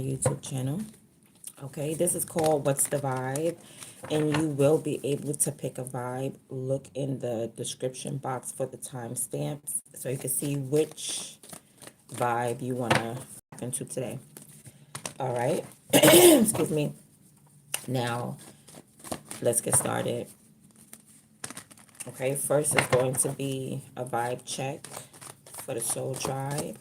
YouTube channel. Okay, this is called What's the Vibe? And you will be able to pick a vibe. Look in the description box for the timestamps so you can see which vibe you want to tap into today. All right, excuse me. Now, let's get started. Okay, first is going to be a vibe check for the Soul Tribe.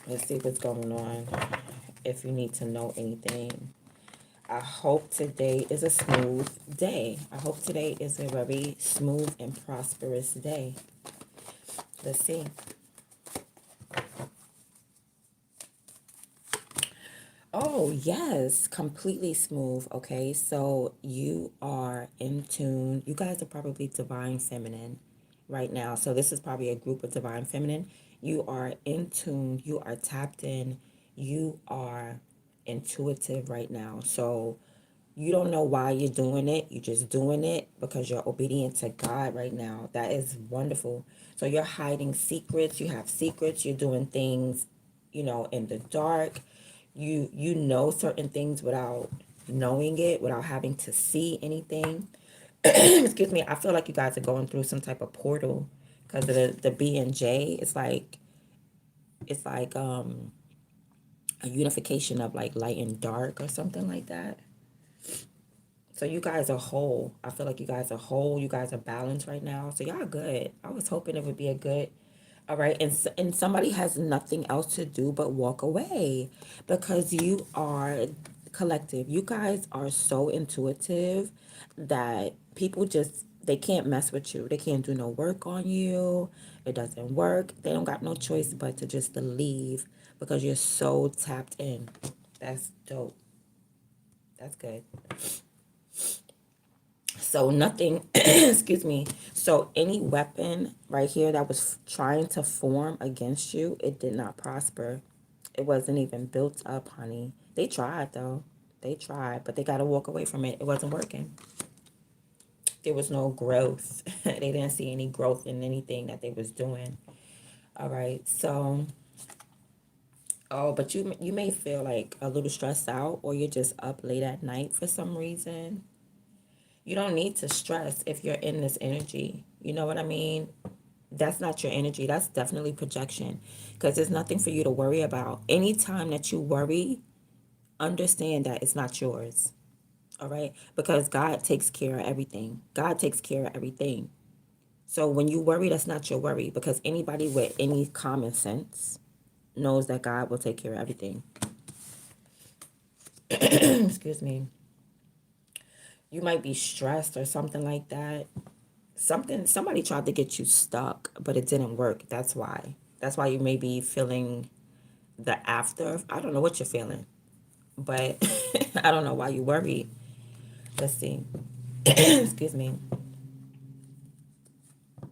Let's see what's going on. If you need to know anything, I hope today is a smooth day. I hope today is a very smooth and prosperous day. Let's see. Oh, yes, completely smooth. Okay, so you are in tune. You guys are probably divine feminine right now. So this is probably a group of divine feminine. You are in tune. You are tapped in. You are intuitive right now. So you don't know why you're doing it. You're just doing it because you're obedient to God right now. That is wonderful. So you're hiding secrets. You have secrets. You're doing things, in the dark. You know certain things without knowing it, without having to see anything. Excuse me. I feel like you guys are going through some type of portal because of the B and J. It's like a unification of like light and dark or something like that. So you guys are whole. I feel like you guys are whole. You guys are balanced right now. So y'all good. I was hoping it would be a good. All right. And somebody has nothing else to do but walk away because you are collective. You guys are so intuitive that people just, they can't mess with you. They can't do no work on you. It doesn't work. They don't got no choice but to just leave because you're so tapped in. That's dope. That's good. So nothing, excuse me. So any weapon right here that was trying to form against you, it did not prosper. It wasn't even built up, honey. They tried though. They tried, but they got to walk away from it. It wasn't working. There was no growth. They didn't see any growth in anything that they was doing. All right. So, oh, but you may feel like a little stressed out or you're just up late at night for some reason. You don't need to stress if you're in this energy. You know what I mean? That's not your energy. That's definitely projection because there's nothing for you to worry about. Anytime that you worry, understand that it's not yours. All right? Because God takes care of everything. God takes care of everything. So when you worry, that's not your worry because anybody with any common sense knows that God will take care of everything. Excuse me. You might be stressed or something like that. Somebody tried to get you stuck, but it didn't work. That's why you may be feeling the after. I don't know what you're feeling, but I don't know why you worried. Let's see. Excuse me.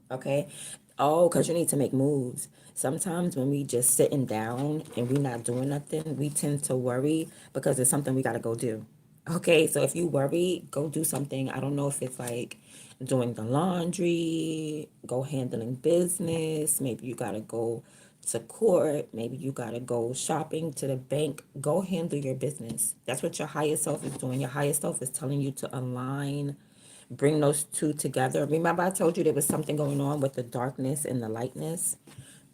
Okay. Oh, because you need to make moves. Sometimes when we just sitting down and we not doing nothing, we tend to worry because it's something we got to go do. Okay, so if you worry, go do something. I don't know if it's like doing the laundry, go handling business. Maybe you got to go to court. Maybe you got to go shopping to the bank. Go handle your business. That's what your higher self is doing. Your higher self is telling you to align, bring those two together. Remember, I told you there was something going on with the darkness and the lightness.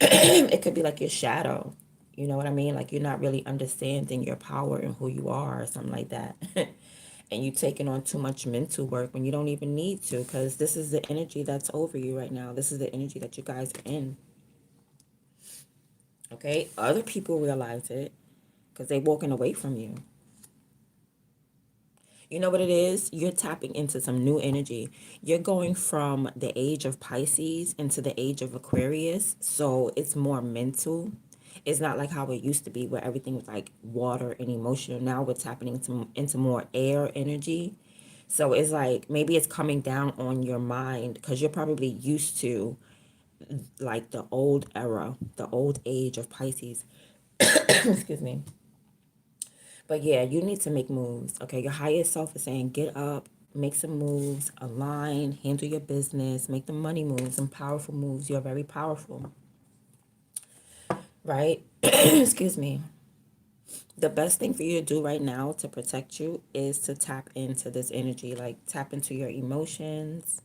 It could be like your shadow. You know what I mean? Like you're not really understanding your power and who you are or something like that. And you taking on too much mental work when you don't even need to because this is the energy that's over you right now. This is the energy that you guys are in. Okay? Other people realize it because they walking away from you. You know what it is? You're tapping into some new energy. You're going from the age of Pisces into the age of Aquarius. So it's more mental. It's not like how it used to be where everything was like water and emotional. Now it's happening into more air energy. So it's like maybe it's coming down on your mind because you're probably used to like the old era, the old age of Pisces. Excuse me. But yeah, you need to make moves. Okay, your higher self is saying get up, make some moves, align, handle your business, make the money moves, some powerful moves. You're very powerful. right? Excuse me. The best thing for you to do right now to protect you is to tap into this energy, like tap into your emotions.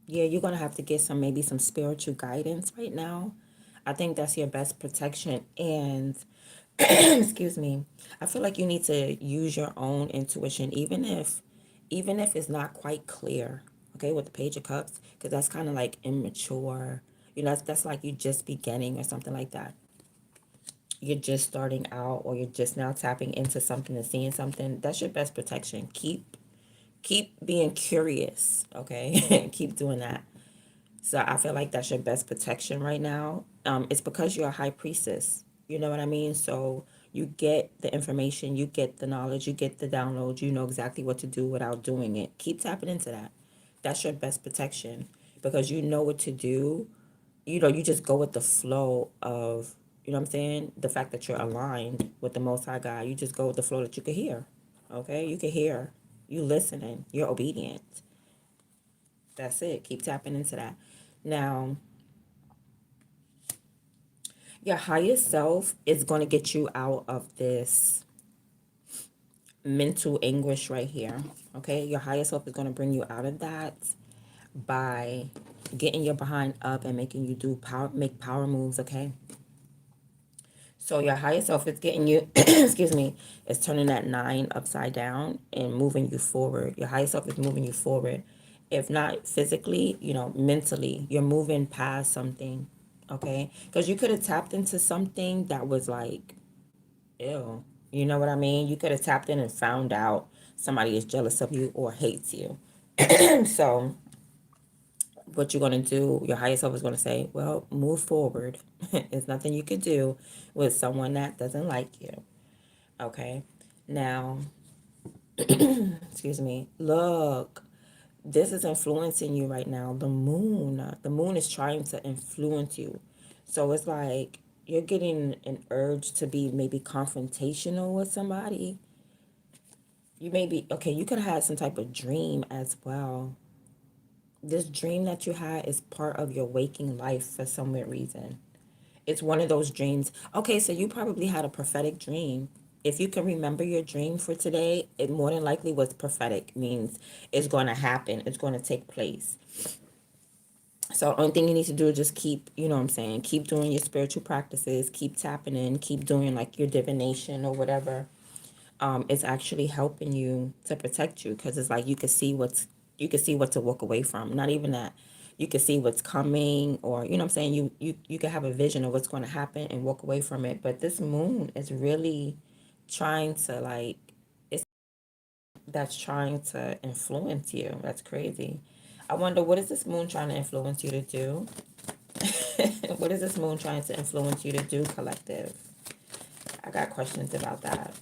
Yeah, you're gonna have to get some, maybe some spiritual guidance right now. I think that's your best protection. And excuse me, I feel like you need to use your own intuition, even if it's not quite clear. Okay, with the Page of Cups, because that's kind of like immature. That's like you just beginning or something like that. You're just starting out, or you're just now tapping into something and seeing something. That's your best protection. Keep being curious. Okay, keep doing that. So I feel like that's your best protection right now. It's because you're a high priestess. You know what I mean? So you get the information, you get the knowledge, you get the download, you know exactly what to do without doing it. Keep tapping into that. That's your best protection because you know what to do. You just go with the flow of, what I'm saying? The fact that you're aligned with the Most High God. You just go with the flow that you could hear. Okay? You can hear. You listening. You're obedient. That's it. Keep tapping into that. Now, your higher self is going to get you out of this mental anguish right here. Okay? Your higher self is going to bring you out of that by getting your behind up and making you make power moves, okay? So your higher self is getting you, excuse me, is turning that 9 upside down and moving you forward. Your higher self is moving you forward. If not physically, mentally, you're moving past something, okay? Because you could have tapped into something that was like, ew. You know what I mean? You could have tapped in and found out somebody is jealous of you or hates you. So what you're going to do, your higher self is going to say, well, move forward. There's nothing you could do with someone that doesn't like you. Okay. Now, excuse me. Look, this is influencing you right now. The moon is trying to influence you. So it's like you're getting an urge to be maybe confrontational with somebody. You may be, okay, you could have had some type of dream as well. This dream that you had is part of your waking life for some weird reason. It's one of those dreams. Okay, so you probably had a prophetic dream. If you can remember your dream for today, it more than likely was prophetic, means it's going to happen, it's going to take place. So the only thing you need to do is just keep, you know what I'm saying, keep doing your spiritual practices, keep tapping in, keep doing like your divination or whatever. It's actually helping you to protect you because it's like you can see what to walk away from. Not even that, you can see what's coming, or you know what I'm saying. You can have a vision of what's going to happen and walk away from it. But this moon is really trying to like it's that's trying to influence you. That's crazy. I wonder, what is this moon trying to influence you to do? What is this moon trying to influence you to do, collective? I got questions about that.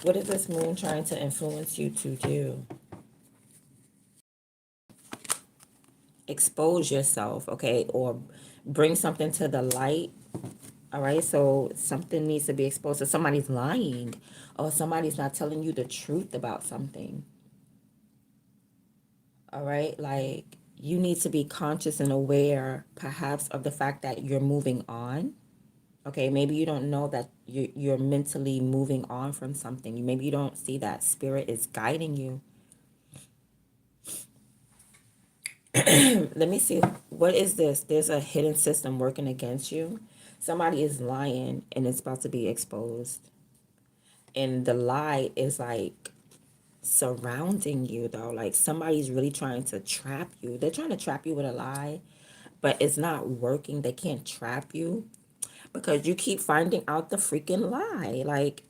What is this moon trying to influence you to do? Expose yourself, okay? Or bring something to the light. All right, so something needs to be exposed. So somebody's lying, or somebody's not telling you the truth about something. All right, like you need to be conscious and aware, perhaps, of the fact that you're moving on. Okay, maybe you don't know that you're mentally moving on from something. Maybe you don't see that spirit is guiding you. Let me see. What is this? There's a hidden system working against you. Somebody is lying and it's about to be exposed. And the lie is like surrounding you, though. Like somebody's really trying to trap you. They're trying to trap you with a lie, but it's not working. They can't trap you because you keep finding out the freaking lie. Like,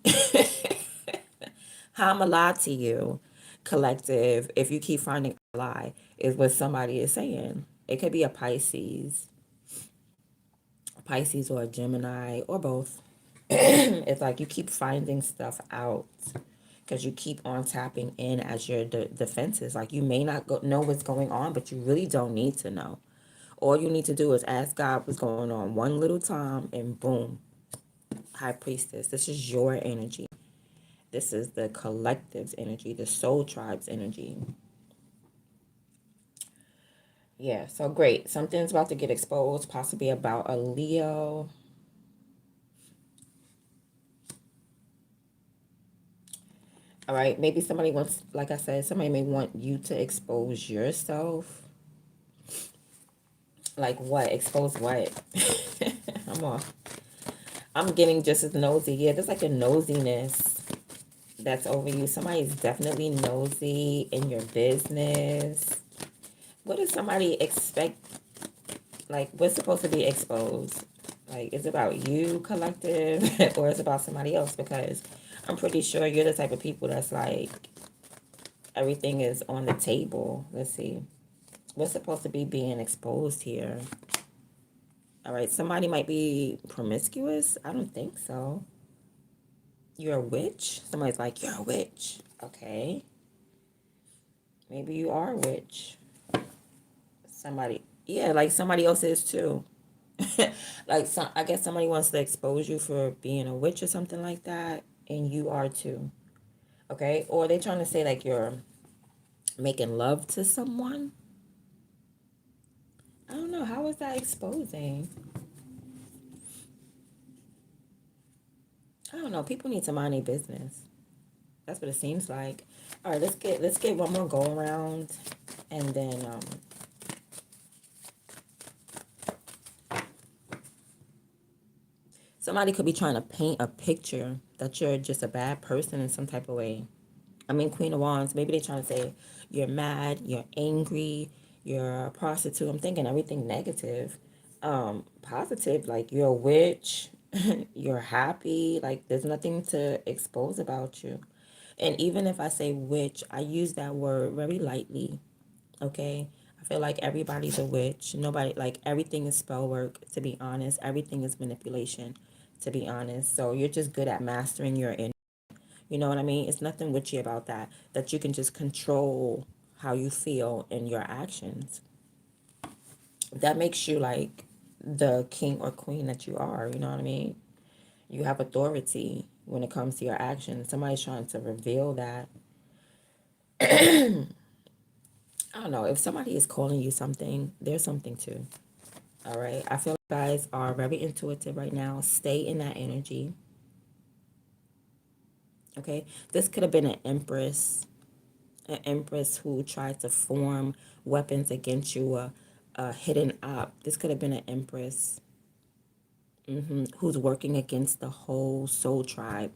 how I'm a lie to you, collective, if you keep finding a lie, is what somebody is saying. It could be a Pisces or a Gemini or both. It's like you keep finding stuff out because you keep on tapping in as your defenses. Like you may not know what's going on, but you really don't need to know. All you need to do is ask God what's going on one little time, and boom, High Priestess. This is your energy. This is the collective's energy, the soul tribe's energy. Yeah, so great. Something's about to get exposed, possibly about a Leo. All right, maybe somebody wants, like I said, somebody may want you to expose yourself. Like what? Expose what? I'm off. I'm getting just as nosy. Yeah, there's like a nosiness that's over you. Somebody's definitely nosy in your business. What does somebody expect? Like, what's supposed to be exposed? Like, is it about you, collective, or is it about somebody else? Because I'm pretty sure you're the type of people that's like, everything is on the table. Let's see. What's supposed to be being exposed here? All right, somebody might be promiscuous. I don't think so. You're a witch? Somebody's like, you're a witch. Okay. Maybe you are a witch. Somebody, yeah, like somebody else is too. Like, some, I guess somebody wants to expose you for being a witch or something like that, and you are too. Okay? Or they trying to say like you're making love to someone. I don't know. How is that exposing? I don't know. People need to mind their business. That's what it seems like. All right, let's get one more go around, and then somebody could be trying to paint a picture that you're just a bad person in some type of way. I mean, Queen of Wands, maybe they're trying to say you're mad, you're angry, you're a prostitute. I'm thinking everything negative. Positive, like you're a witch, you're happy, like there's nothing to expose about you. And even if I say witch, I use that word very lightly, okay? I feel like everybody's a witch. Nobody, like everything is spell work, to be honest. Everything is manipulation, to be honest. So you're just good at mastering your energy. You know what I mean? It's nothing witchy about that. That you can just control how you feel in your actions. That makes you like the king or queen that you are. You know what I mean? You have authority when it comes to your actions. Somebody's trying to reveal that. I don't know. If somebody is calling you something, there's something too. All right. I feel like you guys are very intuitive right now. Stay in that energy. Okay. This could have been an empress who tried to form weapons against you, a hidden op. This could have been an empress who's working against the whole soul tribe,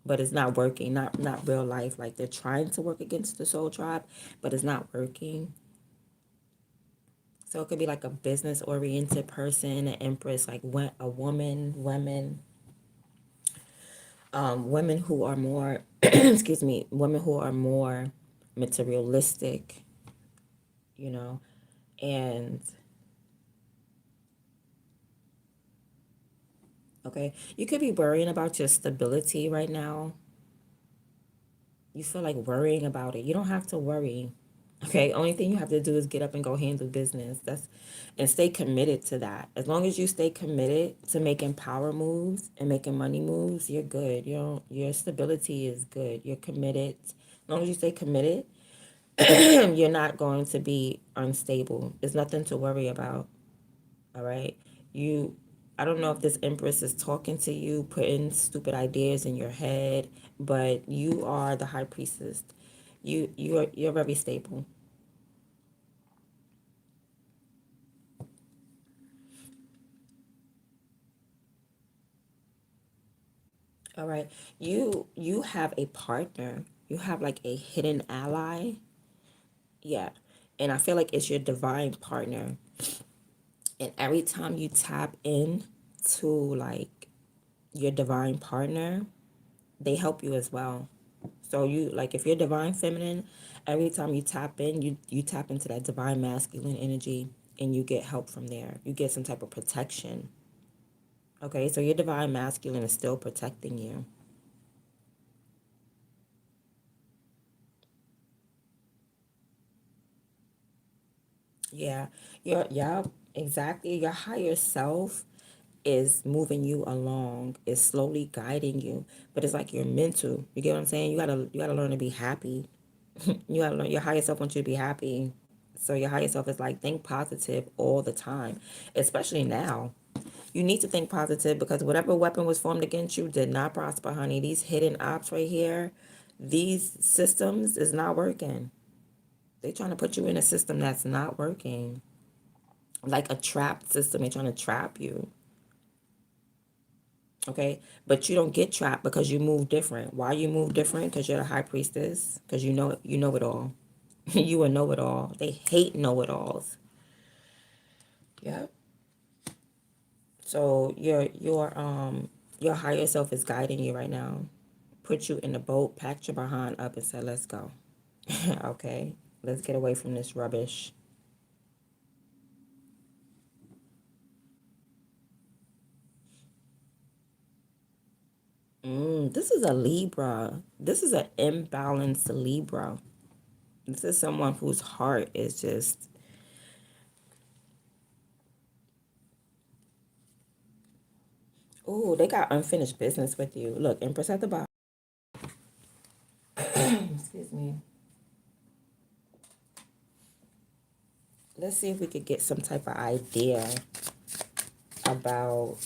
but it's not working. Not real life. Like they're trying to work against the soul tribe, but it's not working. So it could be like a business oriented person, an empress, like a woman, women who are more, excuse me, women who are more materialistic, you know, and okay, you could be worrying about your stability right now. You feel like worrying about it. You don't have to worry. Okay, only thing you have to do is get up and go handle business. That's and stay committed to that. As long as you stay committed to making power moves and making money moves, you're good. Your stability is good. You're committed. As long as you stay committed, you're not going to be unstable. There's nothing to worry about. All right. You, I don't know if this empress is talking to you, putting stupid ideas in your head, but you are the high priestess. You're very stable. All right. You have a partner. You have like a hidden ally. Yeah. And I feel like it's your divine partner. And every time you tap in to like your divine partner, they help you as well. So you like if you're divine feminine, every time you tap in, you tap into that divine masculine energy and you get help from there. You get some type of protection. Okay, so your divine masculine is still protecting you. Yeah, yeah, exactly. Your higher self is moving you along, is slowly guiding you, but it's like your mental. You get what I'm saying? You gotta learn to be happy. You gotta learn, your higher self wants you to be happy. So your higher self is like, think positive all the time, especially now. You need to think positive because whatever weapon was formed against you did not prosper, honey. These hidden ops right here, these systems is not working. They trying to put you in a system that's not working. Like a trap system. They're trying to trap you. Okay? But you don't get trapped because you move different. Why you move different? Because you're the high priestess. Because you know it all. You a know it all. They hate know it alls. Yep. So your higher self is guiding you right now. Put you in the boat, packed your behind up and said, let's go. Okay? Let's get away from this rubbish. This is a Libra. This is an imbalanced Libra. This is someone whose heart is just, oh, they got unfinished business with you. Look, Empress at the bottom. Excuse me. Let's see if we could get some type of idea about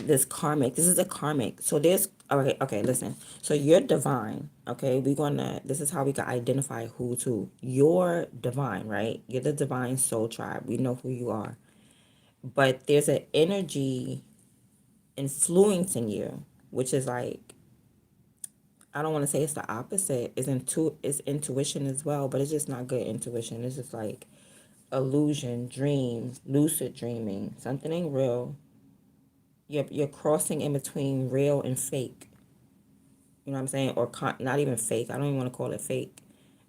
this karmic. This is a karmic. So there's, okay, listen. So you're divine. Okay, this is how we can identify who's who. You're divine, right? You're the divine soul tribe. We know who you are. But there's an energy influencing you, which is like, I don't want to say it's the opposite. It's intuition as well, but it's just not good intuition. It's just like illusion, dream, lucid dreaming. Something ain't real. You're crossing in between real and fake. You know what I'm saying? Or not even fake. I don't even want to call it fake,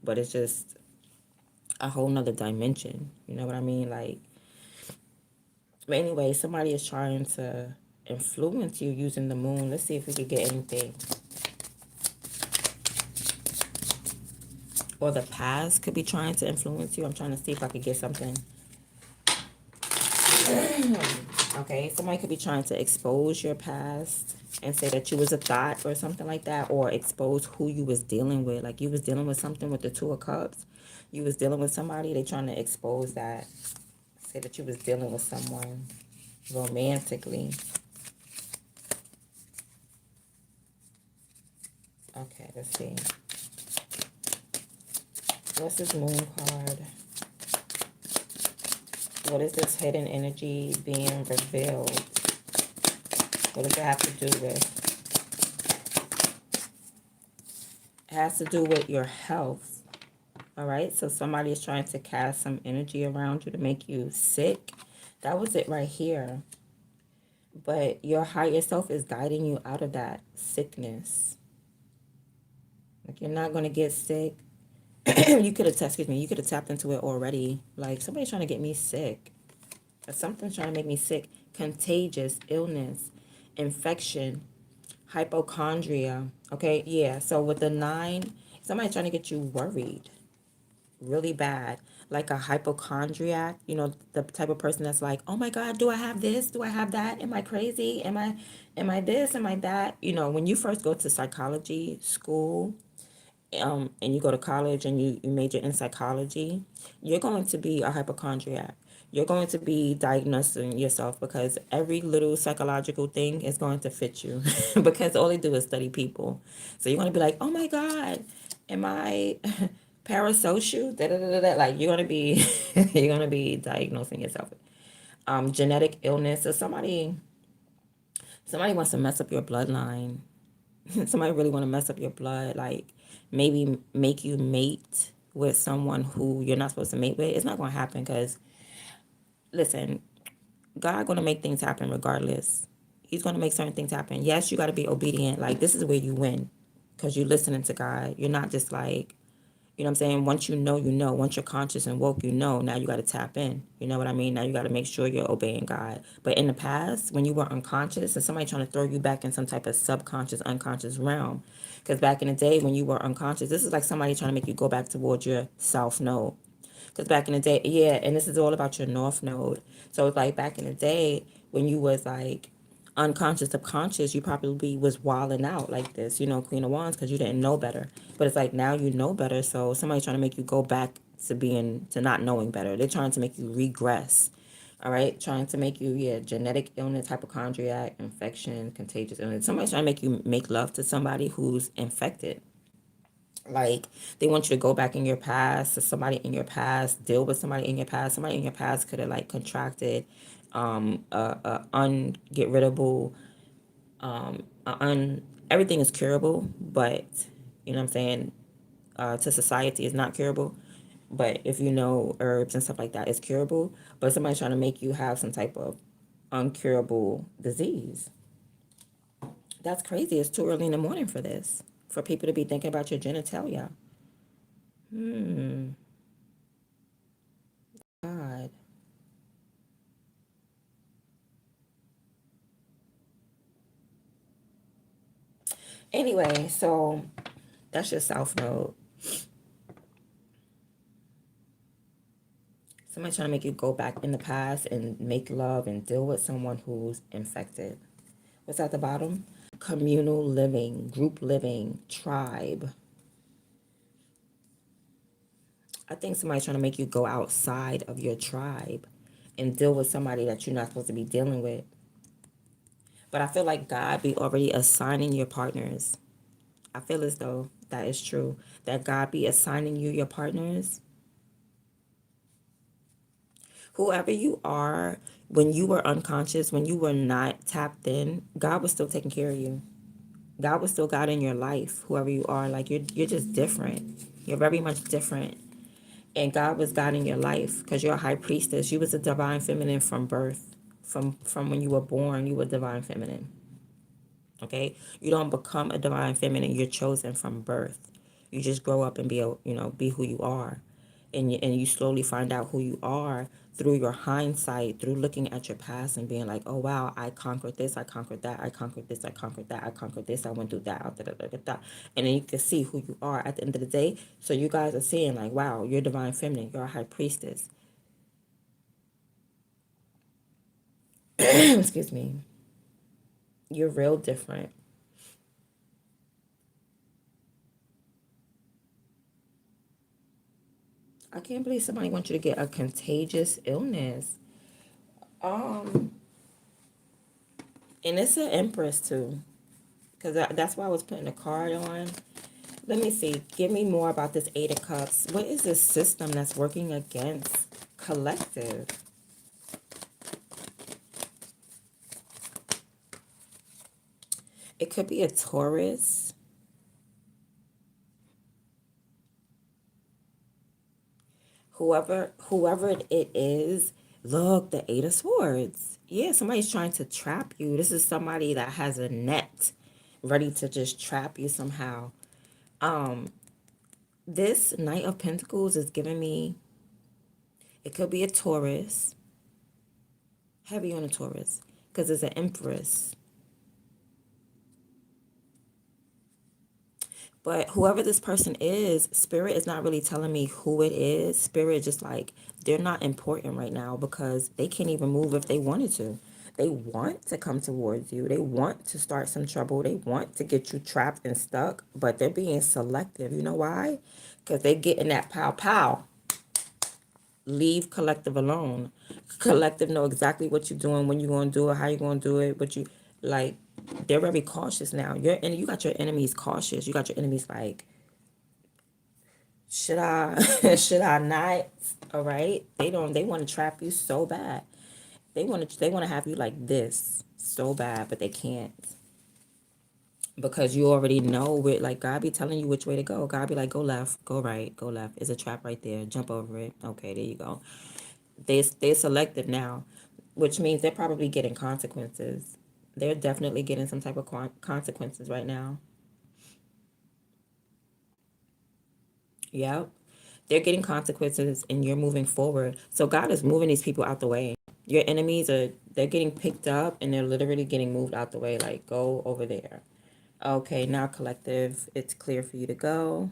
but it's just a whole nother dimension. You know what I mean? Like, but anyway, somebody is trying to influence you using the moon. Let's see if we could get anything. Or the past could be trying to influence you. I'm trying to see if I could get something. Okay, somebody could be trying to expose your past and say that you was a thought or something like that, or expose who you was dealing with. Like you was dealing with something with the Two of Cups. You was dealing with somebody. They trying to expose that. Say that you was dealing with someone romantically. Okay, let's see. What's this moon card? What is this hidden energy being revealed? What does it have to do with? It has to do with your health. All right, so somebody is trying to cast some energy around you to make you sick. That was it right here. But your higher self is guiding you out of that sickness. Like you're not going to get sick. You could have tapped into it already. Like somebody's trying to get me sick. Or something's trying to make me sick. Contagious illness, infection, hypochondria. Okay, yeah. So with the 9, somebody's trying to get you worried really bad, like a hypochondriac, the type of person that's like, oh my God, do I have this? Do I have that? Am I crazy? Am I this? Am I that? When you first go to psychology school, and you go to college and you major in psychology, you're going to be a hypochondriac. You're going to be diagnosing yourself because every little psychological thing is going to fit you because all they do is study people. So you're going to be like, oh my God, am I parasocial? Da, da, da, da, da. Like you're going to be, you're going to be diagnosing yourself. Genetic illness. So somebody wants to mess up your bloodline. Somebody really want to mess up your blood, like maybe make you mate with someone who you're not supposed to mate with. It's not going to happen because, listen, God going to make things happen regardless. He's going to make certain things happen. Yes, you got to be obedient. Like, this is where you win because you're listening to God. You're not just like, you know what I'm saying? Once you know, you know. Once you're conscious and woke, you know. Now you got to tap in. You know what I mean? Now you got to make sure you're obeying God. But in the past, when you were unconscious and somebody trying to throw you back in some type of subconscious, unconscious realm, because back in the day when you were unconscious, this is like somebody trying to make you go back towards your self node. Because back in the day, yeah, and this is all about your north node. So it's like back in the day when you was like unconscious, subconscious, you probably was wilding out like this, Queen of Wands, because you didn't know better. But it's like now you know better, so somebody's trying to make you go back to not knowing better. They're trying to make you regress. All right, trying to make you, yeah, genetic illness, hypochondriac, infection, contagious illness. Somebody's trying to make you make love to somebody who's infected. Like they want you to go back in your past to somebody in your past, deal with somebody in your past. Somebody in your past could have like contracted, get riddable, everything is curable, but you know what I'm saying. To society, is not curable. But if you know herbs and stuff like that, it's curable. But somebody's trying to make you have some type of uncurable disease. That's crazy. It's too early in the morning for this. For people to be thinking about your genitalia. God. Anyway, so that's your south node. Somebody trying to make you go back in the past and make love and deal with someone who's infected. What's at the bottom? Communal living, group living, tribe. I think somebody's trying to make you go outside of your tribe and deal with somebody that you're not supposed to be dealing with. But I feel like God be already assigning your partners. I feel as though that is true. That God be assigning you your partners. Whoever you are, when you were unconscious, when you were not tapped in, God was still taking care of you. God was still God in your life, whoever you are. Like you're just different. You're very much different. And God was God in your life because you're a high priestess. You was a divine feminine from birth. From when you were born, you were divine feminine. Okay? You don't become a divine feminine. You're chosen from birth. You just grow up and be who you are. And you slowly find out who you are through your hindsight, through looking at your past and being like, oh, wow, I conquered this, I conquered that, I conquered this, I conquered that, I conquered this, I went through that, and then you can see who you are at the end of the day. So you guys are seeing like, wow, you're divine feminine, you're a high priestess. Excuse me. You're real different. I can't believe somebody wants you to get a contagious illness. Um, and it's an empress too, because that's why I was putting a card on. Let me see. Give me more about this Eight of Cups. What is this system that's working against collective? It could be a Taurus. Whoever it is, look, the Eight of Swords. Yeah, somebody's trying to trap you. This is somebody that has a net ready to just trap you somehow. This Knight of Pentacles is giving me, it could be a Taurus. Heavy on a Taurus. Because it's an Empress. But whoever this person is, Spirit is not really telling me who it is. Spirit just like, they're not important right now because they can't even move if they wanted to. They want to come towards you. They want to start some trouble. They want to get you trapped and stuck, but they're being selective. You know why? Because they get in that pow pow. Leave collective alone. Collective know exactly what you're doing, when you're going to do it, how you're going to do it, but you, like, they're very cautious now. You got your enemies cautious. You got your enemies like, should I, should I not? All right. They want to trap you so bad. They want to have you like this so bad, but they can't. Because you already know where, like, God be telling you which way to go. God be like, go left, go right, go left. It's a trap right there. Jump over it. Okay, there you go. They're selective now, which means they're probably getting consequences. They're definitely getting some type of consequences right now. Yep. They're getting consequences and you're moving forward. So God is moving these people out the way. Your enemies they're getting picked up and they're literally getting moved out the way. Like, go over there. Okay, now collective, it's clear for you to go.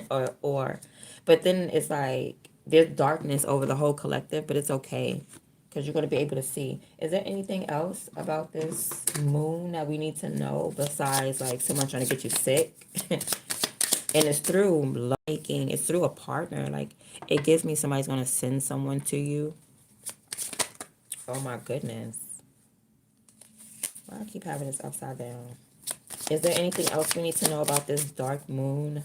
or but then it's like, There's darkness over the whole collective, but it's okay because you're going to be able to see. Is there anything else about this moon that we need to know besides like someone trying to get you sick? And it's through liking, it's through a partner. Like, it gives me somebody's going to send someone to you. Oh my goodness. Why I keep having this upside down? Is there anything else we need to know about this dark moon?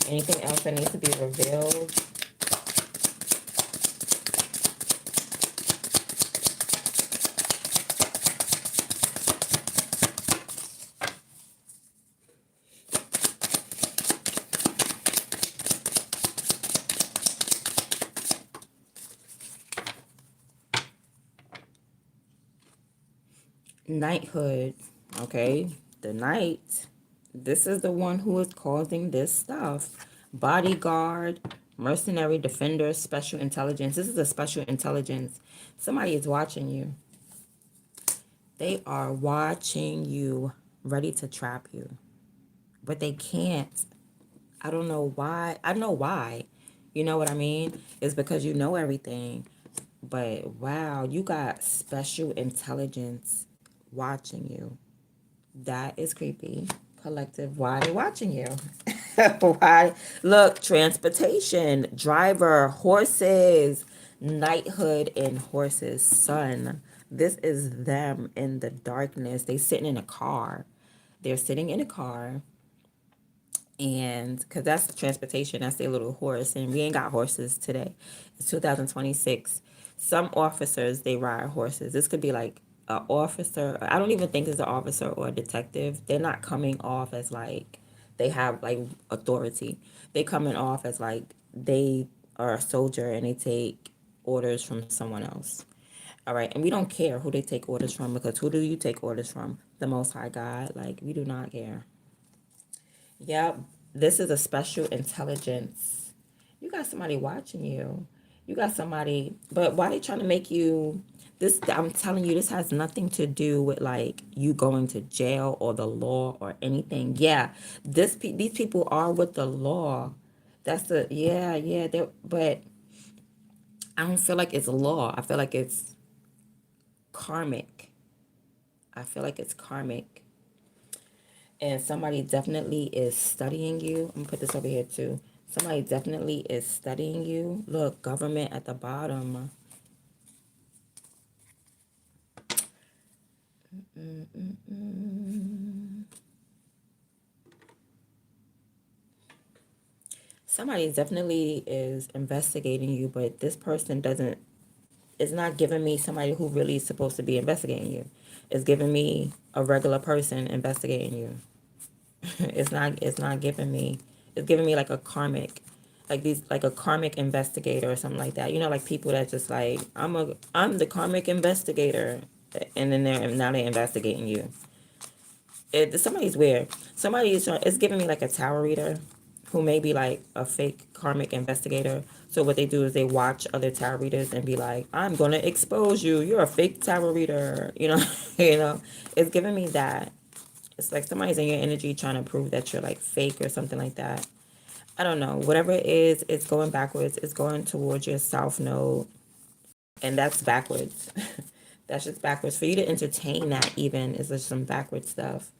Anything else that needs to be revealed? Knighthood. Okay. The knight. This is the one who is causing this stuff. Bodyguard, mercenary, defender, special intelligence. This is a special intelligence. Somebody is watching you. They are watching you, ready to trap you. But they can't. I don't know why. I know why. You know what I mean? It's because you know everything. But wow, you got special intelligence watching you. That is creepy. Collective, why are they watching you? Why? Look, transportation, driver, horses, knighthood, and horses, sun. This is them in the darkness. They sitting in a car. They're sitting in a car, and because that's the transportation, that's their little horse, and we ain't got horses today. It's 2026. Some officers, they ride horses. This could be like an officer. I don't even think it's an officer or a detective. They're not coming off as like they have like authority. They coming off as like they are a soldier and they take orders from someone else. All right, and we don't care who they take orders from, because who do you take orders from? The Most High God. Like, we do not care. Yep, this is a special intelligence. You got somebody watching you. You got somebody, but why they trying to make you this? I'm telling you, this has nothing to do with like you going to jail or the law or anything. Yeah, these people are with the law. That's the yeah. But I don't feel like it's law. I feel like it's karmic. I feel like it's karmic. And somebody definitely is studying you. I'm gonna put this over here too. Somebody definitely is studying you. Look, government at the bottom. Somebody definitely is investigating you, but this person doesn't, it's not giving me somebody who really is supposed to be investigating you. It's giving me a regular person investigating you. It's not giving me, it's giving me like a karmic, like these, like a karmic investigator or something like that. You know, like people that just like, I'm the karmic investigator, and then now they're investigating you. Somebody's weird. It's giving me like a tarot reader who may be like a fake karmic investigator. So what they do is they watch other tarot readers and be like, I'm gonna expose you. You're a fake tarot reader. You know, you know. It's giving me that. It's like somebody's in your energy trying to prove that you're like fake or something like that. I don't know. Whatever it is, it's going backwards. It's going towards your south node. And that's backwards. That's just backwards. For you to entertain that even is just some backward stuff.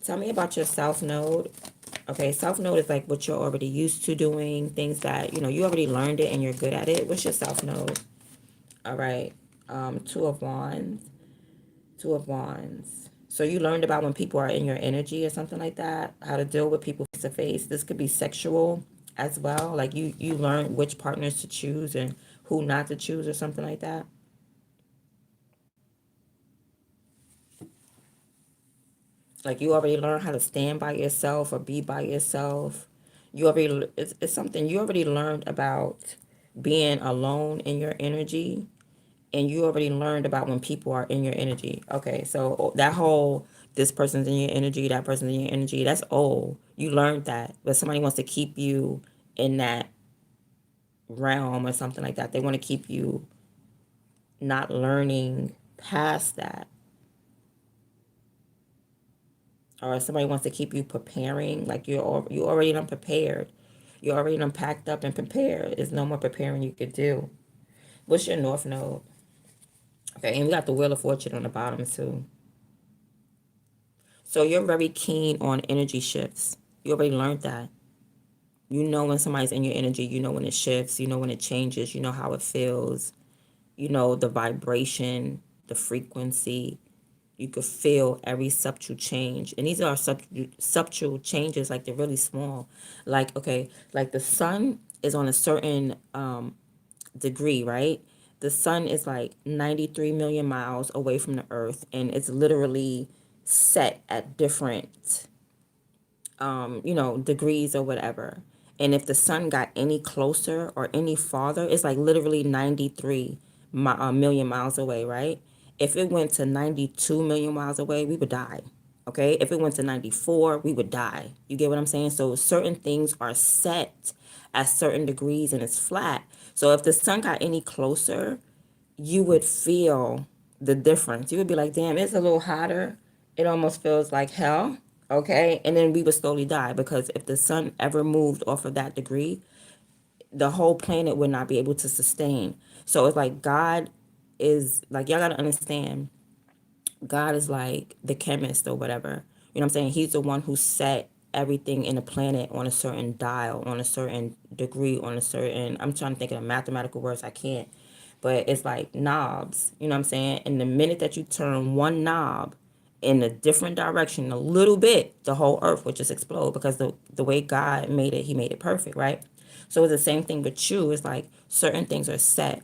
Tell me about your south node. Okay, south node is like what you're already used to doing, things that, you already learned it and you're good at it. What's your south node? All right. Two of Wands. Two of Wands. So you learned about when people are in your energy or something like that, how to deal with people face to face. This could be sexual as well. Like you learn which partners to choose and who not to choose or something like that. Like you already learned how to stand by yourself or be by yourself. It's something you already learned about being alone in your energy, and you already learned about when people are in your energy. Okay, so that whole this person's in your energy, that person's in your energy, that's old. You learned that, but somebody wants to keep you in that realm or something like that. They want to keep you not learning past that, or somebody wants to keep you preparing, like you already done prepared. You already done packed up and prepared. There's no more preparing you could do. What's your North Node? Okay, and we got the Wheel of Fortune on the bottom too. So you're very keen on energy shifts. You already learned that. You know when somebody's in your energy, you know when it shifts, you know when it changes, you know how it feels, you know the vibration, the frequency. You could feel every subtle change. And these are subtle changes, like they're really small. Like, okay, like the sun is on a certain degree, right? The sun is like 93 million miles away from the earth, and it's literally set at different degrees or whatever. And if the sun got any closer or any farther, it's like literally 93 million miles away, right? If it went to 92 million miles away, we would die. Okay? If it went to 94, we would die. You get what I'm saying? So certain things are set at certain degrees and it's flat. So if the sun got any closer, you would feel the difference. You would be like, damn, it's a little hotter. It almost feels like hell. Okay. And then we would slowly die because if the sun ever moved off of that degree, the whole planet would not be able to sustain. So it's like God is like, y'all got to understand, God is like the chemist or whatever. You know what I'm saying? He's the one who set everything in the planet on a certain dial, on a certain degree, on a certain, I'm trying to think of the mathematical words, I can't. But it's like knobs, you know what I'm saying? And the minute that you turn one knob in a different direction, a little bit, the whole earth would just explode because the way God made it, he made it perfect, right? So it's the same thing with you. It's like certain things are set.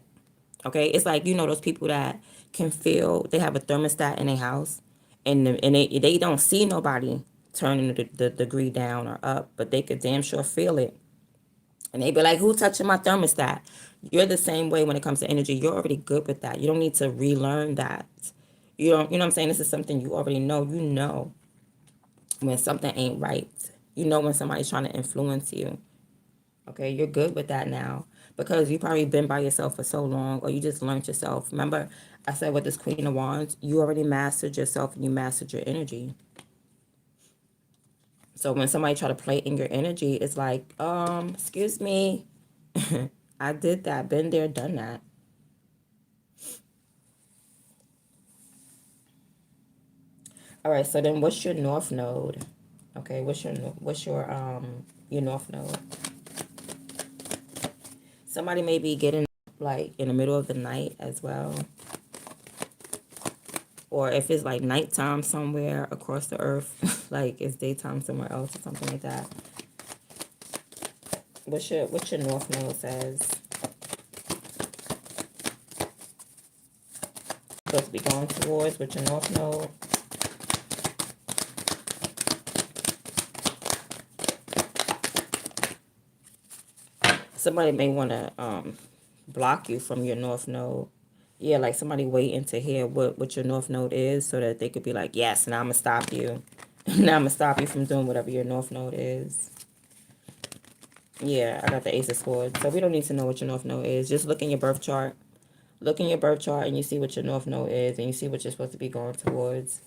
Okay, it's like those people that can feel they have a thermostat in their house, and they don't see nobody turning the degree down or up, but they could damn sure feel it, and they be like, "Who touching my thermostat?" You're the same way when it comes to energy. You're already good with that. You don't need to relearn that. You don't. You know what I'm saying? This is something you already know. You know when something ain't right. You know when somebody's trying to influence you. Okay, you're good with that now because you probably been by yourself for so long or you just learned yourself. Remember, I said with this Queen of Wands, you already mastered yourself and you mastered your energy. So when somebody try to play in your energy, it's like, excuse me, I did that, been there, done that. All right, so then what's your North Node? Okay, what's your North Node? Somebody may be getting like in the middle of the night as well. Or if it's like nighttime somewhere across the earth, like it's daytime somewhere else or something like that. What's your North Node says? Supposed to be going towards with your North Node. Somebody may want to block you from your North Node. Yeah, like somebody waiting to hear what your North Node is so that they could be like, yes, now I'm going to stop you. Now I'm going to stop you from doing whatever your North Node is. Yeah, I got the Ace of Swords. So we don't need to know what your North Node is. Just look in your birth chart. Look in your birth chart and you see what your North Node is and you see what you're supposed to be going towards.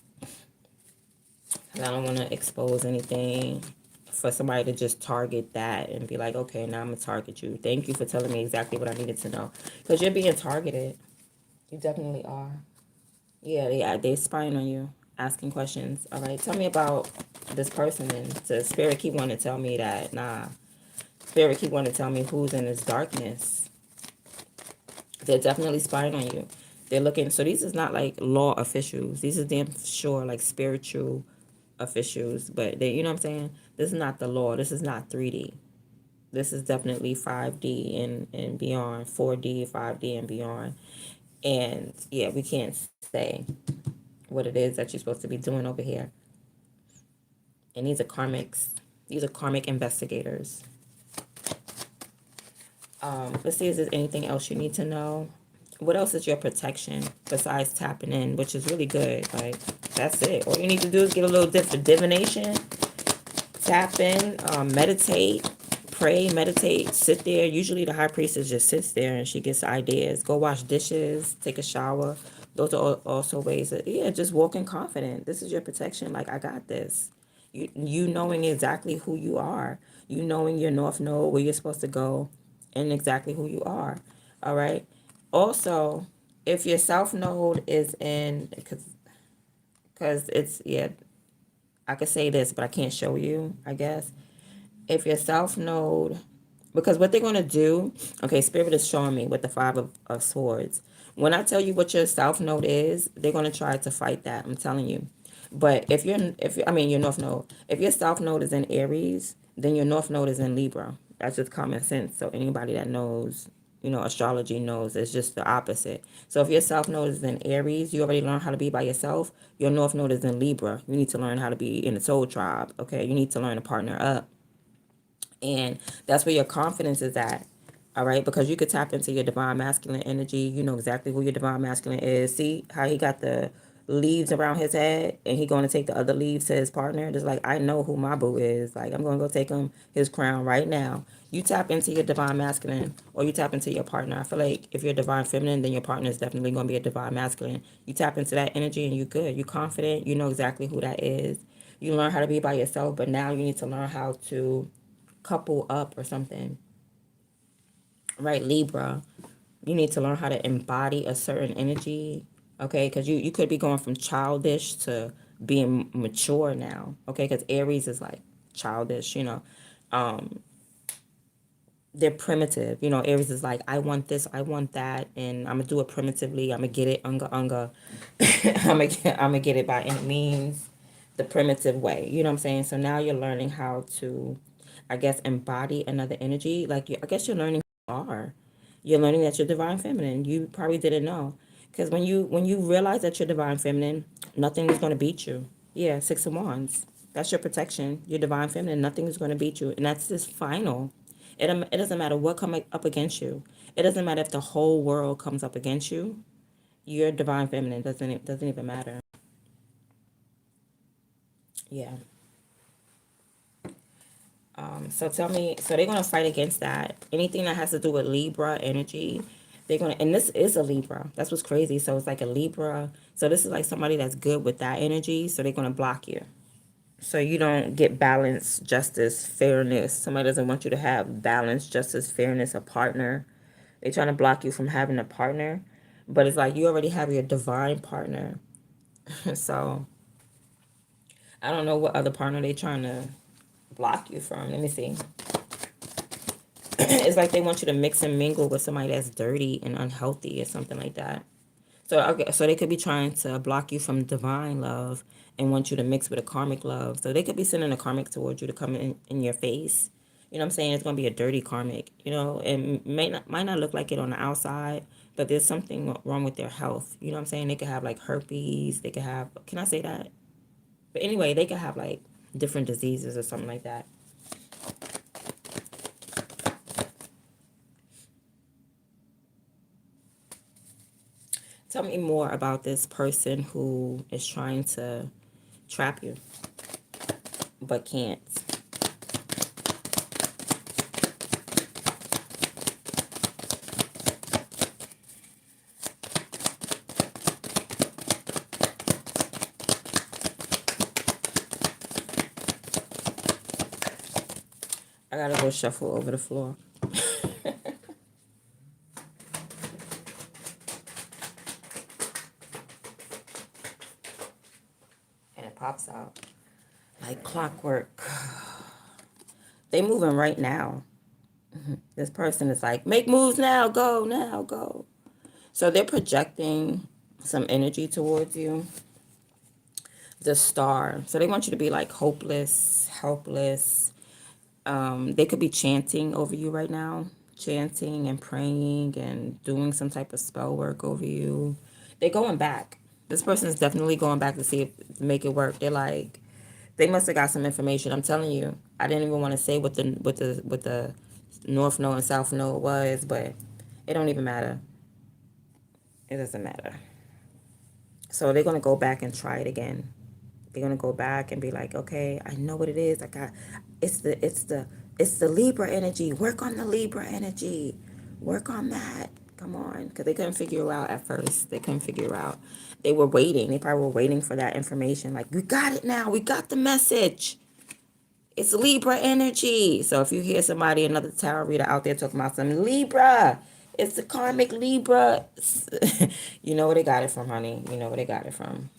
And I don't want to expose anything for somebody to just target that and be like, okay, now I'm going to target you. Thank you for telling me exactly what I needed to know. Because you're being targeted. You definitely are. Yeah, they spying on you, asking questions. All right, tell me about this person. And the spirit keep wanting to tell me that, nah. Spirit keep wanting to tell me who's in this darkness. They're definitely spying on you. They're looking. So these is not like law officials. These is damn sure like spiritual officials. But they, you know what I'm saying? This is not the law. This is not 3D. This is definitely 5D and beyond. 4D, 5D and beyond. And yeah, we can't say what it is that you're supposed to be doing over here. And these are karmics. These are karmic investigators. Let's see, is there anything else you need to know? What else is your protection besides tapping in, which is really good? Like, that's it. All you need to do is get a little divination, tap in, meditate, pray, meditate, sit there. Usually the high priestess just sits there and she gets ideas. Go wash dishes, take a shower. Those are also ways that, yeah, just walking confident. This is your protection. Like, I got this. You knowing exactly who you are, you knowing your north node, where you're supposed to go, and exactly who you are. All right. Also, if your south node is in, because it's, yeah, I could say this, but I can't show you, I guess. If your south node, because what they're going to do, okay, Spirit is showing me with the Five of Swords. When I tell you what your south node is, they're going to try to fight that. I'm telling you. But I mean, your north node, if your south node is in Aries, then your north node is in Libra. That's just common sense. So anybody that knows, astrology knows it's just the opposite. So if your south node is in Aries, you already learned how to be by yourself. Your north node is in Libra. You need to learn how to be in a soul tribe. Okay, you need to learn to partner up, and that's where your confidence is at. All right, because you could tap into your divine masculine energy. You know exactly who your divine masculine is. See how he got the leaves around his head, and he going to take the other leaves to his partner. Just like, I know who my boo is. Like, I'm going to go take him his crown right now. You tap into your divine masculine, or you tap into your partner. I feel like if you're divine feminine, then your partner is definitely going to be a divine masculine. You tap into that energy, and you're good. You're confident. You know exactly who that is. You learn how to be by yourself, but now you need to learn how to couple up or something. Right, Libra, you need to learn how to embody a certain energy. Okay, because you could be going from childish to being mature now. Okay, because Aries is like childish, um they're primitive. Aries is like, I want this, I want that, and I'm gonna do it primitively. I'm gonna get it unga. I'm gonna get it by any means, the primitive way. You know what I'm saying? So now you're learning how to, I guess, embody another energy. Like, I guess you're learning who you are. You're learning that you're divine feminine. You probably didn't know, because when you realize that you're divine feminine, nothing is gonna beat you. Yeah, Six of Wands. That's your protection. You're divine feminine. Nothing is gonna beat you, and that's just final. It doesn't matter what comes up against you. It doesn't matter if the whole world comes up against you. You're divine feminine. Doesn't even matter. Yeah. So tell me. So they're gonna fight against that. Anything that has to do with Libra energy, they're gonna. And this is a Libra. That's what's crazy. So it's like a Libra. So this is like somebody that's good with that energy. So they're gonna block you. So you don't get balance, justice, fairness. Somebody doesn't want you to have balance, justice, fairness, a partner. They're trying to block you from having a partner. But it's like you already have your divine partner. So I don't know what other partner they trying to block you from. Let me see. It's like they want you to mix and mingle with somebody that's dirty and unhealthy or something like that. So okay, so they could be trying to block you from divine love and want you to mix with a karmic love. So they could be sending a karmic towards you to come in your face. You know what I'm saying? It's gonna be a dirty karmic. It might not look like it on the outside, but there's something wrong with their health. You know what I'm saying? They could have like herpes. They could have. Can I say that? But anyway, they could have like different diseases or something like that. Tell me more about this person who is trying to trap you but can't. I gotta go shuffle over the floor. And it pops out like clockwork. They moving right now. This person is like, make moves now, go now, go. So they're projecting some energy towards you. The star. So they want you to be like hopeless, helpless. They could be chanting over you right now, chanting and praying and doing some type of spell work over you. They're going back. This person is definitely going back to see if to make it work. They're like, they must have got some information. I'm telling you, I didn't even want to say what the north node and south node was, but it don't even matter. It doesn't matter. So they're gonna go back and try it again. They're gonna go back and be like, okay, I know what it is. It's the Libra energy. Work on the Libra energy. Work on that. Come on, because they couldn't figure it out at first. They couldn't figure it out. They were waiting. They probably were waiting for that information. Like, we got it now. We got the message. It's Libra energy. So if you hear somebody, another tarot reader out there talking about some Libra, it's the karmic Libra. You know where they got it from, honey. You know where they got it from.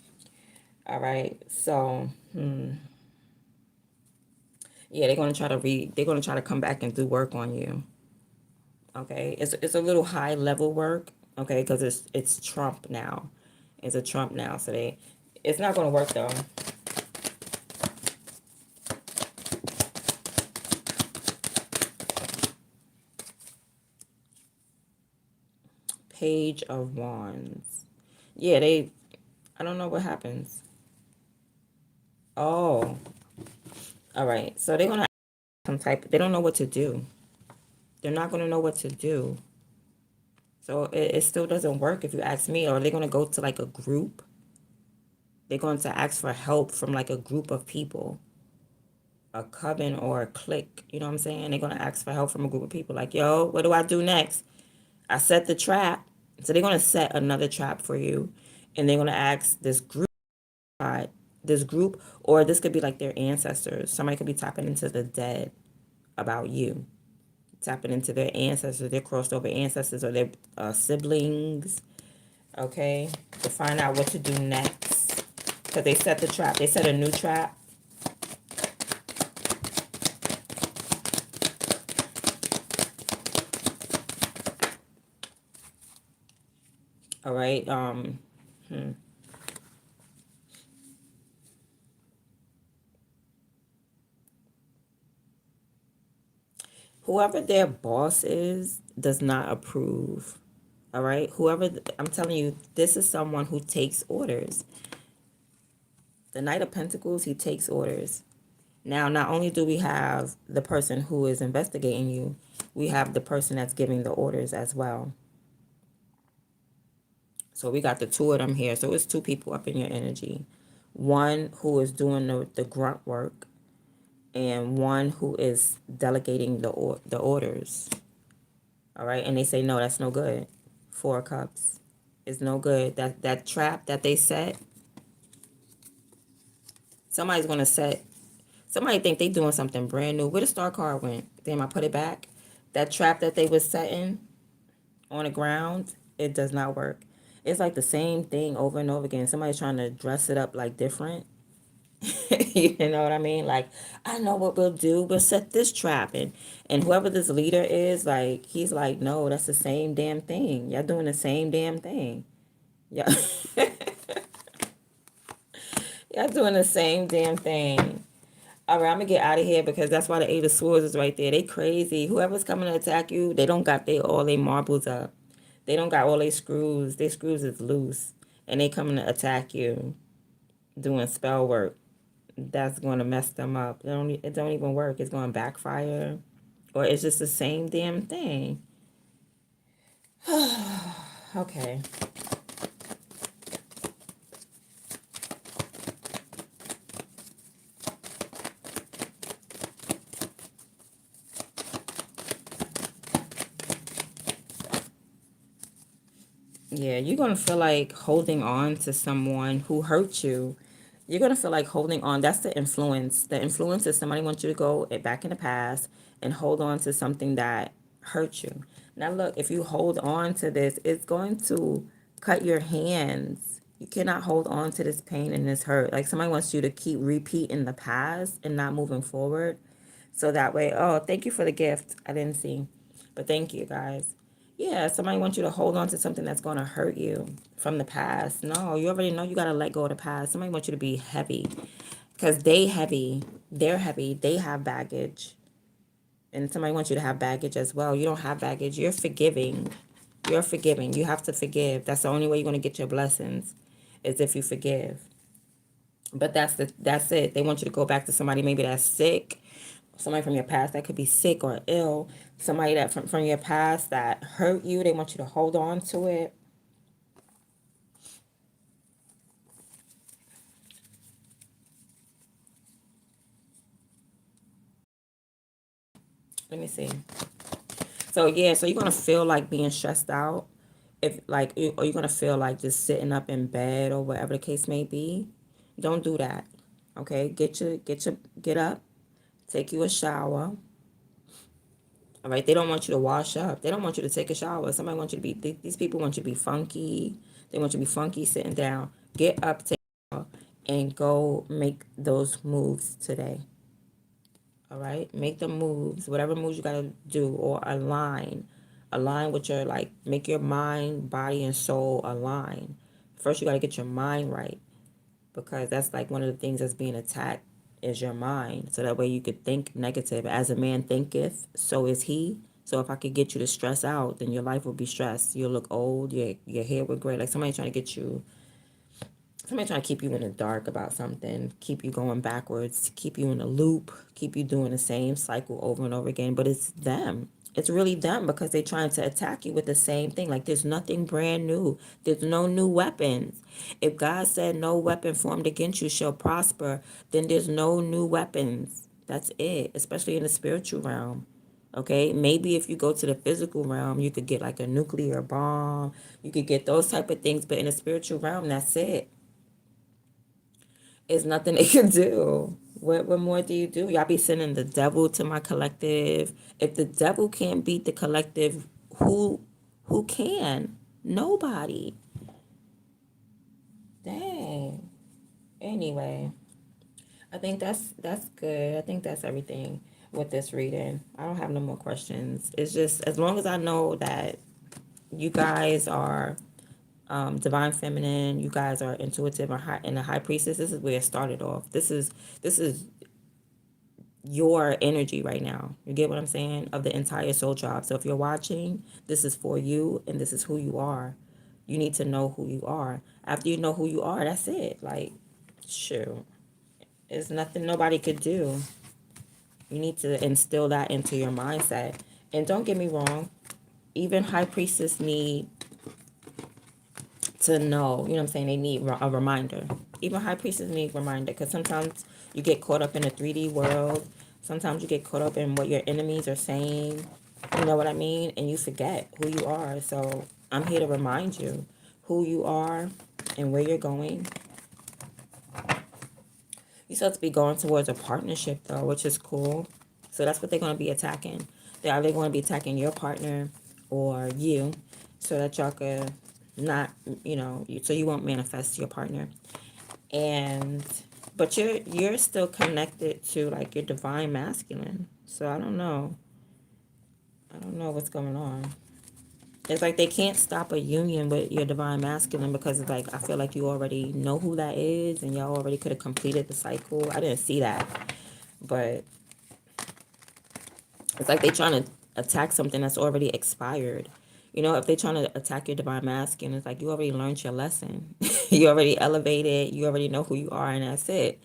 All right. So, yeah, they're gonna try to they're gonna try to come back and do work on you. Okay. It's a little high level work. Okay, because it's Trump now. It's a Trump now. So it's not gonna work though. Page of Wands. Yeah, I don't know what happens. Oh, all right. So they're gonna some type. They don't know what to do. They're not gonna know what to do. So it still doesn't work if you ask me. Or they're gonna go to like a group. They're going to ask for help from like a group of people, a coven or a clique. You know what I'm saying? They're gonna ask for help from a group of people. Like, yo, what do I do next? I set the trap. So they're gonna set another trap for you, and they're gonna ask this group, or this could be like their ancestors. Somebody could be tapping into the dead about you, tapping into their ancestors, their crossed over ancestors, or their siblings. Okay, to find out what to do next, because they set the trap. They set a new trap. All right. Whoever their boss is does not approve. All right. I'm telling you, this is someone who takes orders. The Knight of Pentacles, he takes orders. Now, not only do we have the person who is investigating you, we have the person that's giving the orders as well. So we got the two of them here. So it's two people up in your energy. One who is doing the grunt work, and one who is delegating the orders. All right. And they say, no, that's no good. Four of Cups is no good. That trap that they set, somebody's going to set. Somebody think they doing something brand new. Where the star card went? Damn, I put it back. That trap that they was setting on the ground, it does not work. It's like the same thing over and over again. Somebody's trying to dress it up like different. You know what I mean? Like, I know what we'll do. We'll set this trap. And whoever this leader is, like, he's like, no, that's the same damn thing. Y'all doing the same damn thing. Yeah. Y'all doing the same damn thing. All right, I'm gonna get out of here because that's why the Eight of Swords is right there. They crazy. Whoever's coming to attack you, they don't got all their marbles up. They don't got all their screws. Their screws is loose, and they coming to attack you, doing spell work. That's going to mess them up. It don't even work. It's going to backfire, or it's just the same damn thing. Okay. Yeah, you're going to feel like holding on to someone who hurt you. You're going to feel like holding on. That's the influence. The influence is somebody wants you to go back in the past and hold on to something that hurt you. Now, look, if you hold on to this, it's going to cut your hands. You cannot hold on to this pain and this hurt. Like somebody wants you to keep repeating the past and not moving forward. So that way, oh, thank you for the gift. I didn't see, but thank you guys. Yeah, somebody wants you to hold on to something that's going to hurt you from the past. No, you already know you got to let go of the past. Somebody wants you to be heavy because they're heavy, they have baggage. And somebody wants you to have baggage as well. You don't have baggage. You're forgiving. You're forgiving. You have to forgive. That's the only way you're going to get your blessings is if you forgive. But that's it. They want you to go back to somebody maybe that's sick, somebody from your past that could be sick or ill, somebody that from your past that hurt you. They want you to hold on to it. Let me see. So yeah, so you're gonna feel like being stressed out. If like, or you're gonna feel like just sitting up in bed or whatever the case may be. Don't do that. Okay, get up, take you a shower. All right, they don't want you to wash up. They don't want you to take a shower. Somebody wants you to be, these people want you to be funky. They want you to be funky sitting down. Get up, take a shower, and go make those moves today. All right, make the moves, whatever moves you got to do, or align with your, like, make your mind, body, and soul align. First, you got to get your mind right, because that's like one of the things that's being attacked is your mind. So that way you could think negative. As a man thinketh, so is he. So if I could get you to stress out, then your life will be stressed. You'll look old. Your hair will gray. Like somebody trying to keep you in the dark about something, keep you going backwards, keep you in a loop, keep you doing the same cycle over and over again. But it's them. It's really them, because they're trying to attack you with the same thing. Like, there's nothing brand new. There's no new weapons. If God said no weapon formed against you shall prosper, then there's no new weapons. That's it, especially in the spiritual realm. Okay, maybe if you go to the physical realm, you could get like a nuclear bomb. You could get those type of things, but in the spiritual realm, that's it. It's nothing they can do. What more do you do? Y'all be sending the devil to my collective. If the devil can't beat the collective, who can? Nobody. Dang. Anyway, I think that's good. I think that's everything with this reading. I don't have no more questions. It's just, as long as I know that you guys are divine feminine, you guys are intuitive and a high priestess. This is where it started off. This is your energy right now. You get what I'm saying? Of the entire soul tribe. So if you're watching, this is for you, and this is who you are. You need to know who you are. After you know who you are, that's it. Like, shoot, there's nothing nobody could do. You need to instill that into your mindset. And don't get me wrong, even high priestess need to know, you know what I'm saying? They need a reminder. Even high priestess need a reminder, because sometimes you get caught up in a 3D world. Sometimes you get caught up in what your enemies are saying. You know what I mean? And you forget who you are. So I'm here to remind you who you are and where you're going. You're supposed to be going towards a partnership, though, which is cool. So that's what they're going to be attacking. They're either going to be attacking your partner or you, so that y'all could not, so you won't manifest your partner. And but you're still connected to, like, your divine masculine. So I don't know what's going on. It's like they can't stop a union with your divine masculine, because it's like, I feel like you already know who that is, and y'all already could have completed the cycle. I didn't see that, but it's like they trying to attack something that's already expired. If they're trying to attack your divine masculine, it's like you already learned your lesson. You already elevated. You already know who you are, and that's it.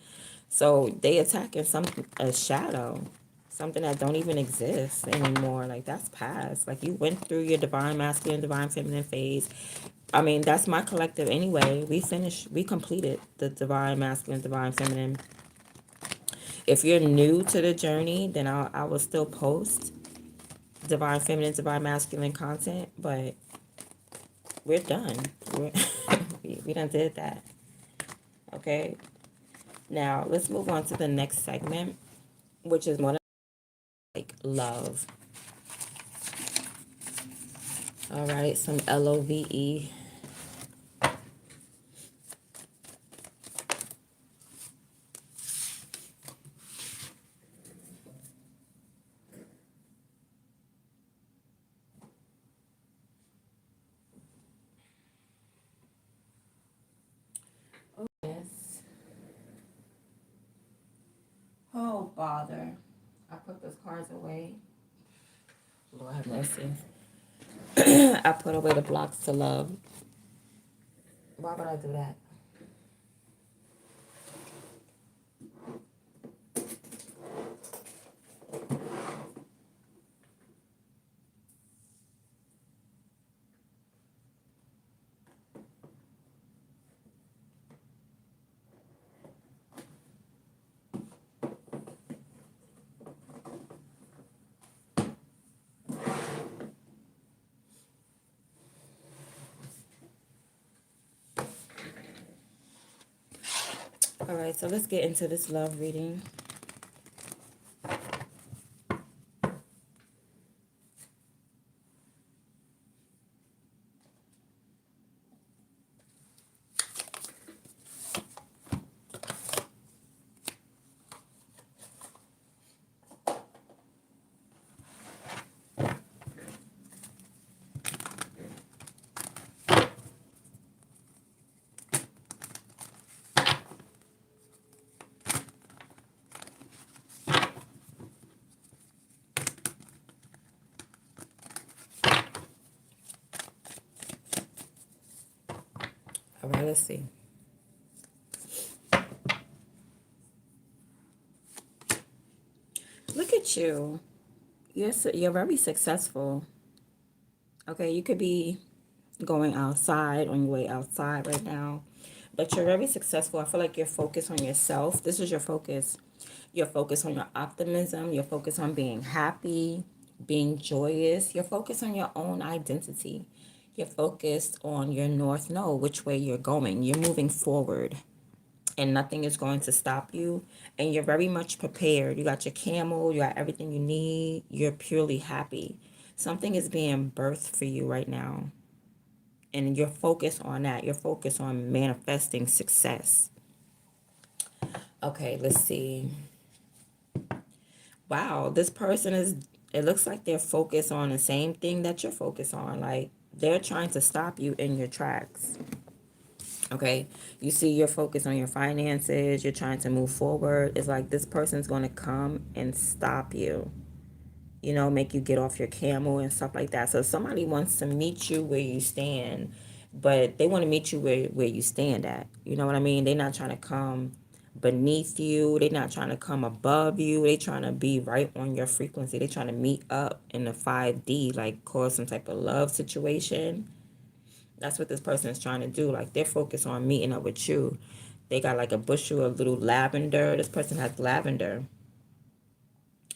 So they attacking something, a shadow, something that don't even exist anymore. Like, that's past. Like, you went through your divine masculine, divine feminine phase. I mean, that's my collective anyway. We completed the divine masculine, divine feminine. If you're new to the journey, then I will still post divine feminine, divine masculine content, but we're done. We done did that. Okay. Now let's move on to the next segment, which is more like love. All right, some LOVE. Oh, yes. Oh, bother. I put those cards away. Lord have mercy. I put away the blocks to love. Why would I do that? All right, so let's get into this love reading. All right, let's see. Look at you. You're very successful. Okay, you could be going outside on your way outside right now, but you're very successful. I feel like you're focused on yourself. This is your focus. You're focused on your optimism. You're focused on being happy, being joyous. You're focused on your own identity. You're focused on your north node, which way you're going. You're moving forward, and nothing is going to stop you. And you're very much prepared. You got your camel, you got everything you need. You're purely happy. Something is being birthed for you right now. And you're focused on that. You're focused on manifesting success. Okay, let's see. Wow, this person is, it looks like they're focused on the same thing that you're focused on. Like, they're trying to stop you in your tracks. Okay, you see, you're focused on your finances, you're trying to move forward. It's like this person's going to come and stop you, you know, make you get off your camel and stuff like that. So somebody wants to meet you where you stand, but they want to meet you where you stand at. You know what I mean? They're not trying to come beneath you. They're not trying to come above you. They're trying to be right on your frequency. They're trying to meet up in the 5D, like cause some type of love situation. That's what this person is trying to do. Like, they're focused on meeting up with you. They got like a bushel of little lavender. This person has lavender.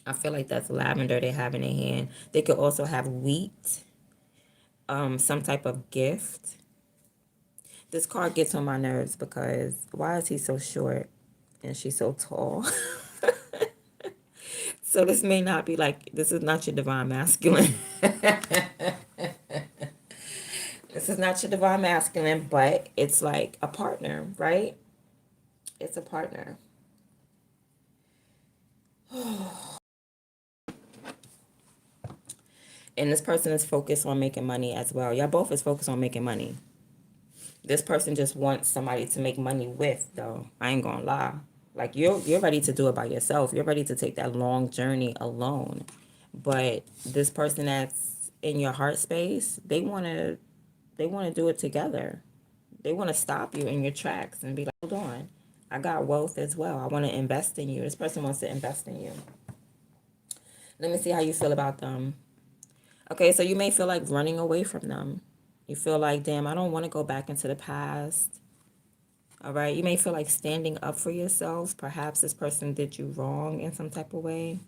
I feel like that's lavender they have in their hand. They could also have wheat, some type of gift. This card gets on my nerves because why is he so short and she's so tall? So this may not be like, this is not your divine masculine. This is not your divine masculine, but it's like a partner, right? It's a partner. And this person is focused on making money as well. Y'all both is focused on making money. This person just wants somebody to make money with, though. I ain't gonna lie. Like, you're ready to do it by yourself. You're ready to take that long journey alone. But this person that's in your heart space, they wanna do it together. They wanna stop you in your tracks and be like, hold on. I got wealth as well. I wanna invest in you. This person wants to invest in you. Let me see how you feel about them. Okay, so you may feel like running away from them. You feel like, damn, I don't want to go back into the past. All right, you may feel like standing up for yourself. Perhaps this person did you wrong in some type of way.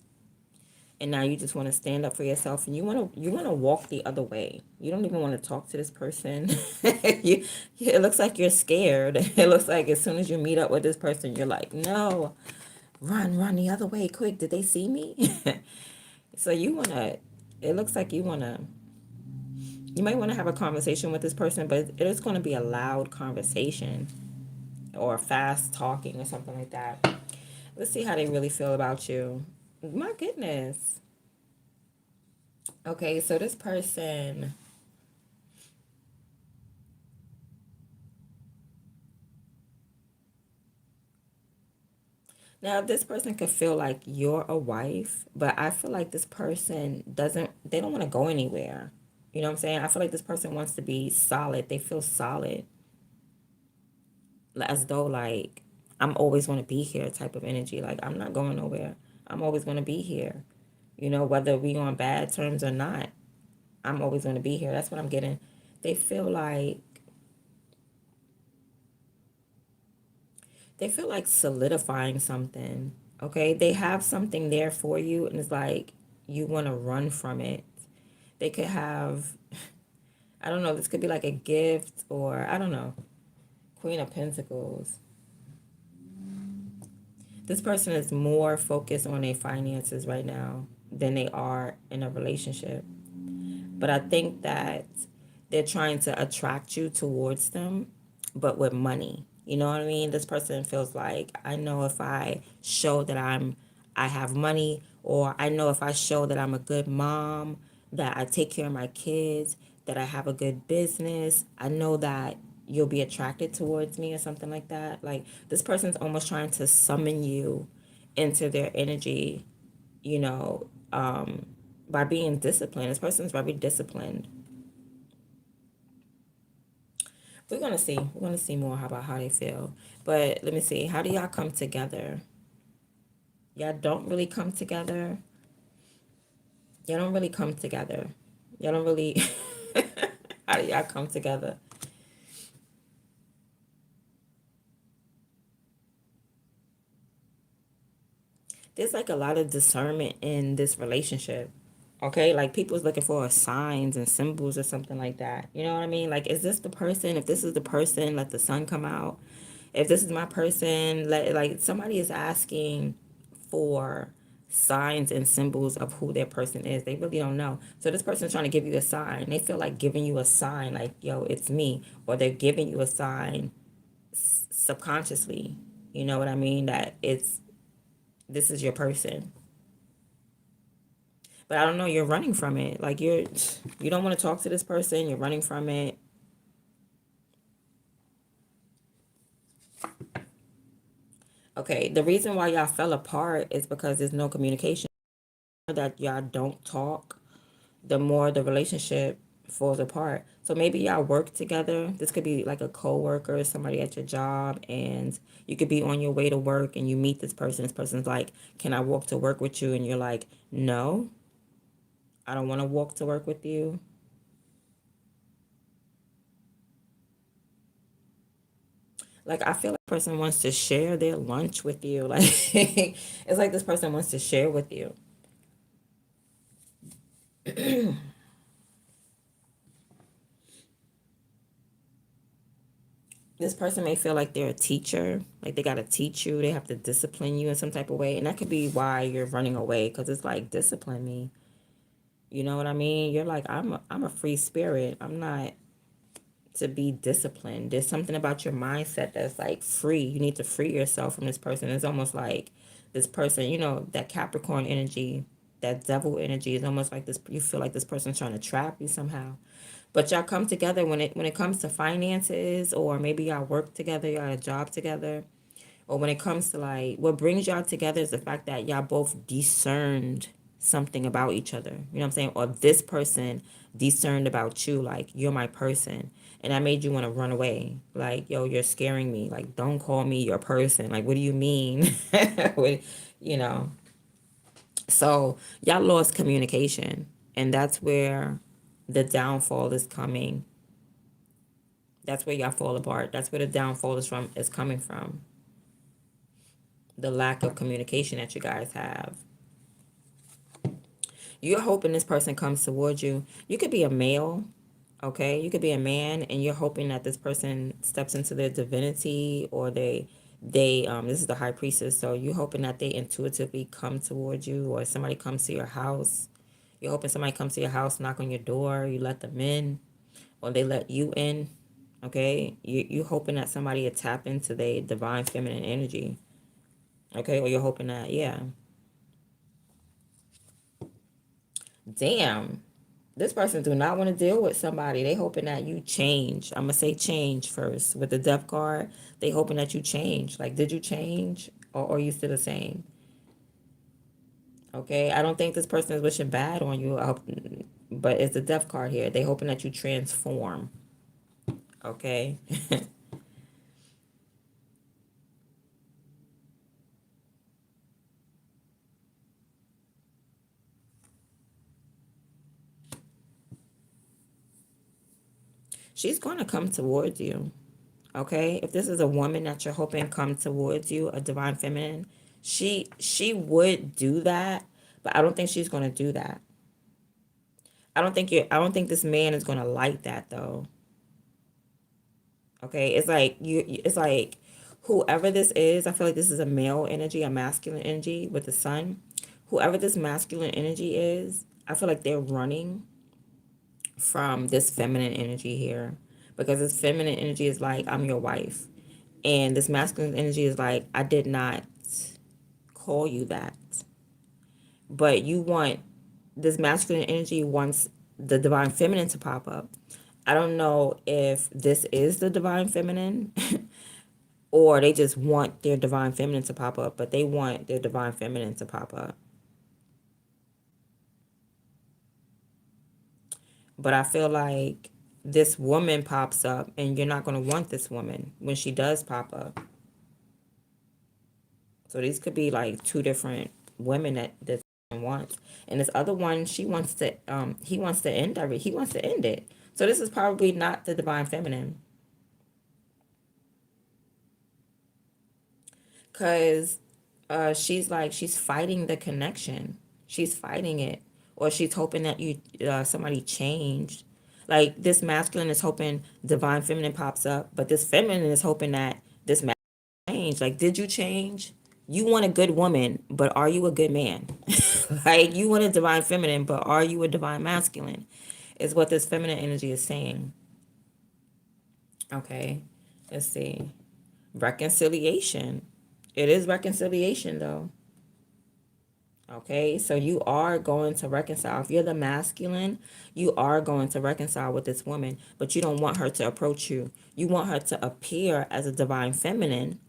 And now you just want to stand up for yourself, and you want to walk the other way. You don't even want to talk to this person. It looks like you're scared. It looks like as soon as you meet up with this person, you're like, no, run the other way, quick. Did they see me? So it looks like you might want to have a conversation with this person, but it is going to be a loud conversation or fast talking or something like that. Let's see how they really feel about you. My goodness. Okay, so this person, now this person could feel like you're a wife, but I feel like this person they don't want to go anywhere. You know what I'm saying? I feel like this person wants to be solid. They feel solid, as though like I'm always going to be here type of energy. Like, I'm not going nowhere. I'm always going to be here. You know, whether we on bad terms or not, I'm always going to be here. That's what I'm getting. They feel like they feel like solidifying something. Okay, they have something there for you, and it's like you want to run from it. They could have, I don't know, this could be like a gift, or I don't know, Queen of Pentacles. This person is more focused on their finances right now than they are in a relationship. But I think that they're trying to attract you towards them, but with money. You know what I mean? This person feels like, I know if I show that I have money, or I know if I show that I'm a good mom, that I take care of my kids, that I have a good business, I know that you'll be attracted towards me or something like that. Like, this person's almost trying to summon you into their energy, you know, by being disciplined. This person's very disciplined. We're gonna see more about how they feel. But let me see. How do y'all come together? Y'all don't really come together. Y'all don't really come together. Y'all don't really. How do y'all come together? There's like a lot of discernment in this relationship. Okay, like people's looking for signs and symbols or something like that. You know what I mean? Like, is this the person? If this is the person, let the sun come out. If this is my person, let like somebody is asking for signs and symbols of who their person is. They really don't know. So this person's trying to give you a sign. They feel like giving you a sign, like, yo, it's me. Or they're giving you a sign subconsciously. You know what I mean? That it's this is your person. But I don't know, you're running from it. Like you don't want to talk to this person, you're running from it. Okay, the reason why y'all fell apart is because there's no communication. That y'all don't talk, the more the relationship falls apart. So maybe y'all work together. This could be like a coworker, somebody at your job, and you could be on your way to work and you meet this person. This person's like, "Can I walk to work with you?" And you're like, "No, I don't want to walk to work with you." Like I feel like this person wants to share their lunch with you. Like it's like this person wants to share with you. This person may feel like they're a teacher, like they got to teach you, they have to discipline you in some type of way. And that could be why you're running away, because it's like, discipline me. You know what I mean? You're like, I'm a free spirit. I'm not to be disciplined. There's something about your mindset that's like free. You need to free yourself from this person. It's almost like this person, that Capricorn energy, that devil energy is almost like this. You feel like this person's trying to trap you somehow. But y'all come together when it comes to finances, or maybe y'all work together, y'all have a job together, or when it comes to like what brings y'all together is the fact that y'all both discerned something about each other. You know what I'm saying? Or this person discerned about you, like you're my person. And that made you want to run away. Like, yo, you're scaring me. Like, don't call me your person. Like, what do you mean? What- you know. So y'all lost communication. And that's where the downfall is coming. That's where y'all fall apart. That's where the downfall is coming from. The lack of communication that you guys have. You're hoping this person comes towards you. You could be a male, okay? You could be a man, and you're hoping that this person steps into their divinity, or they this is the high priestess, so you're hoping that they intuitively come towards you, or somebody comes to your house. You're hoping somebody comes to your house, knock on your door, you let them in, or they let you in. Okay, you hoping that somebody will tap into their divine feminine energy. Okay, or you're hoping that, yeah. Damn, this person do not want to deal with somebody. They hoping that you change. I'm gonna say change first with the death card. They hoping that you change. Like, did you change, or are you still the same? Okay, I don't think this person is wishing bad on you. But it's the death card here. They hoping that you transform. Okay. She's gonna come towards you. Okay, if this is a woman that you're hoping come towards you, a divine feminine, she would do that, but I don't think she's gonna do that. I don't think this man is gonna like that though. Okay, it's like it's like whoever this is, I feel like this is a male energy, a masculine energy with the sun. Whoever this masculine energy is, I feel like they're running from this feminine energy here, because this feminine energy is like, I'm your wife. And this masculine energy is like, I did not call you that. But you want, this masculine energy wants the divine feminine to pop up. I don't know if this is the divine feminine or they just want their divine feminine to pop up, but they want their divine feminine to pop up. But I feel like this woman pops up and you're not going to want this woman when she does pop up. So these could be like two different women that this wants. And this other one, he wants to end he wants to end it. So this is probably not the divine feminine. Cause she's fighting the connection. She's fighting it. Or she's hoping that somebody changed. Like this masculine is hoping divine feminine pops up, but this feminine is hoping that this masculine change. Like, did you change? You want a good woman, but are you a good man? Like, you want a divine feminine, but are you a divine masculine? Is what this feminine energy is saying. Okay, let's see. Reconciliation. It is reconciliation, though. Okay, so you are going to reconcile. If you're the masculine, you are going to reconcile with this woman, but you don't want her to approach you. You want her to appear as a divine feminine,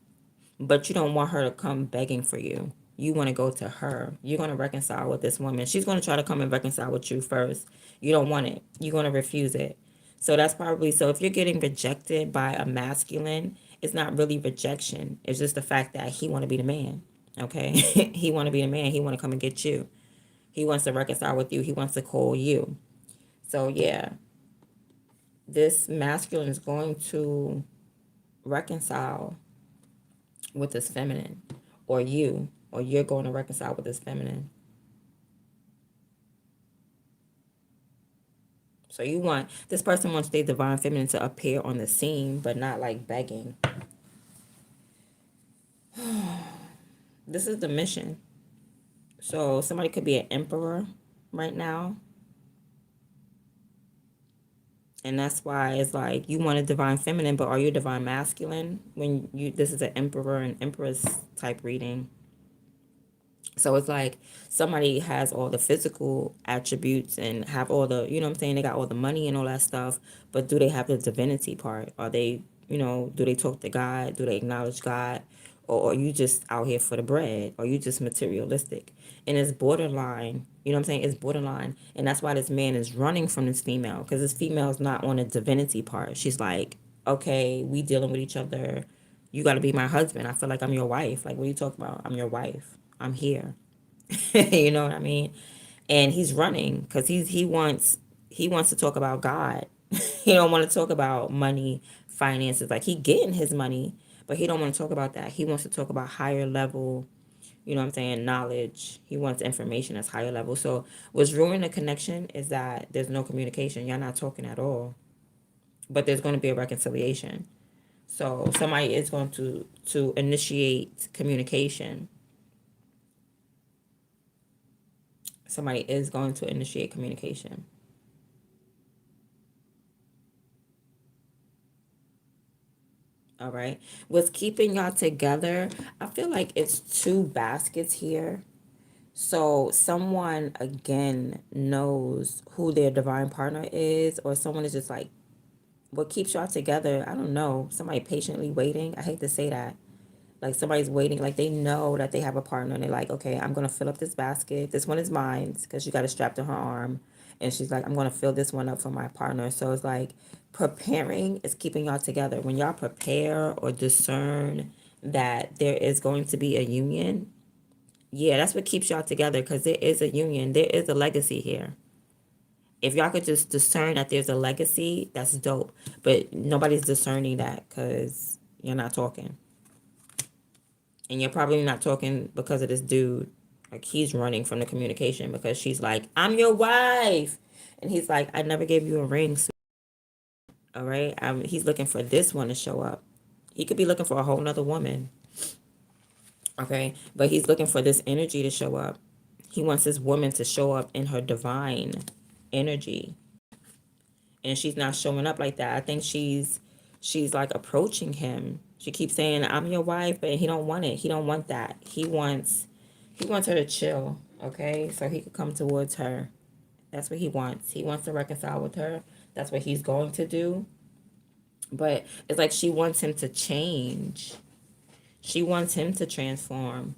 but you don't want her to come begging for you. You want to go to her. You're going to reconcile with this woman. She's going to try to come and reconcile with you first. You don't want it. You're going to refuse it. So that's probably, so if you're getting rejected by a masculine, it's not really rejection. It's just the fact that he want to be the man. Okay? He want to be the man. He want to come and get you. He wants to reconcile with you. He wants to call you. So yeah, this masculine is going to reconcile with this feminine, or you're going to reconcile with this feminine. So this person wants their divine feminine to appear on the scene, but not like begging. This is the mission. So somebody could be an emperor right now. And that's why it's like you want a divine feminine, but are you a divine masculine? This is an emperor and empress type reading. So it's like somebody has all the physical attributes and have all the, you know what I'm saying? They got all the money and all that stuff, but do they have the divinity part? Are they, do they talk to God? Do they acknowledge God? Or are you just out here for the bread? Or are you just materialistic? And it's borderline, you know what I'm saying? It's borderline. And that's why this man is running from this female, because this female is not on the divinity part. She's like, okay, we dealing with each other. You got to be my husband. I feel like I'm your wife. Like, what are you talking about? I'm your wife. I'm here. You know what I mean? And he's running because he wants to talk about God. He don't want to talk about money, finances. Like, he getting his money, but he don't want to talk about that. He wants to talk about higher level, you know what I'm saying, knowledge. He wants information that's higher level. So what's ruining the connection is that there's no communication. Y'all not talking at all. But there's going to be a reconciliation. So somebody is going to initiate communication. Somebody is going to initiate communication. All right. What's keeping y'all together? I feel like it's two baskets here. So someone, again, knows who their divine partner is, or someone is just like, what keeps y'all together? I don't know. Somebody patiently waiting. I hate to say that. Like, somebody's waiting, like they know that they have a partner and they're like, okay, I'm going to fill up this basket. This one is mine because she got it strapped to her arm. And she's like, I'm going to fill this one up for my partner. So it's like preparing is keeping y'all together. When y'all prepare or discern that there is going to be a union, yeah, that's what keeps y'all together, because there is a union. There is a legacy here. If y'all could just discern that there's a legacy, that's dope. But nobody's discerning that because you're not talking. And you're probably not talking because of this dude. Like, he's running from the communication because she's like, I'm your wife. And he's like, I never gave you a ring. All right. He's looking for this one to show up. He could be looking for a whole nother woman. Okay. But he's looking for this energy to show up. He wants this woman to show up in her divine energy. And she's not showing up like that. I think she's like approaching him. She keeps saying, I'm your wife, but he don't want it. He don't want that. He wants her to chill, okay? So he could come towards her. That's what he wants. He wants to reconcile with her. That's what he's going to do. But it's like she wants him to change. She wants him to transform.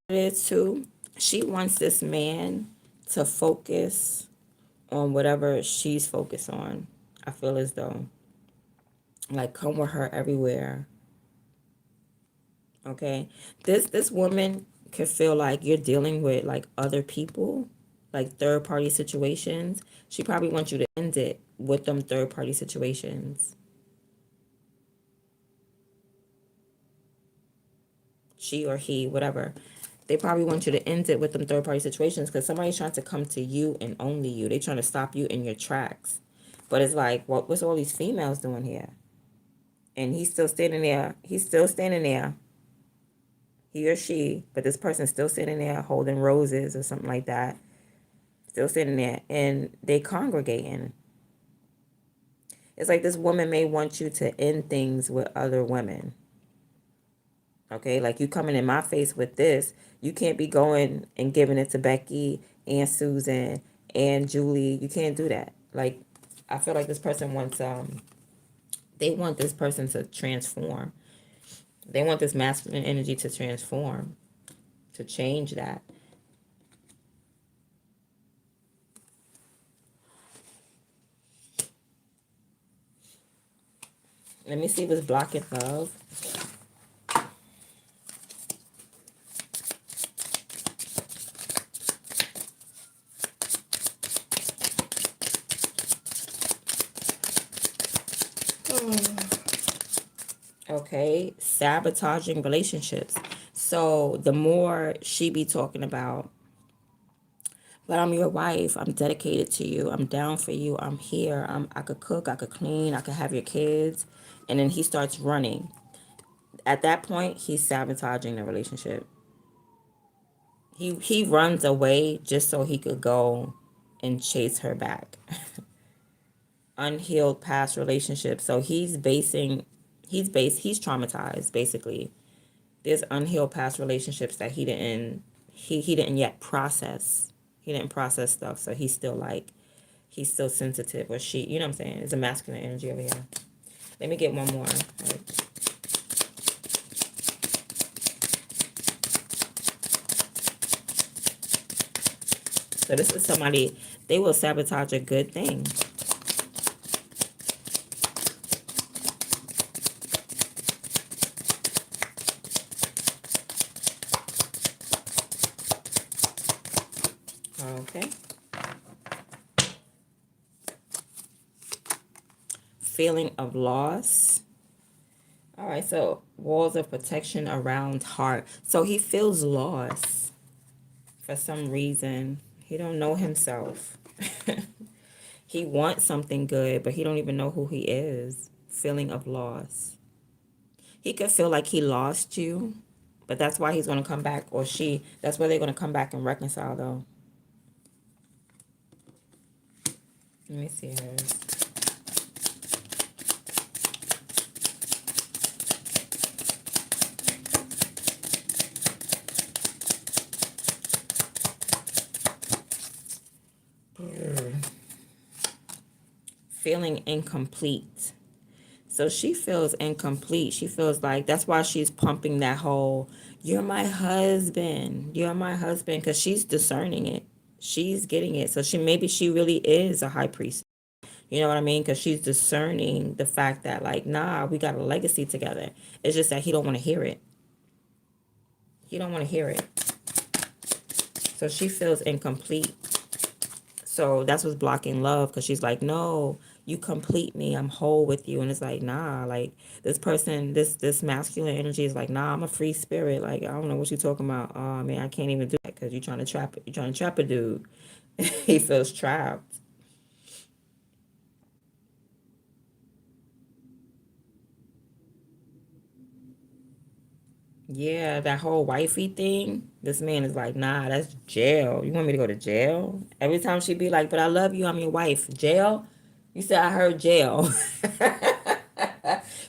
It is too. She wants this man to focus on whatever she's focused on. I feel as though, like, come with her everywhere. Okay, this woman could feel like you're dealing with like other people, like third party situations. She probably wants you to end it with them third party situations. She or he, whatever. They probably want you to end it with them third party situations because somebody's trying to come to you and only you. They trying to stop you in your tracks. But it's like, what's all these females doing here? And he's still standing there. He's still standing there. He or she, but this person's still sitting there holding roses or something like that. Still sitting there, and they congregating. It's like this woman may want you to end things with other women. Okay, like you coming in my face with this, you can't be going and giving it to Becky and Susan and Julie. You can't do that. Like, I feel like this person wants they want this person to transform. They want this masculine energy to transform, to change that. Let me see what's blocking love. Okay, sabotaging relationships. So the more she be talking about, but I'm your wife, I'm dedicated to you, I'm down for you, I'm here, I could cook, I could clean, I could have your kids, and then he starts running. At that point, he's sabotaging the relationship. He runs away just so he could go and chase her back. Unhealed past relationships. So he's traumatized basically. There's unhealed past relationships that he didn't yet process. He didn't process stuff, so he's still like he's still sensitive, or she, you know what I'm saying? It's a masculine energy over here. Let me get one more. Right. So this is somebody, they will sabotage a good thing. Okay. Feeling of loss. All right, so walls of protection around heart. So he feels lost for some reason. He don't know himself. He wants something good, but he don't even know who he is. Feeling of loss. He could feel like he lost you, but that's why he's going to come back, or she. That's why they're going to come back and reconcile, though. Let me see hers. Feeling incomplete. So she feels incomplete. She feels like that's why she's pumping that whole, you're my husband, because she's discerning it. She's getting it. So she really is a high priest. You know what I mean? Because she's discerning the fact that, like, nah, we got a legacy together. It's just that he don't want to hear it. He don't want to hear it. So she feels incomplete. So that's what's blocking love, because she's like, no, you complete me. I'm whole with you. And it's like, nah, like this person, this masculine energy is like, nah, I'm a free spirit. Like, I don't know what you're talking about. Oh man, I can't even do that because you're trying to trap it. You're trying to trap a dude. He feels trapped. Yeah, that whole wifey thing. This man is like, nah, that's jail. You want me to go to jail? Every time she be like, but I love you, I'm your wife. Jail? You said I heard jail.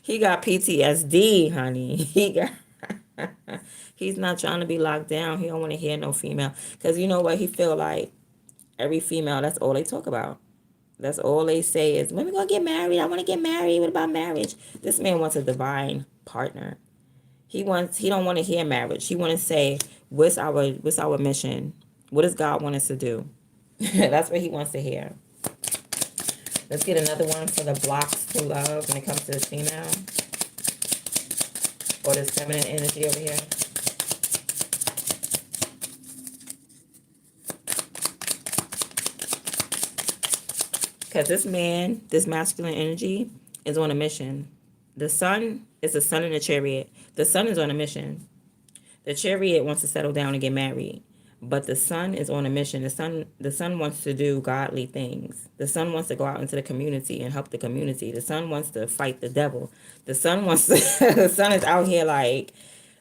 He got PTSD, honey. He's not trying to be locked down. He don't want to hear no female. Because you know what? He feel like every female, that's all they talk about. That's all they say is, when we gonna get married? I want to get married. What about marriage? This man wants a divine partner. He don't want to hear marriage. He want to say, what's our mission? What does God want us to do? That's what he wants to hear. Let's get another one for the blocks to love when it comes to this female. Or this feminine energy over here. Because this man, this masculine energy, is on a mission. The sun is the sun in the chariot. The sun is on a mission. The chariot wants to settle down and get married. But the sun is on a mission. The sun wants to do godly things. The sun wants to go out into the community and help the community. The sun wants to fight the devil. The sun wants to the sun is out here like,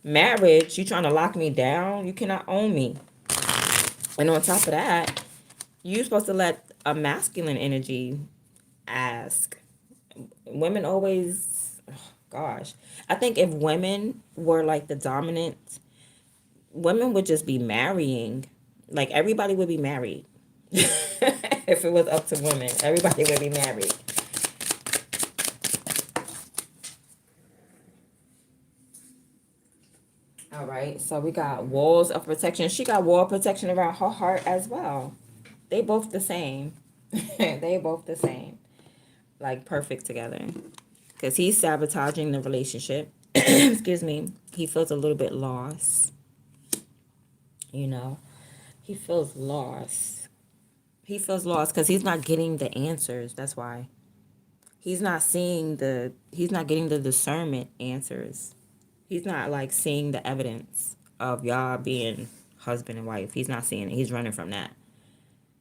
marriage, you trying to lock me down? You cannot own me. And on top of that, you're supposed to let a masculine energy ask. Women always, oh gosh. I think if women were like the dominant, women would just be marrying. Like everybody would be married. If it was up to women, everybody would be married. All right, so we got walls of protection. She got wall protection around her heart as well. They both the same. They both the same. Like perfect together. Because he's sabotaging the relationship. Excuse me. He feels a little bit lost. You know, he feels lost. He feels lost because he's not getting the answers. That's why. He's not getting the discernment answers. He's not like seeing the evidence of y'all being husband and wife. He's not seeing it. He's running from that.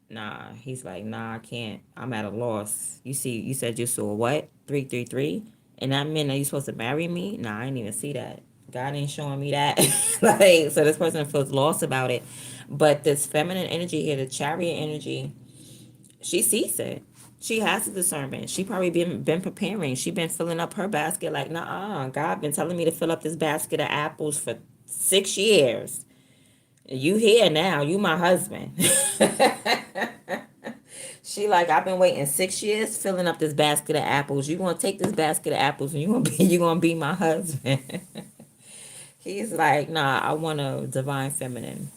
Nah, he's like, nah, I can't. I'm at a loss. You said you saw what? 333? And that meant that you supposed to marry me? Nah, I didn't even see that. God ain't showing me that. Like, so this person feels lost about it. But this feminine energy here, the chariot energy, she sees it. She has the discernment. She probably been preparing. She been filling up her basket like, nah, God been telling me to fill up this basket of apples for 6 years. You here now. You my husband. She like, I've been waiting 6 years filling up this basket of apples. You gonna take this basket of apples and you gonna be my husband. He's like, nah, I want a divine feminine.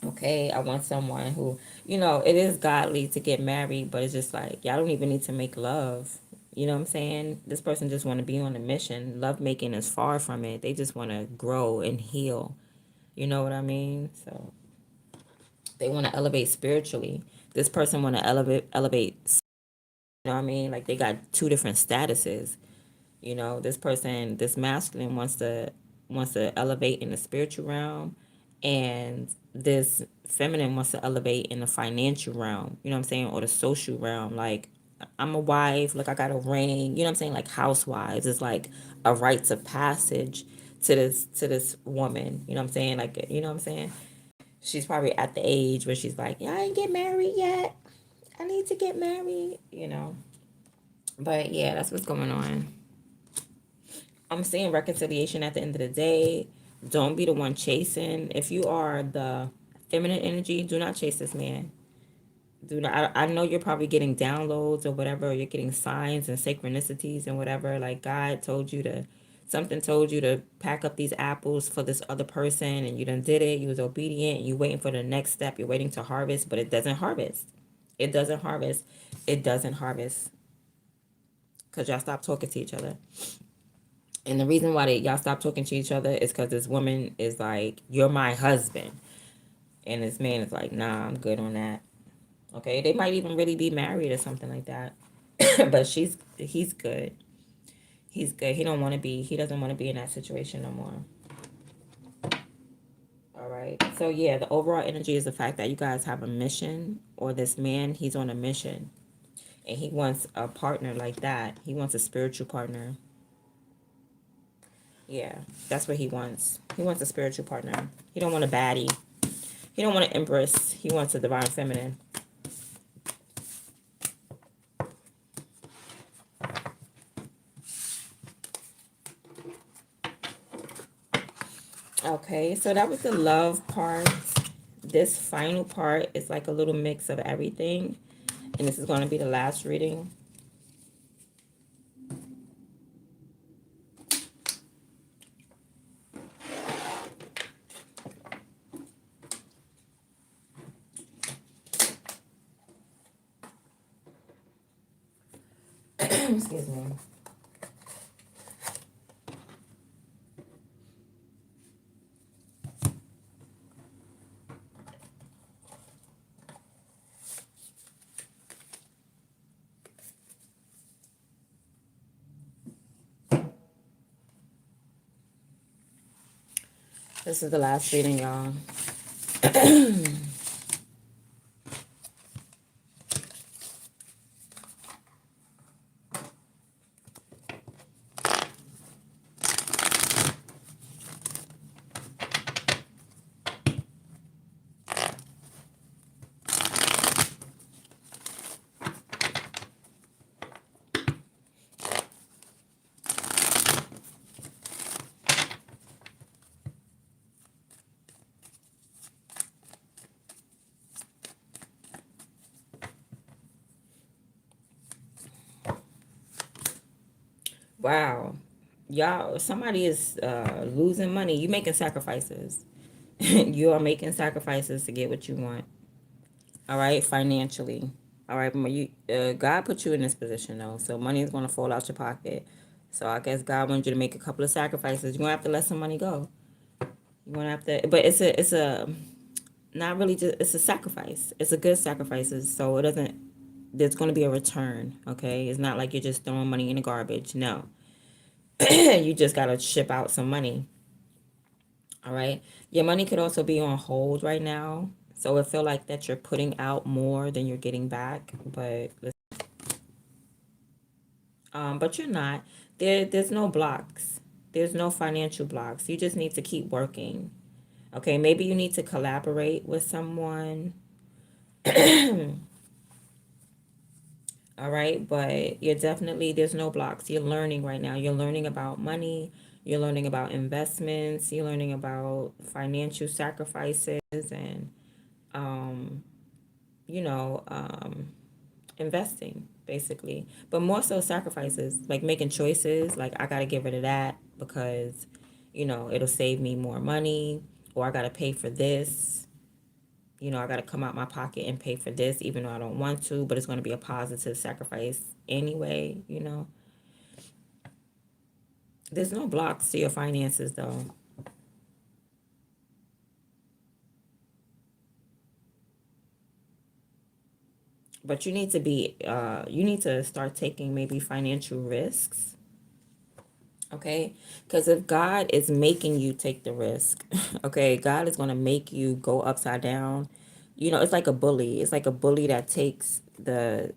Okay, I want someone who, it is godly to get married, but it's just like, y'all don't even need to make love. You know what I'm saying? This person just want to be on a mission. Love making is far from it. They just want to grow and heal. You know what I mean? So they want to elevate spiritually. This person want to elevate. You know what I mean? Like they got two different statuses. This person, this masculine wants to elevate in the spiritual realm, and this feminine wants to elevate in the financial realm. You know what I'm saying? Or the social realm. Like, I'm a wife. Look, I got a ring. You know what I'm saying? Like housewives. It's like a rites of passage to this woman. You know what I'm saying? Like, you know what I'm saying? She's probably at the age where she's like, yeah, I ain't get married yet. I need to get married. But yeah, that's what's going on. I'm seeing reconciliation at the end of the day. Don't be the one chasing. If you are the feminine energy, do not chase this man. Do not. I know you're probably getting downloads or whatever. Or you're getting signs and synchronicities and whatever. Like God something told you to pack up these apples for this other person, and you done did it. You was obedient. You waiting for the next step. You're waiting to harvest, but it doesn't harvest. It doesn't harvest. It doesn't harvest. Because y'all stop talking to each other. And the reason why y'all stop talking to each other is because this woman is like, you're my husband. And this man is like, nah, I'm good on that. Okay, they might even really be married or something like that. But he's good. He's good. He doesn't want to be in that situation no more. All right. So yeah, the overall energy is the fact that you guys have a mission, or this man, he's on a mission. And he wants a partner like that. He wants a spiritual partner. Yeah, that's what he wants. He wants a spiritual partner. He don't want a baddie. He don't want an empress. He wants a divine feminine. Okay, so that was the love part. This final part is like a little mix of everything. And this is going to be the last reading. Excuse me. This is the last reading, y'all. Wow. Y'all, somebody is losing money. You making sacrifices. You are making sacrifices to get what you want. All right, financially. All right, but God put you in this position though, so money is going to fall out your pocket. So I guess God wants you to make a couple of sacrifices. You're gonna have to let some money go. You're gonna have to, but it's a not really just, it's a sacrifice. It's a good sacrifices. So it doesn't. There's going to be a return. Okay, it's not like you're just throwing money in the garbage. No, you just gotta ship out some money. All right. Your money could also be on hold right now. So it feel like that you're putting out more than you're getting back, but you're not. There's no blocks. There's no financial blocks. You just need to keep working. Okay, maybe you need to collaborate with someone. All right, but you're definitely, there's no blocks. You're learning right now. You're learning about money. You're learning about investments. You're learning about financial sacrifices and um, you know, investing basically, but more so sacrifices, like making choices. Like I gotta get rid of that because, it'll save me more money, or I gotta pay for this. I gotta come out my pocket and pay for this, even though I don't want to, but it's gonna be a positive sacrifice anyway. There's no blocks to your finances though. But you need to start taking maybe financial risks. Okay, because if God is making you take the risk, okay, God is going to make you go upside down. It's like a bully. It's like a bully that takes the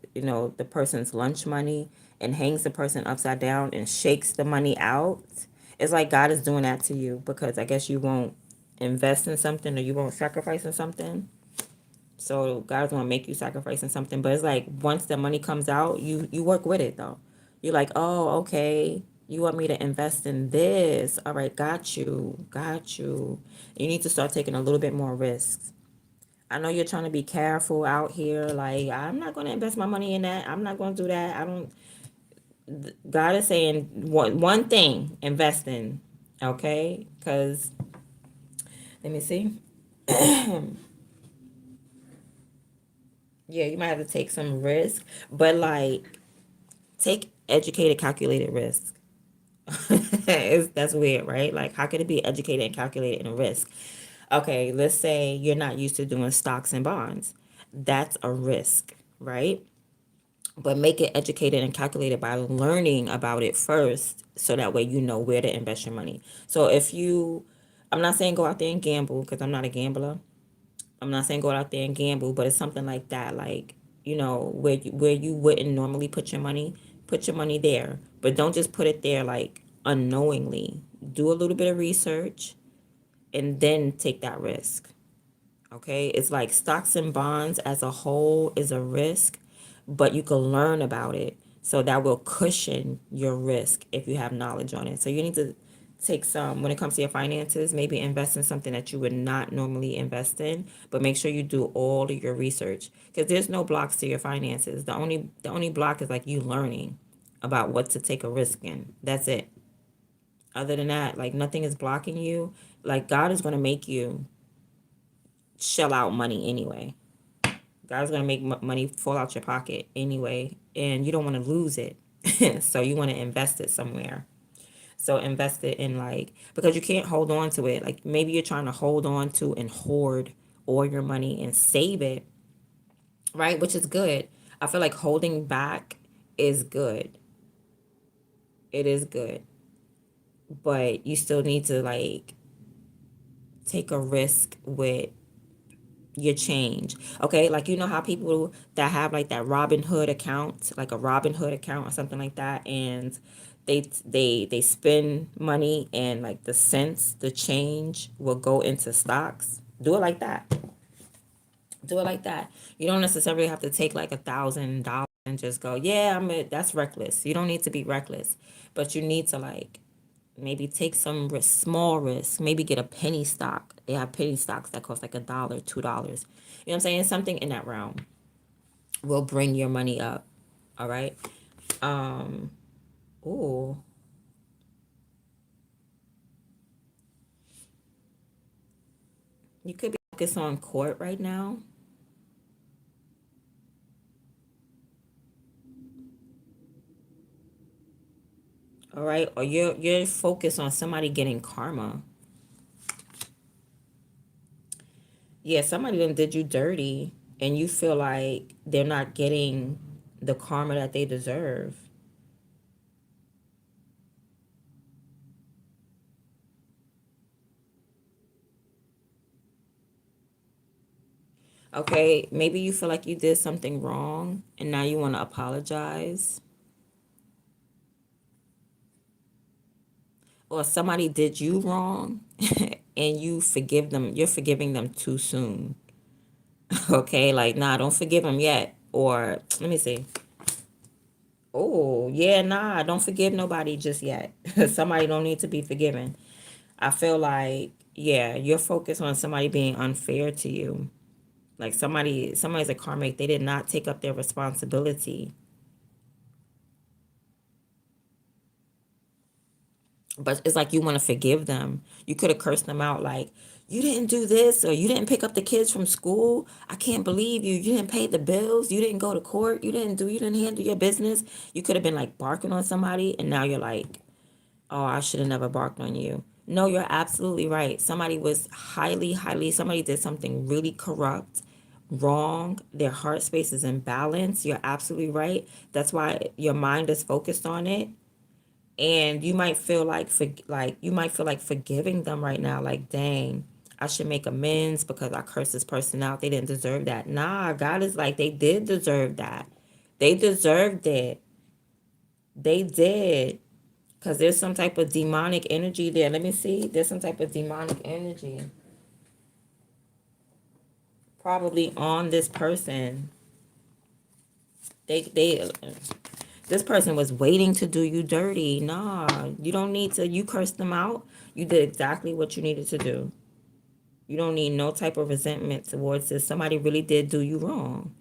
person's lunch money and hangs the person upside down and shakes the money out. It's like God is doing that to you because I guess you won't invest in something, or you won't sacrifice in something. So God's gonna make you sacrifice in something, but it's like once the money comes out, you work with it though. You're like, oh, okay. You want me to invest in this? All right, got you, got you. You need to start taking a little bit more risks. I know you're trying to be careful out here. Like, I'm not going to invest my money in that. I'm not going to do that. I don't. God is saying one thing: invest in. Okay, because let me see. Yeah, you might have to take some risk, but like take educated, calculated risk. That's weird, right? Like, how could it be educated and calculated in risk? Okay, let's say you're not used to doing stocks and bonds. That's a risk, right? But make it educated and calculated by learning about it first, so that way you know where to invest your money. So I'm not saying go out there and gamble because I'm not a gambler. I'm not saying go out there and gamble, but it's something like that, like where you wouldn't normally put your money there, but don't just put it there like unknowingly. Do a little bit of research and then take that risk. Okay, it's like stocks and bonds as a whole is a risk, but you can learn about it, so that will cushion your risk if you have knowledge on it. So you need to take some, when it comes to your finances, maybe invest in something that you would not normally invest in, but make sure you do all of your research, because there's no blocks to your finances. The only block is like you learning about what to take a risk in. That's it. Other than that, like nothing is blocking you. Like God is going to make you shell out money anyway. God's gonna make money fall out your pocket anyway, and you don't want to lose it. So you want to invest it somewhere. So invest it in, like, because you can't hold on to it. Like, maybe you're trying to hold on to and hoard all your money and save it, right? Which is good. I feel like holding back is good. It is good. But you still need to, like, take a risk with your change. Okay, like, you know how people that have like that Robin Hood account, like a Robin Hood account or something like that, and they spend money, and like the cents, the change will go into stocks. Do it like that. Do it like that. You don't necessarily have to take like $1,000 and just go, yeah, that's reckless. You don't need to be reckless, but you need to, like, maybe take some risk, small risk. Maybe get a penny stock. They have penny stocks that cost like $1, $2. You know what I'm saying? Something in that realm will bring your money up. All right. Um. Ooh. You could be focused on court right now. All right. Or you're focused on somebody getting karma. Yeah, somebody done did you dirty, and you feel like they're not getting the karma that they deserve. Okay, maybe you feel like you did something wrong and now you want to apologize. Or somebody did you wrong and you forgive them. You're forgiving them too soon. Okay, like, nah, don't forgive them yet. Or let me see. Oh, yeah, nah, don't forgive nobody just yet. Somebody don't need to be forgiven. I feel like, yeah, you're focused on somebody being unfair to you. Like, somebody's a karmic. They did not take up their responsibility. But it's like you want to forgive them. You could have cursed them out, like, you didn't do this, or you didn't pick up the kids from school. I can't believe you. You didn't pay the bills. You didn't go to court. You didn't handle your business. You could have been like barking on somebody, and now you're like, oh, I should have never barked on you. No, you're absolutely right. Somebody was somebody did something really corrupt, wrong. Their heart space is imbalanced. You're absolutely right. That's why your mind is focused on it, and you might feel like forgiving them right now, like, dang, I should make amends because I cursed this person out. They didn't deserve that. Nah, God is like, they did deserve that. They deserved it. They did. Because there's some type of demonic energy there. Let me see. There's some type of demonic energy probably on this person. They this person was waiting to do you dirty. Nah, you don't need to. You cursed them out. You did exactly what you needed to do. You don't need no type of resentment towards this. Somebody really did do you wrong.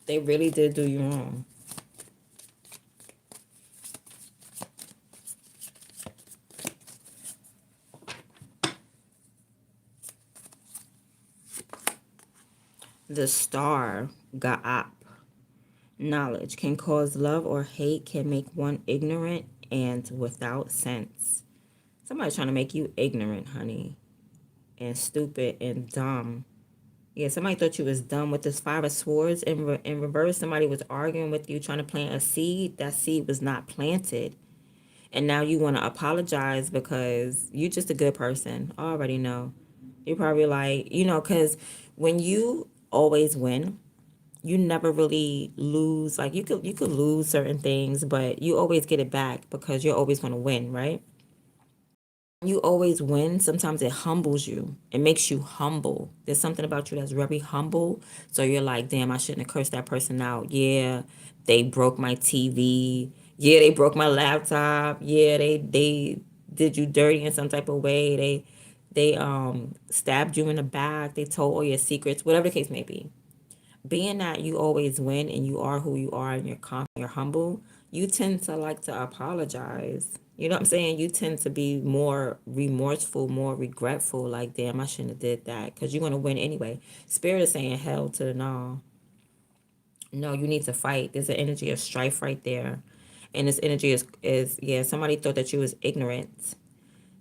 They really did do you wrong. The star got up. Knowledge can cause love or hate, can make one ignorant and without sense. Somebody's trying to make you ignorant, honey, and stupid and dumb. Yeah, somebody thought you was dumb with this Five of Swords in reverse. Somebody was arguing with you, trying to plant a seed. That seed was not planted. And now you want to apologize because you're just a good person. I already know. You're probably like, because when you always win, you never really lose. Like, you could lose certain things, but you always get it back because you're always going to win, right? You always win. Sometimes it humbles you. It makes you humble. There's something about you that's very humble. So you're like, damn, I shouldn't have cursed that person out. Yeah, they broke my TV. Yeah, they broke my laptop. Yeah, they did you dirty in some type of way. They stabbed you in the back. They told all your secrets, whatever the case may be. Being that you always win and you are who you are and you're confident, you're humble, you tend to like to apologize. You know what I'm saying? You tend to be more remorseful, more regretful. Like, damn, I shouldn't have did that, because you're gonna win anyway. Spirit is saying hell to the no. No, you need to fight. There's an energy of strife right there, and this energy is yeah. Somebody thought that you was ignorant.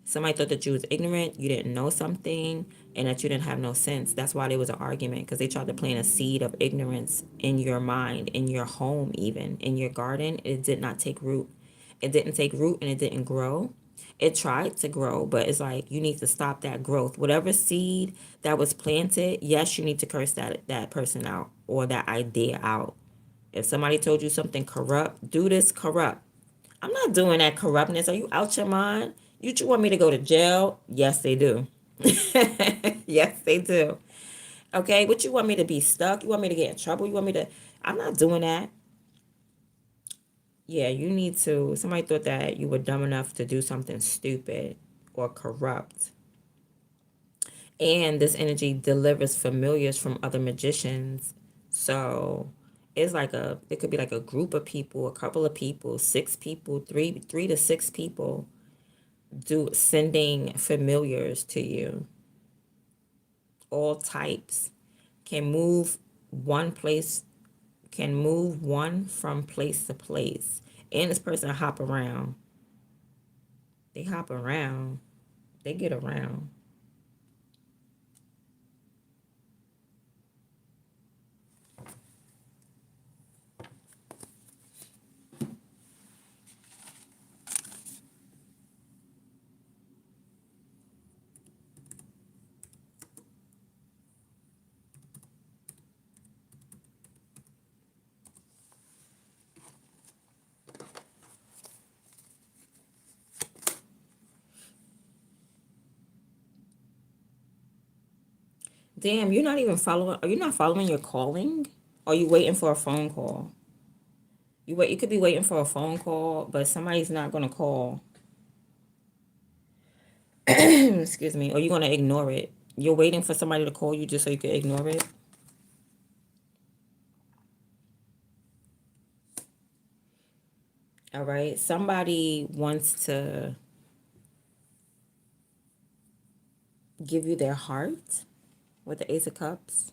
Somebody thought that you was ignorant, you didn't know something, and that you didn't have no sense. That's why there was an argument, because they tried to plant a seed of ignorance in your mind, in your home, even in your garden. It did not take root. It didn't take root, and it didn't grow. It tried to grow, but it's like you need to stop that growth. Whatever seed that was planted, yes, you need to curse that person out, or that idea out. If somebody told you something corrupt, do this corrupt. I'm not doing that corruptness. Are you out your mind? You want me to go to jail? Yes, they do. Yes, they do. Okay, what you want me to be stuck? You want me to get in trouble? You want me to? I'm not doing that. Yeah, you need to. Somebody thought that you were dumb enough to do something stupid or corrupt. And this energy delivers familiars from other magicians. So it's like it could be like a group of people, a couple of people, 6 people, three to 6 people sending familiars to you. All types can move one place, can move one from place to place. And this person hop around. They hop around. They get around. Damn, you're not even following. Are you not following your calling? Or are you waiting for a phone call? You could be waiting for a phone call, but somebody's not gonna call. Excuse me. Or you're gonna ignore it. You're waiting for somebody to call you just so you can ignore it. All right. Somebody wants to give you their heart with the Ace of Cups.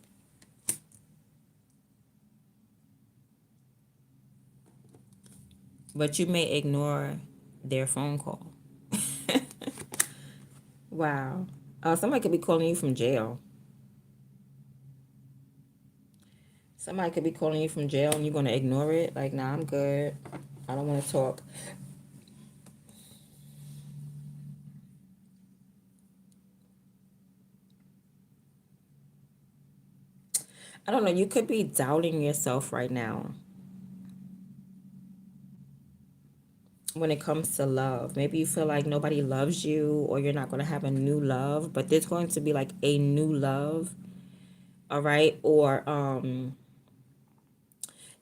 But you may ignore their phone call. Wow. Somebody could be calling you from jail. Somebody could be calling you from jail and you're going to ignore it. Like, nah, I'm good. I don't want to talk. I don't know. You could be doubting yourself right now when it comes to love. Maybe you feel like nobody loves you, or you're not going to have a new love, but there's going to be like a new love. All right. Or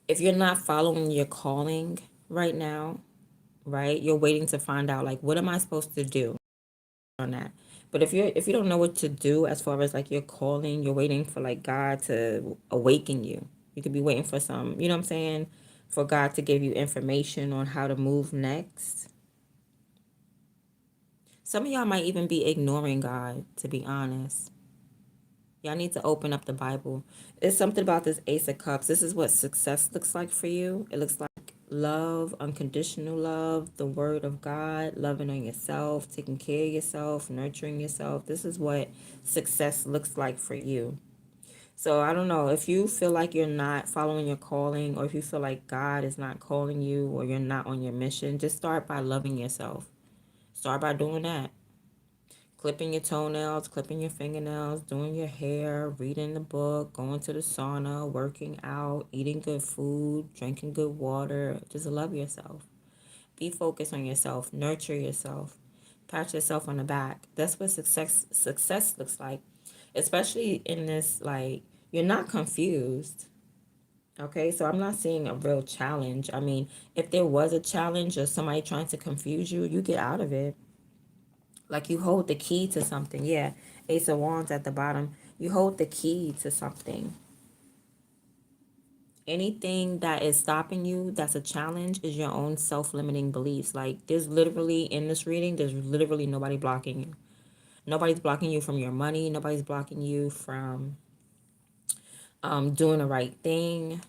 if you're not following your calling right now, right, you're waiting to find out, like, what am I supposed to do on that? But if you don't know what to do as far as like your calling, you're waiting for like God to awaken you. You could be waiting for some, you know what I'm saying, for God to give you information on how to move next. Some of y'all might even be ignoring God, to be honest. Y'all need to open up the Bible. It's something about this Ace of Cups. This is what success looks like for you. It looks like love, unconditional love, the word of God, loving on yourself, taking care of yourself, nurturing yourself. This is what success looks like for you. So I don't know, if you feel like you're not following your calling, or if you feel like God is not calling you, or you're not on your mission, just start by loving yourself. Start by doing that. Clipping your toenails, clipping your fingernails, doing your hair, reading the book, going to the sauna, working out, eating good food, drinking good water. Just love yourself. Be focused on yourself. Nurture yourself. Pat yourself on the back. That's what success looks like. Especially in this, like, you're not confused. Okay, so I'm not seeing a real challenge. I mean, if there was a challenge or somebody trying to confuse you, you get out of it. Like you hold the key to something. Yeah. Ace of Wands at the bottom. You hold the key to something. Anything that is stopping you, that's a challenge, is your own self-limiting beliefs. Like there's literally, in this reading, there's literally nobody blocking you. Nobody's blocking you from your money. Nobody's blocking you from doing the right thing.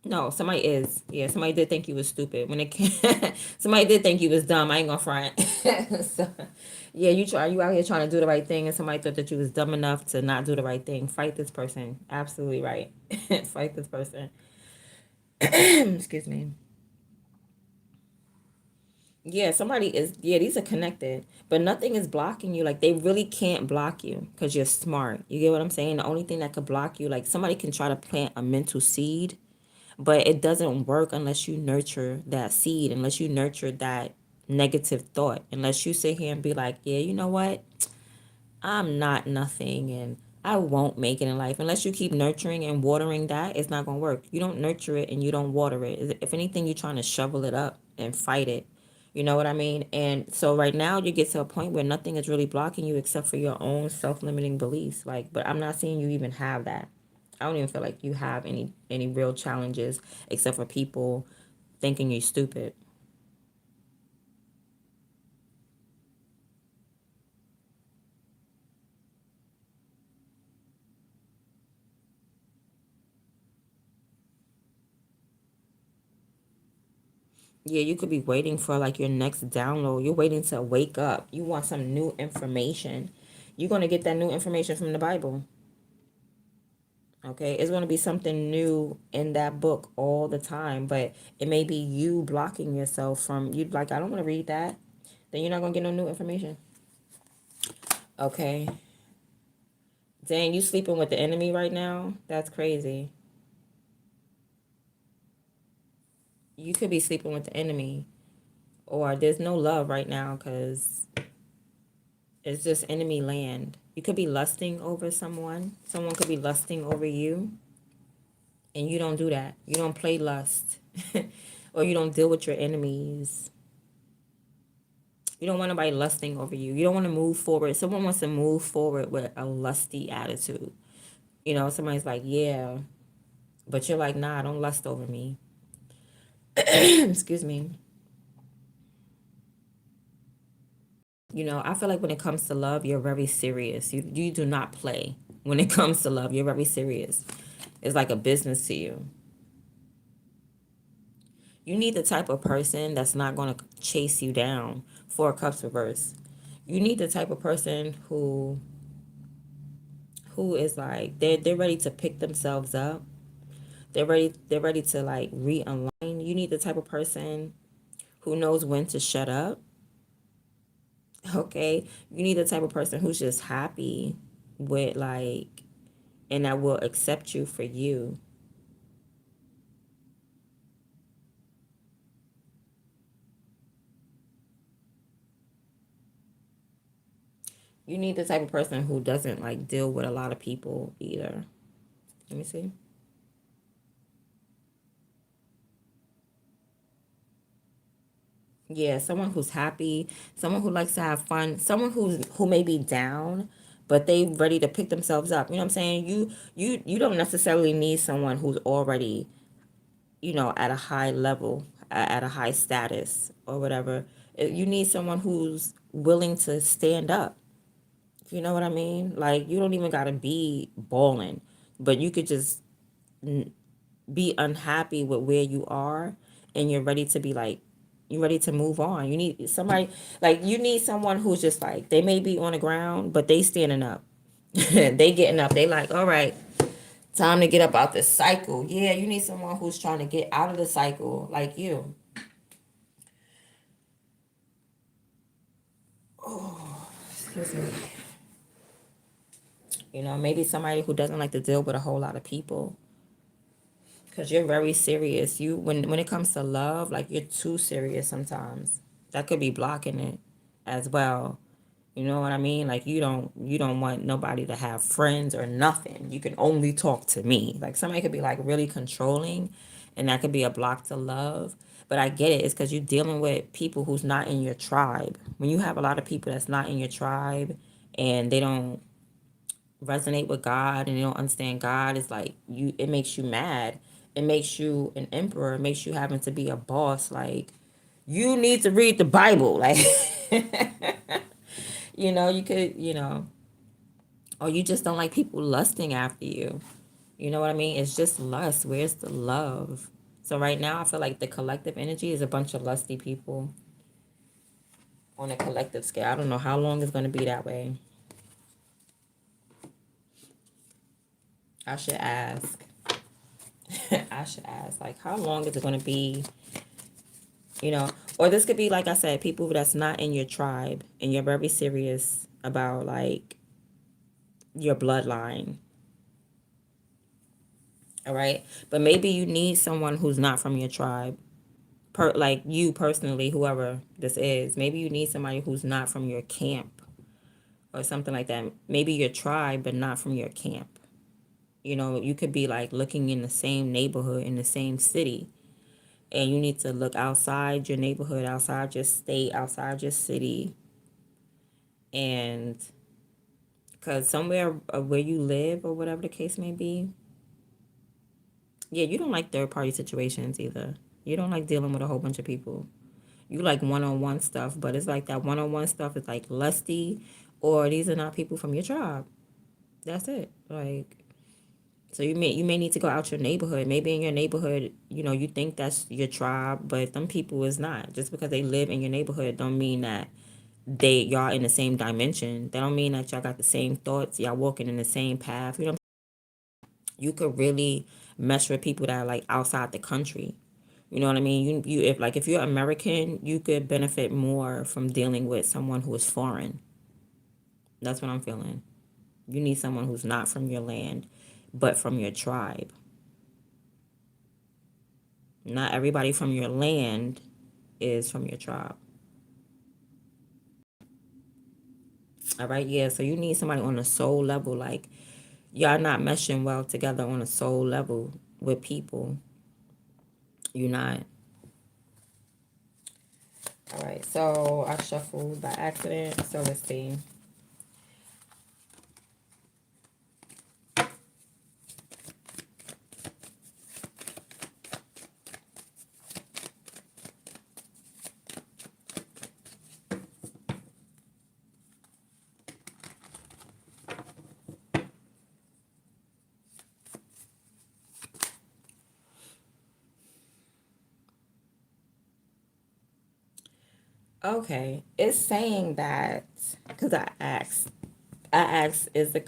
No, somebody is. Yeah, somebody did think you was stupid when it came. Somebody did think you was dumb. I ain't gonna front. So, yeah, you out here trying to do the right thing, and somebody thought that you was dumb enough to not do the right thing. Fight this person. Absolutely right. Fight this person. Excuse me. Yeah, somebody is. Yeah, these are connected, but nothing is blocking you. Like they really can't block you because you're smart. You get what I'm saying? The only thing that could block you, like somebody can try to plant a mental seed, but it doesn't work unless you nurture that seed, unless you nurture that negative thought, unless you sit here and be like, yeah, you know what? I'm not nothing and I won't make it in life. Unless you keep nurturing and watering that, it's not going to work. You don't nurture it and you don't water it. If anything, you're trying to shovel it up and fight it. You know what I mean? And so right now you get to a point where nothing is really blocking you except for your own self-limiting beliefs. Like, but I'm not seeing you even have that. I don't even feel like you have any real challenges except for people thinking you're stupid. Yeah, you could be waiting for like your next download. You're waiting to wake up. You want some new information. You're going to get that new information from the Bible. Okay? It's going to be something new in that book all the time, but it may be you blocking yourself from you like I don't want to read that. Then you're not going to get no new information. Okay? Dang, you sleeping with the enemy right now? That's crazy. You could be sleeping with the enemy, or there's no love right now cuz it's just enemy land. You could be lusting over someone. Someone could be lusting over you. And you don't do that. You don't play lust. Or you don't deal with your enemies. You don't want nobody lusting over you. You don't want to move forward. Someone wants to move forward with a lusty attitude. You know, somebody's like, yeah. But you're like, nah, don't lust over me. Excuse me. You know, I feel like when it comes to love, you're very serious. You do not play. When it comes to love, you're very serious. It's like a business to you. You need the type of person that's not going to chase you down. Four cups reverse. You need the type of person who is like they're ready to pick themselves up. They're ready to like realign. You need the type of person who knows when to shut up. Okay? You need the type of person who's just happy with like and that will accept you for you. You need the type of person who doesn't like deal with a lot of people either. Let me see. Yeah, someone who's happy, someone who likes to have fun, someone who may be down, but they ready to pick themselves up. You know what I'm saying? You don't necessarily need someone who's already, at a high level, at a high status or whatever. You need someone who's willing to stand up. You know what I mean? Like you don't even gotta be balling, but you could just be unhappy with where you are and you're ready to be like you're ready to move on. You need somebody like you need someone who's just like they may be on the ground but they standing up. They getting up. They like, all right, time to get up out this cycle. Yeah, you need someone who's trying to get out of the cycle like you. Excuse me. Maybe somebody who doesn't like to deal with a whole lot of people. Cause you're very serious. When it comes to love, like you're too serious sometimes. That could be blocking it as well. You know what I mean? Like you don't want nobody to have friends or nothing. You can only talk to me. Like somebody could be like really controlling and that could be a block to love. But I get it. It's because you're dealing with people who's not in your tribe. When you have a lot of people that's not in your tribe and they don't resonate with God and they don't understand God, it's like you. It makes you mad. It makes you an emperor. It makes you having to be a boss. Like, you need to read the Bible. Like, you could, or you just don't like people lusting after you. You know what I mean? It's just lust. Where's the love? So right now, I feel like the collective energy is a bunch of lusty people on a collective scale. I don't know how long it's going to be that way. I should ask. I should ask, like, how long is it going to be? Or this could be, like I said, people that's not in your tribe and you're very serious about, like, your bloodline. All right. But maybe you need someone who's not from your tribe. Like you personally, whoever this is, maybe you need somebody who's not from your camp or something like that. Maybe your tribe, but not from your camp. You could be like looking in the same neighborhood in the same city, and you need to look outside your neighborhood, outside your state, outside your city, and because somewhere where you live or whatever the case may be, yeah, you don't like third party situations either. You don't like dealing with a whole bunch of people. You like one-on-one stuff, but it's like that one-on-one stuff is like lusty, or these are not people from your tribe. That's it. Like, so you may need to go out your neighborhood. Maybe in your neighborhood, you think that's your tribe, but them people is not. Just because they live in your neighborhood don't mean that y'all in the same dimension. That don't mean that y'all got the same thoughts. Y'all walking in the same path. You could really mess with people that are like outside the country. You know what I mean? If you're American, you could benefit more from dealing with someone who is foreign. That's what I'm feeling. You need someone who's not from your land, but from your tribe. Not everybody from your land is from your tribe. All right, yeah. So you need somebody on a soul level. Like, y'all not meshing well together on a soul level with people. You're not. All right, so I shuffled by accident. So let's see. Okay, it's saying that because I asked, is the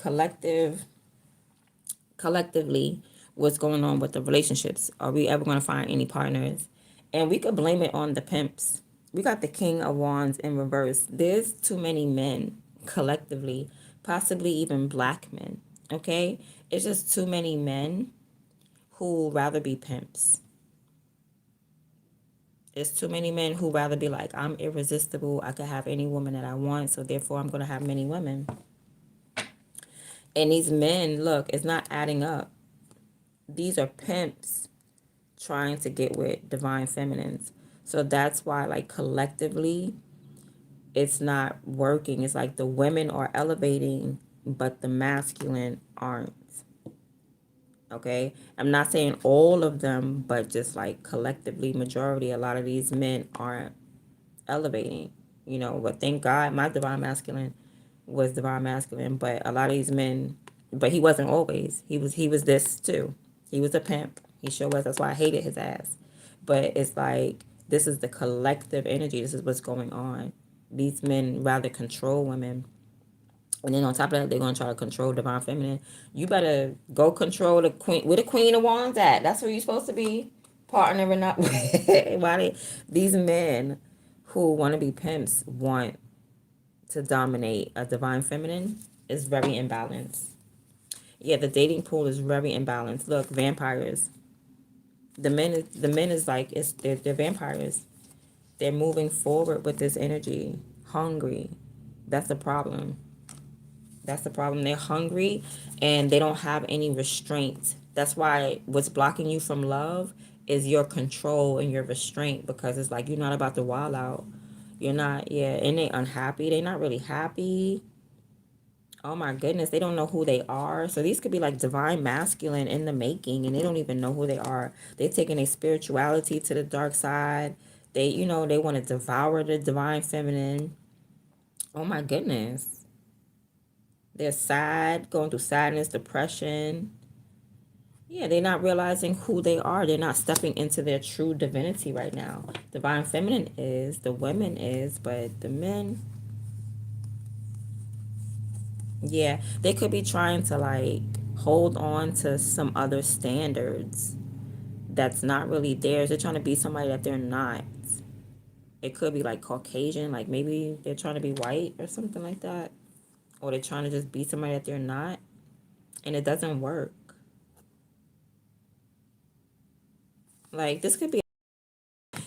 collectively what's going on with the relationships? Are we ever going to find any partners? And we could blame it on the pimps. We got the King of Wands in reverse. There's too many men collectively, possibly even black men. Okay, it's just too many men who rather be pimps. There's too many men who rather be like, I'm irresistible. I could have any woman that I want, so therefore I'm going to have many women. And these men, look, it's not adding up. These are pimps trying to get with divine feminines. So that's why, like, collectively, it's not working. It's like the women are elevating, but the masculine aren't. Okay? I'm not saying all of them, but just like collectively, majority, a lot of these men aren't elevating, but thank God my divine masculine was divine masculine, but a lot of these men, but he wasn't always. He was this too. He was a pimp. He sure was. That's why I hated his ass. But it's like this is the collective energy. This is what's going on. These men rather control women. And then on top of that, they're gonna try to control divine feminine. You better go control the queen. Where the Queen of Wands at? That's where you're supposed to be partnering up with. These men who want to be pimps want to dominate a divine feminine is very imbalanced. Yeah, the dating pool is very imbalanced. Look, vampires. The men is like they're vampires. They're moving forward with this energy, hungry. That's the problem. That's the problem. They're hungry and they don't have any restraint. That's why what's blocking you from love is your control and your restraint, because it's like you're not about to wild out. You're not, yeah, and they unhappy. They not really happy. Oh my goodness, they don't know who they are. So these could be like divine masculine in the making, and they don't even know who they are. They're taking their spirituality to the dark side. They, they want to devour the divine feminine. Oh my goodness. They're sad, going through sadness, depression. Yeah, they're not realizing who they are. They're not stepping into their true divinity right now. Divine feminine is, the women is, but the men, yeah, they could be trying to like hold on to some other standards that's not really theirs. They're trying to be somebody that they're not. It could be like Caucasian, like maybe they're trying to be white or something like that. Or they're trying to just be somebody that they're not. And it doesn't work. Like this could be,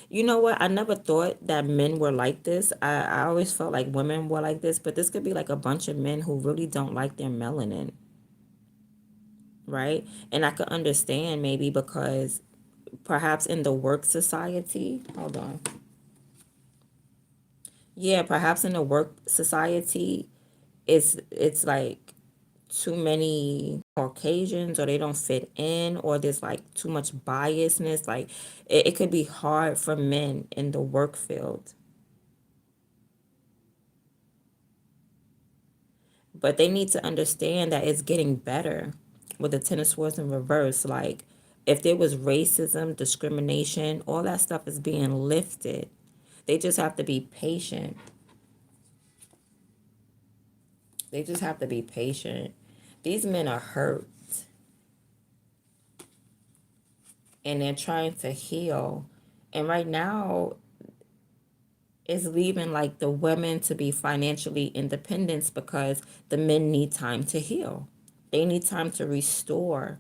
you know what? I never thought that men were like this. I always felt like women were like this, but this could be like a bunch of men who really don't like their melanin, right? And I could understand maybe because perhaps in the work society, hold on. Yeah, perhaps in the work society, it's like too many Caucasians, or they don't fit in, or there's like too much biasness. Like it could be hard for men in the work field. But they need to understand that it's getting better with the Ten of Swords in reverse. Like, if there was racism, discrimination, all that stuff is being lifted. They just have to be patient. They just have to be patient. These men are hurt and they're trying to heal. And right now, it's leaving like the women to be financially independent because the men need time to heal. They need time to restore.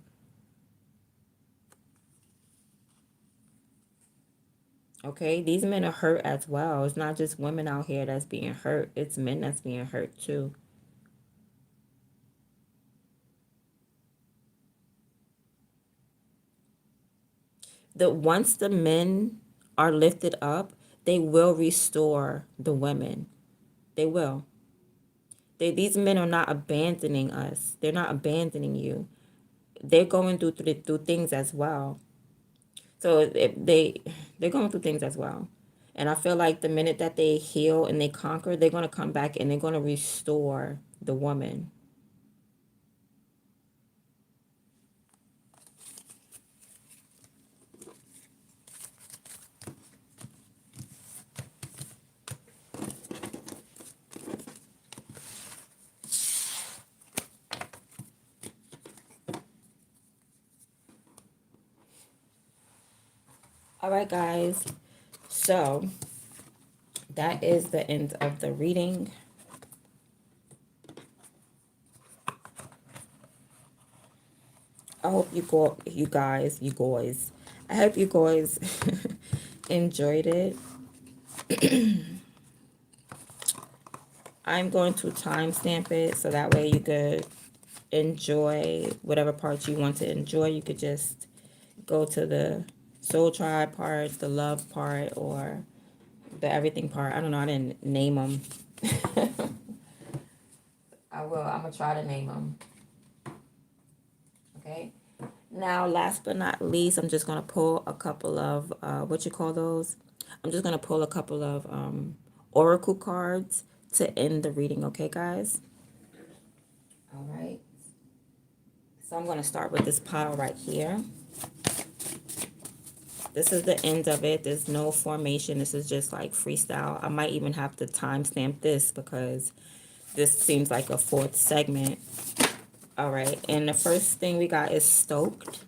Okay, these men are hurt as well. It's not just women out here that's being hurt, it's men that's being hurt too. Once the men are lifted up, they will restore the women. They will. These men are not abandoning us. They're not abandoning you. They're going through things as well. So they're going through things as well. And I feel like the minute that they heal and they conquer, they're going to come back and they're going to restore the woman. All right, guys. So that is the end of the reading. I hope you guys. I hope you guys enjoyed it. I'm going to timestamp it so that way you could enjoy whatever parts you want to enjoy. You could just go to the soul tribe part, the love part, or the everything part. I don't know. I didn't name them. I will. I'm going to try to name them. Okay. Now, last but not least, I'm just going to pull a couple of, what you call those? I'm just going to pull a couple of oracle cards to end the reading. Okay, guys? All right. So I'm going to start with this pile right here. This is the end of it. There's no formation. This is just like freestyle. I might even have to timestamp this because this seems like a fourth segment. All right. And the first thing we got is stoked.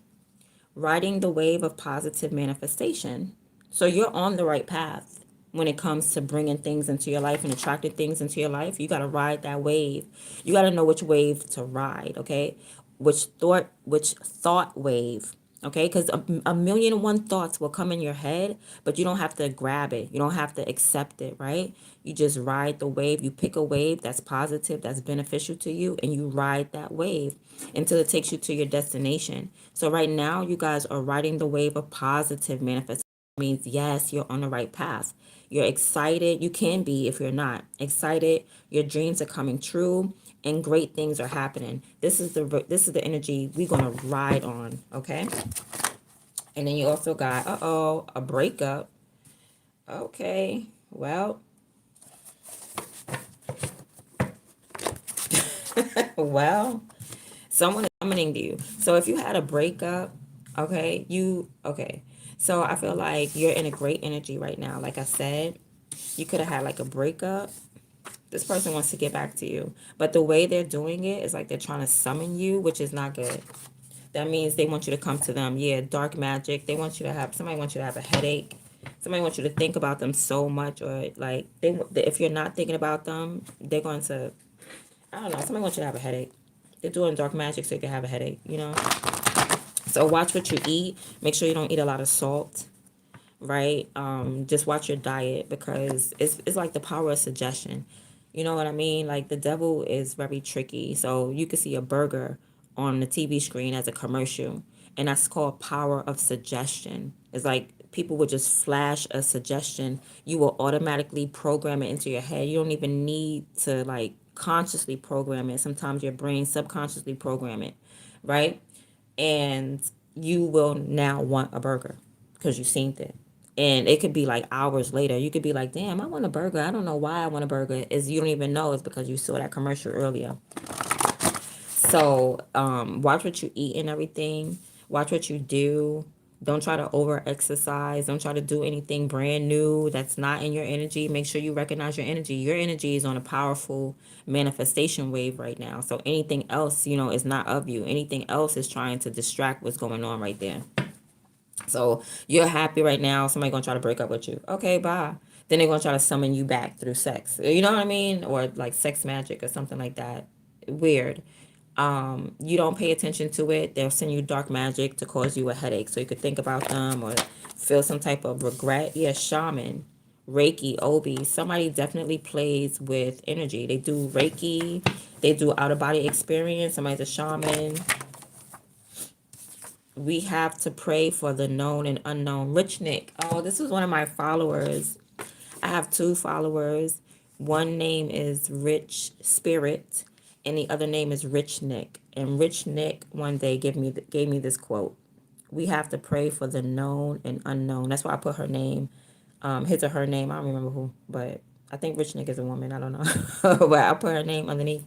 Riding the wave of positive manifestation. So you're on the right path when it comes to bringing things into your life and attracting things into your life. You got to ride that wave. You got to know which wave to ride, okay? Which thought wave, Okay, because a million and one thoughts will come in your head, but you don't have to grab it. You don't have to accept it, right? You just ride the wave. You pick a wave that's positive, that's beneficial to you, and you ride that wave until it takes you to your destination. So right now, you guys are riding the wave of positive manifestation. Means yes, you're on the right path. You're excited. You can be if you're not excited. Your dreams are coming true, and great things are happening. This is the energy we're gonna ride on. Okay. And then you also got, a breakup. Okay, well, well, someone is summoning to you. So if you had a breakup, okay. So I feel like you're in a great energy right now. Like I said, you could have had like a breakup. This person wants to get back to you. But the way they're doing it is like they're trying to summon you, which is not good. That means they want you to come to them. Yeah, dark magic. Somebody wants you to have a headache. Somebody wants you to think about them so much, or like if you're not thinking about them, they're going to, I don't know. Somebody wants you to have a headache. They're doing dark magic so you can have a headache, you know? So watch what you eat. Make sure you don't eat a lot of salt, right? Just watch your diet, because it's like the power of suggestion. You know what I mean? Like the devil is very tricky. So you can see a burger on the TV screen as a commercial, and that's called power of suggestion. It's like people would just flash a suggestion. You will automatically program it into your head. You don't even need to like consciously program it. Sometimes your brain subconsciously program it, right? And you will now want a burger because you've seen it. And it could be like hours later. You could be like, damn, I want a burger. I don't know why I want a burger. Is you don't even know it's because you saw that commercial earlier. So watch what you eat and everything. Watch what you do. Don't try to over exercise. Don't try to do anything brand new that's not in your energy. Make sure you recognize your energy. Your energy is on a powerful manifestation wave right now. So anything else, is not of you. Anything else is trying to distract what's going on right there. So you're happy right now. Somebody gonna try to break up with you. Okay, bye. Then they're gonna try to summon you back through sex. You know what I mean? Or like sex magic or something like that. Weird. You don't pay attention to it. They'll send you dark magic to cause you a headache, so you could think about them or feel some type of regret. Yeah, shaman, Reiki, Obi. Somebody definitely plays with energy. They do Reiki. They do out of body experience. Somebody's a shaman. We have to pray for the known and unknown. Rich Nick. Oh, this is one of my followers. I have two followers. One name is Rich Spirit, and the other name is Rich Nick. And Rich Nick one day gave me this quote. We have to pray for the known and unknown. That's why I put her name, his or her name. I don't remember who, but I think Rich Nick is a woman. I don't know, but I put her name underneath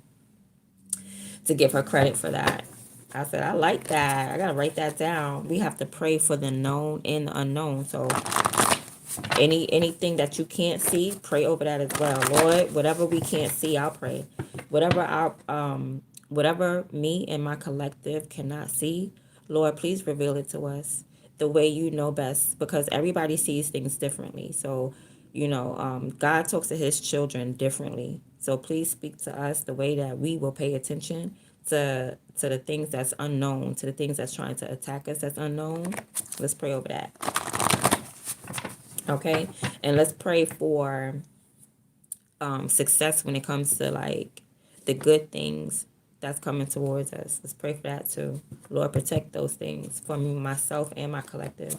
to give her credit for that. I said, I like that. I gotta write that down. We have to pray for the known and the unknown. So anything that you can't see, pray over that as well. Lord, whatever we can't see, I'll pray. Whatever me and my collective cannot see, Lord, please reveal it to us the way you know best, because everybody sees things differently. So, God talks to his children differently. So please speak to us the way that we will pay attention to the things that's unknown, to the things that's trying to attack us that's unknown. Let's pray over that. Okay? And let's pray for success when it comes to like the good things that's coming towards us. Let's pray for that too. Lord, protect those things for me, myself, and my collective.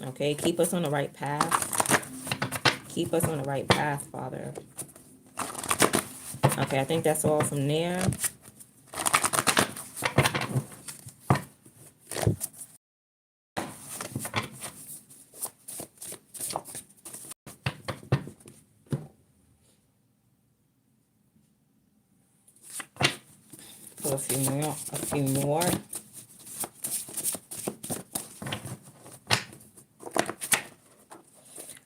Okay, keep us on the right path. Keep us on the right path, Father. Okay, I think that's all from there. Pull a few more.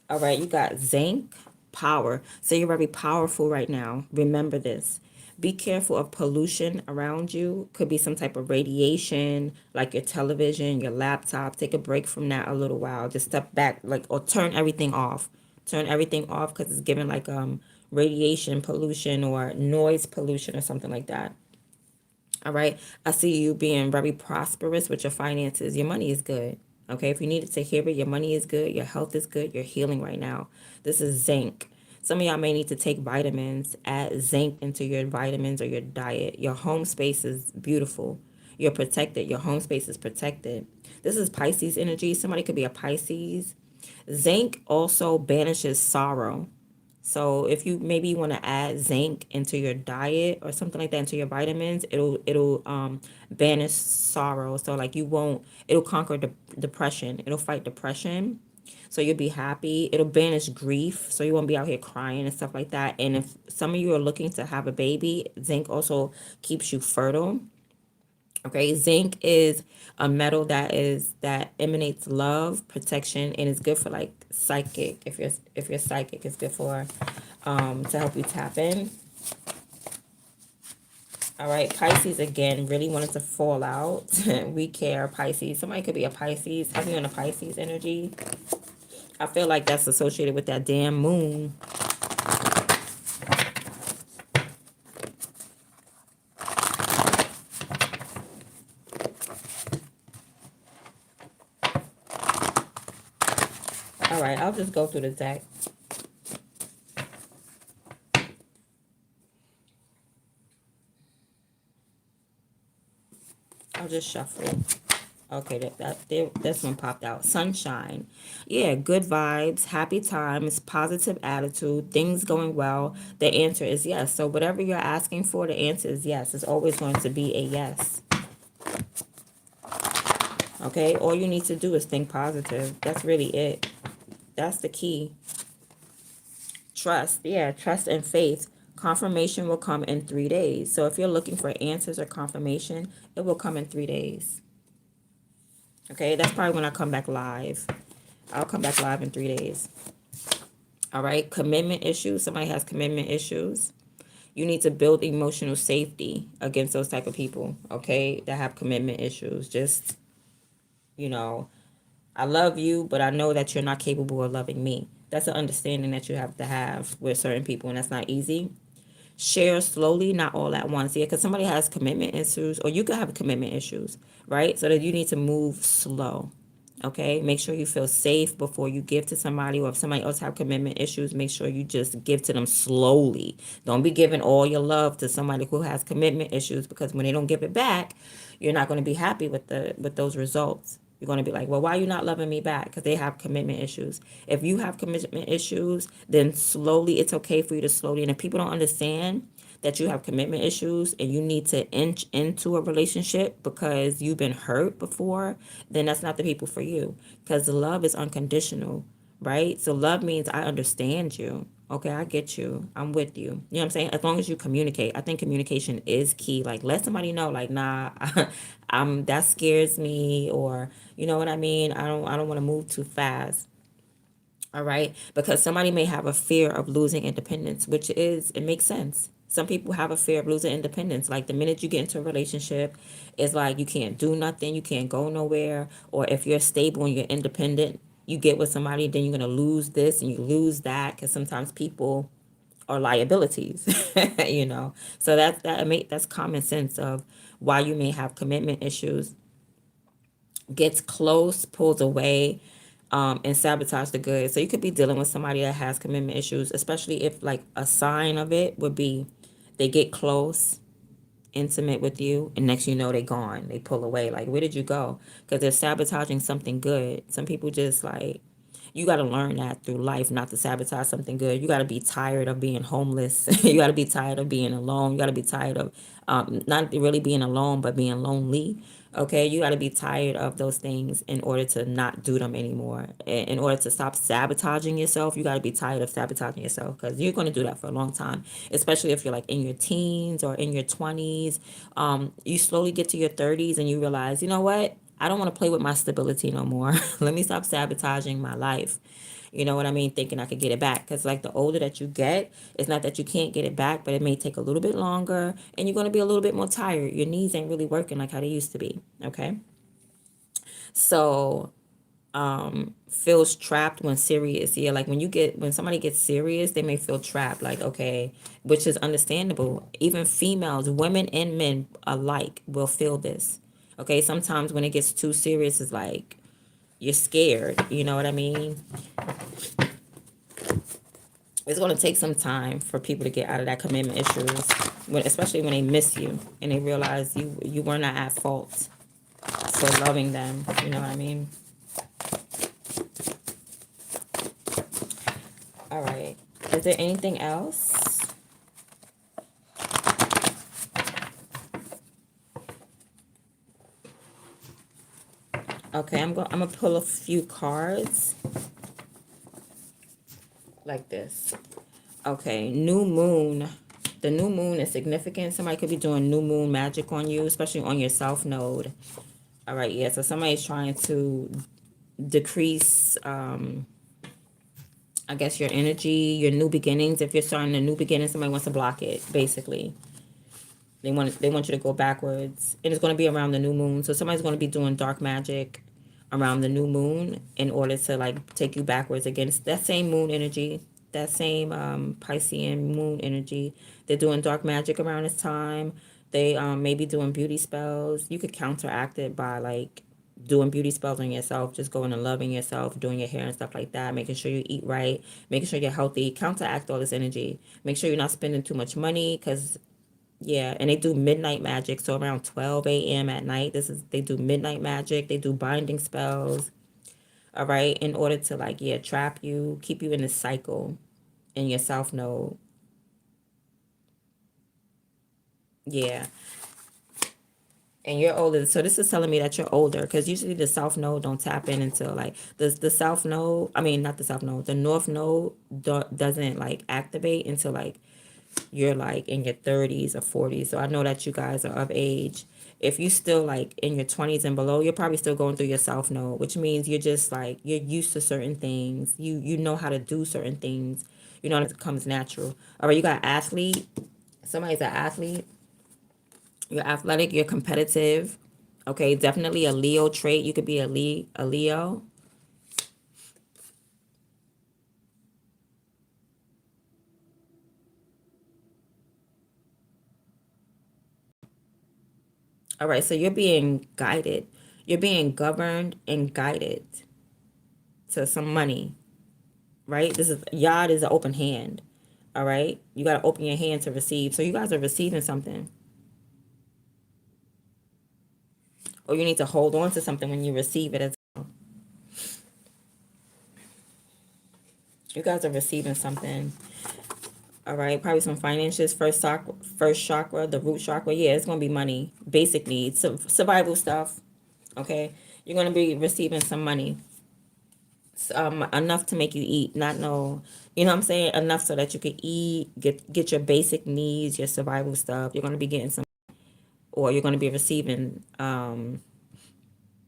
All right, you got zinc power. So you're very powerful right now. Remember this. Be careful of pollution around you. Could be some type of radiation, like your television, your laptop. Take a break from that a little while. Just step back, or turn everything off. Turn everything off because it's giving radiation pollution or noise pollution or something like that. All right. I see you being very prosperous with your finances. Your money is good. Okay. If you needed to hear it, your money is good. Your health is good. You're healing right now. This is zinc. Some of y'all may need to take vitamins, add zinc into your vitamins or your diet. Your home space is beautiful. You're protected. Your home space is protected. This is Pisces energy. Somebody could be a Pisces. Zinc also banishes sorrow. So if you maybe want to add zinc into your diet or something like that into your vitamins, it'll banish sorrow. So like you won't, it'll conquer depression. It'll fight depression. So you'll be happy. It'll banish grief. So you won't be out here crying and stuff like that. And if some of you are looking to have a baby, zinc also keeps you fertile. Okay, zinc is a metal that emanates love, protection, and is good for like psychic. If you're psychic, it's good for to help you tap in. All right, Pisces again really wanted to fall out. We care, Pisces. Somebody could be a Pisces. Have you in a Pisces energy? I feel like that's associated with that damn moon. All right, I'll just go through the deck. I'll just shuffle. Okay, this one popped out. Sunshine. Yeah, good vibes, happy times, positive attitude, things going well. The answer is yes. So whatever you're asking for, the answer is yes. It's always going to be a yes. Okay, all you need to do is think positive. That's really it. That's the key. Trust. Yeah, trust and faith. Confirmation will come in 3 days. So if you're looking for answers or confirmation, it will come in 3 days. Okay, that's probably when I come back live. I'll come back live in 3 days. All right, commitment issues. Somebody has commitment issues. You need to build emotional safety against those type of people, okay, that have commitment issues. Just, you know, I love you, but I know that you're not capable of loving me. That's an understanding that you have to have with certain people, and that's not easy. Share slowly, not all at once. Yeah, because somebody has commitment issues, or you could have commitment issues, right? So that you need to move slow. Okay, make sure you feel safe before you give to somebody, or if somebody else have commitment issues, make sure you just give to them slowly. Don't be giving all your love to somebody who has commitment issues, because when they don't give it back, you're not going to be happy with those results. You're going to be like, well, why are you not loving me back? Because they have commitment issues. If you have commitment issues, then slowly, it's okay for you to slowly. And if people don't understand that you have commitment issues and you need to inch into a relationship because you've been hurt before, then that's not the people for you. Because the love is unconditional, right? So love means I understand you. Okay, I get you. I'm with you. You know what I'm saying? As long as you communicate. I think communication is key. Like let somebody know, like, nah, that scares me, or you know what I mean? I don't want to move too fast. All right, because somebody may have a fear of losing independence, which is, it makes sense. Some people have a fear of losing independence. Like the minute you get into a relationship, it's like you can't do nothing, you can't go nowhere. Or if you're stable and you're independent, you get with somebody, then you're gonna lose this and you lose that. Because sometimes people are liabilities, you know. So that's common sense of why you may have commitment issues. Gets close, pulls away, and sabotage the good. So you could be dealing with somebody that has commitment issues, especially if like a sign of it would be they get close, intimate with you, and next you know they gone. They pull away. Like, where did you go? Because they're sabotaging something good. Some people just like, you got to learn that through life, not to sabotage something good. You got to be tired of being homeless. You got to be tired of being alone. You got to be tired of not really being alone, but being lonely. Okay, you got to be tired of those things in order to not do them anymore. In order to stop sabotaging yourself, you got to be tired of sabotaging yourself, because you're going to do that for a long time, especially if you're like in your teens or in your 20s. You slowly get to your 30s and you realize, you know what? I don't want to play with my stability no more. Let me stop sabotaging my life. You know what I mean? Thinking I could get it back. Because like the older that you get, it's not that you can't get it back, but it may take a little bit longer and you're going to be a little bit more tired. Your knees ain't really working like how they used to be. Okay. So feels trapped when serious. Yeah, like when somebody gets serious, they may feel trapped. Like, okay, which is understandable. Even females, women and men alike will feel this. Okay, sometimes when it gets too serious, it's like you're scared. You know what I mean? It's going to take some time for people to get out of that commitment issues, especially when they miss you and they realize you were not at fault for loving them. You know what I mean? All right. Is there anything else? Okay, I'm gonna pull a few cards like this. Okay, new moon. The new moon is significant. Somebody could be doing new moon magic on you, especially on your south node. All right, yeah. So somebody's trying to decrease, I guess, your energy, your new beginnings. If you're starting a new beginning, somebody wants to block it. Basically, they want you to go backwards, and it's going to be around the new moon. So somebody's going to be doing dark magic around the new moon in order to like take you backwards against that same moon energy, that same Piscean moon energy. They're doing dark magic around this time. They may be doing beauty spells. You could counteract it by like doing beauty spells on yourself, just going and loving yourself, doing your hair and stuff like that, making sure you eat right, making sure you're healthy, counteract all this energy. Make sure you're not spending too much money because yeah, and they do midnight magic, so around 12 a.m. at night. They do midnight magic, they do binding spells, all right, in order to like, yeah, trap you, keep you in this cycle in your south node. Yeah. And you're older. So this is telling me that you're older because usually the south node don't tap in until like the south node, I mean not the south node, the north node doesn't like activate until like you're like in your 30s or 40s. So I know that you guys are of age. If you still like in your 20s and below, you're probably still going through your south node, which means you're just like you're used to certain things. You know how to do certain things. You know, it comes natural. All right, you got athlete. Somebody's an athlete. You're athletic, you're competitive. Okay, definitely a Leo trait. You could be a Leo. All right, so you're being guided. You're being governed and guided to some money, right? This is Yod is an open hand. All right, you got to open your hand to receive. So you guys are receiving something, or you need to hold on to something when you receive it. As you guys are receiving something. All right, probably some finances. First chakra, the root chakra. Yeah, it's gonna be money, basic needs, survival stuff. Okay, you're gonna be receiving some money, enough to make you eat. Not no, you know what I'm saying? Enough so that you can eat, get your basic needs, your survival stuff. You're gonna be getting some, or you're gonna be receiving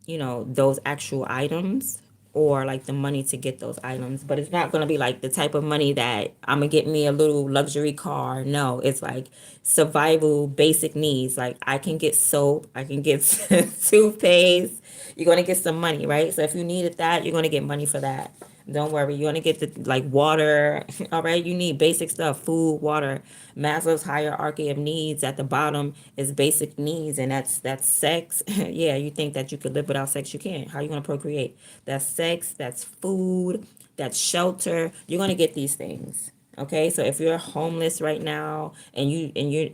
those actual items or like the money to get those items. But it's not going to be like the type of money that I'm going to get me a little luxury car. No, it's like survival basic needs. Like I can get soap, I can get toothpaste. You're going to get some money, right? So if you needed that, you're going to get money for that. Don't worry, you're gonna get the like water. All right, you need basic stuff, food, water. Maslow's hierarchy of needs at the bottom is basic needs, and that's sex. Yeah, you think that you could live without sex? You can't. How are you gonna procreate? That's sex. That's food. That's shelter. You're gonna get these things. Okay, so if you're homeless right now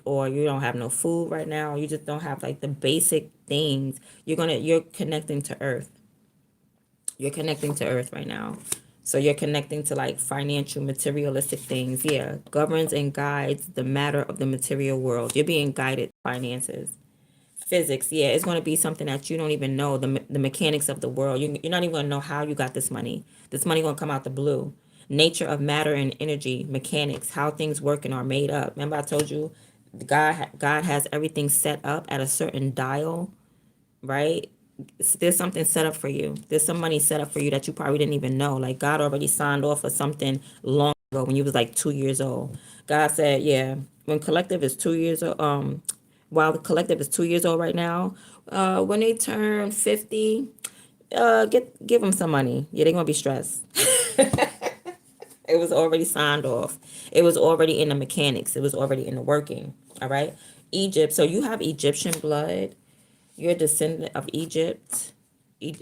or you don't have no food right now, you just don't have like the basic things, you're connecting to earth. You're connecting to earth right now. So you're connecting to like financial, materialistic things. Yeah. Governs and guides the matter of the material world. You're being guided finances. Physics. Yeah. It's going to be something that you don't even know. The mechanics of the world. You're not even going to know how you got this money. This money going to come out the blue. Nature of matter and energy. Mechanics. How things work and are made up. Remember I told you God has everything set up at a certain dial, right? There's something set up for you. There's some money set up for you that you probably didn't even know. Like God already signed off for something long ago when you was like 2 years old. God said, yeah, when collective is 2 years old, while the collective is 2 years old right now, when they turn 50, Give them some money. Yeah, they're gonna be stressed. It was already signed off. It was already in the mechanics. It was already in the working. All right. Egypt. So you have Egyptian blood. You're a descendant of Egypt.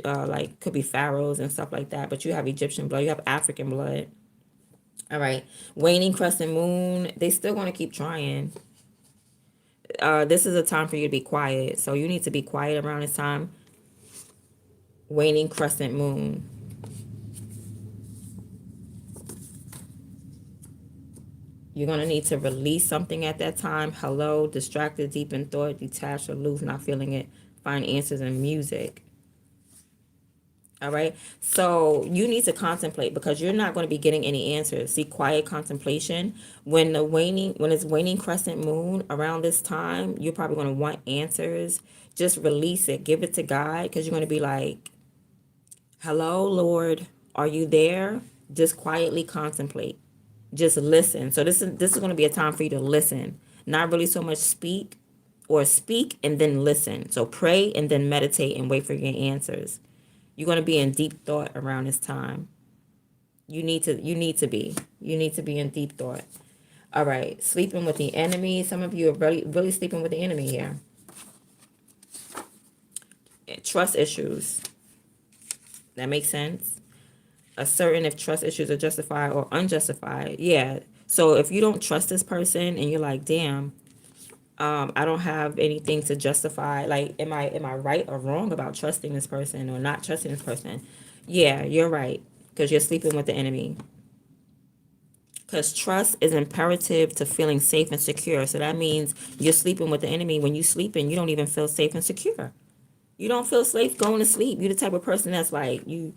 Like could be pharaohs and stuff like that. But you have Egyptian blood. You have African blood. All right. Waning crescent moon. They still want to keep trying. This is a time for you to be quiet. So you need to be quiet around this time. Waning crescent moon. You're going to need to release something at that time. Hello, distracted, deep in thought, detached, aloof, not feeling it. Find answers in music. All right. So you need to contemplate because you're not going to be getting any answers. See, quiet contemplation. When it's waning crescent moon around this time, you're probably going to want answers. Just release it. Give it to God because you're going to be like, hello, Lord, are you there? Just quietly contemplate. Just listen. So this is going to be a time for you to listen. Not really so much speak or speak and then listen. So pray and then meditate and wait for your answers. You're going to be in deep thought around this time. You need to be. You need to be in deep thought. All right. Sleeping with the enemy. Some of you are really sleeping with the enemy here. Trust issues. That makes sense. Ascertain if trust issues are justified or unjustified. Yeah. So if you don't trust this person and you're like, damn, I don't have anything to justify. Like, am I right or wrong about trusting this person or not trusting this person? Yeah, you're right. Because you're sleeping with the enemy. Because trust is imperative to feeling safe and secure. So that means you're sleeping with the enemy. When you sleeping, you don't even feel safe and secure. You don't feel safe going to sleep. You're the type of person that's like you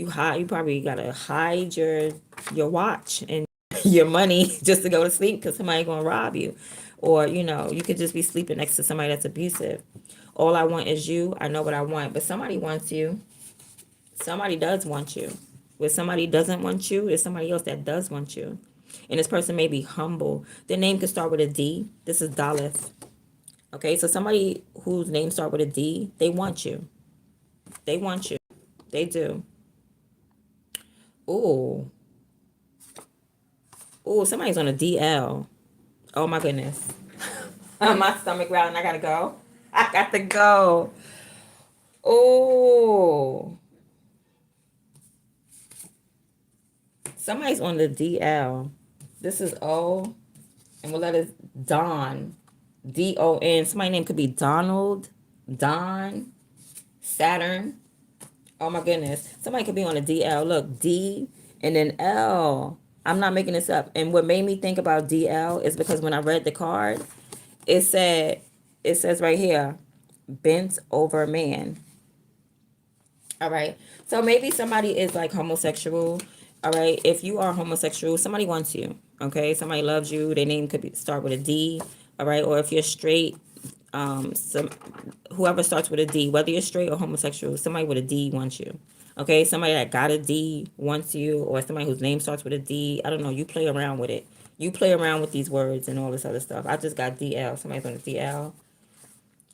hide. You probably gotta hide your watch and your money just to go to sleep because somebody gonna rob you, or you could just be sleeping next to somebody that's abusive. All I want is you. I know what I want, but somebody wants you. Somebody does want you. When somebody doesn't want you, there's somebody else that does want you, and this person may be humble. Their name could start with a D. This is Daleth. Okay, so somebody whose name start with a D, they want you. They want you. They do. Ooh. Ooh, somebody's on a DL. Oh my goodness. My stomach growling. I gotta go. I got to go. Ooh. Somebody's on the DL. This is O. And we'll let it Don. DON. Somebody's name could be Donald, Don, Saturn. Oh my goodness. Somebody could be on a DL. Look, D and then L. I'm not making this up. And what made me think about DL is because when I read the card, it says right here, bent over man. All right. So maybe somebody is like homosexual. All right. If you are homosexual, somebody wants you. Okay. Somebody loves you. Their name could start with a D. All right. Or if you're straight, whoever starts with a D, whether you're straight or homosexual, somebody with a D wants you. Okay. Somebody that got a D wants you, or somebody whose name starts with a D. I don't know. You play around with it. You play around with these words and all this other stuff. I just got DL. Somebody's on a DL.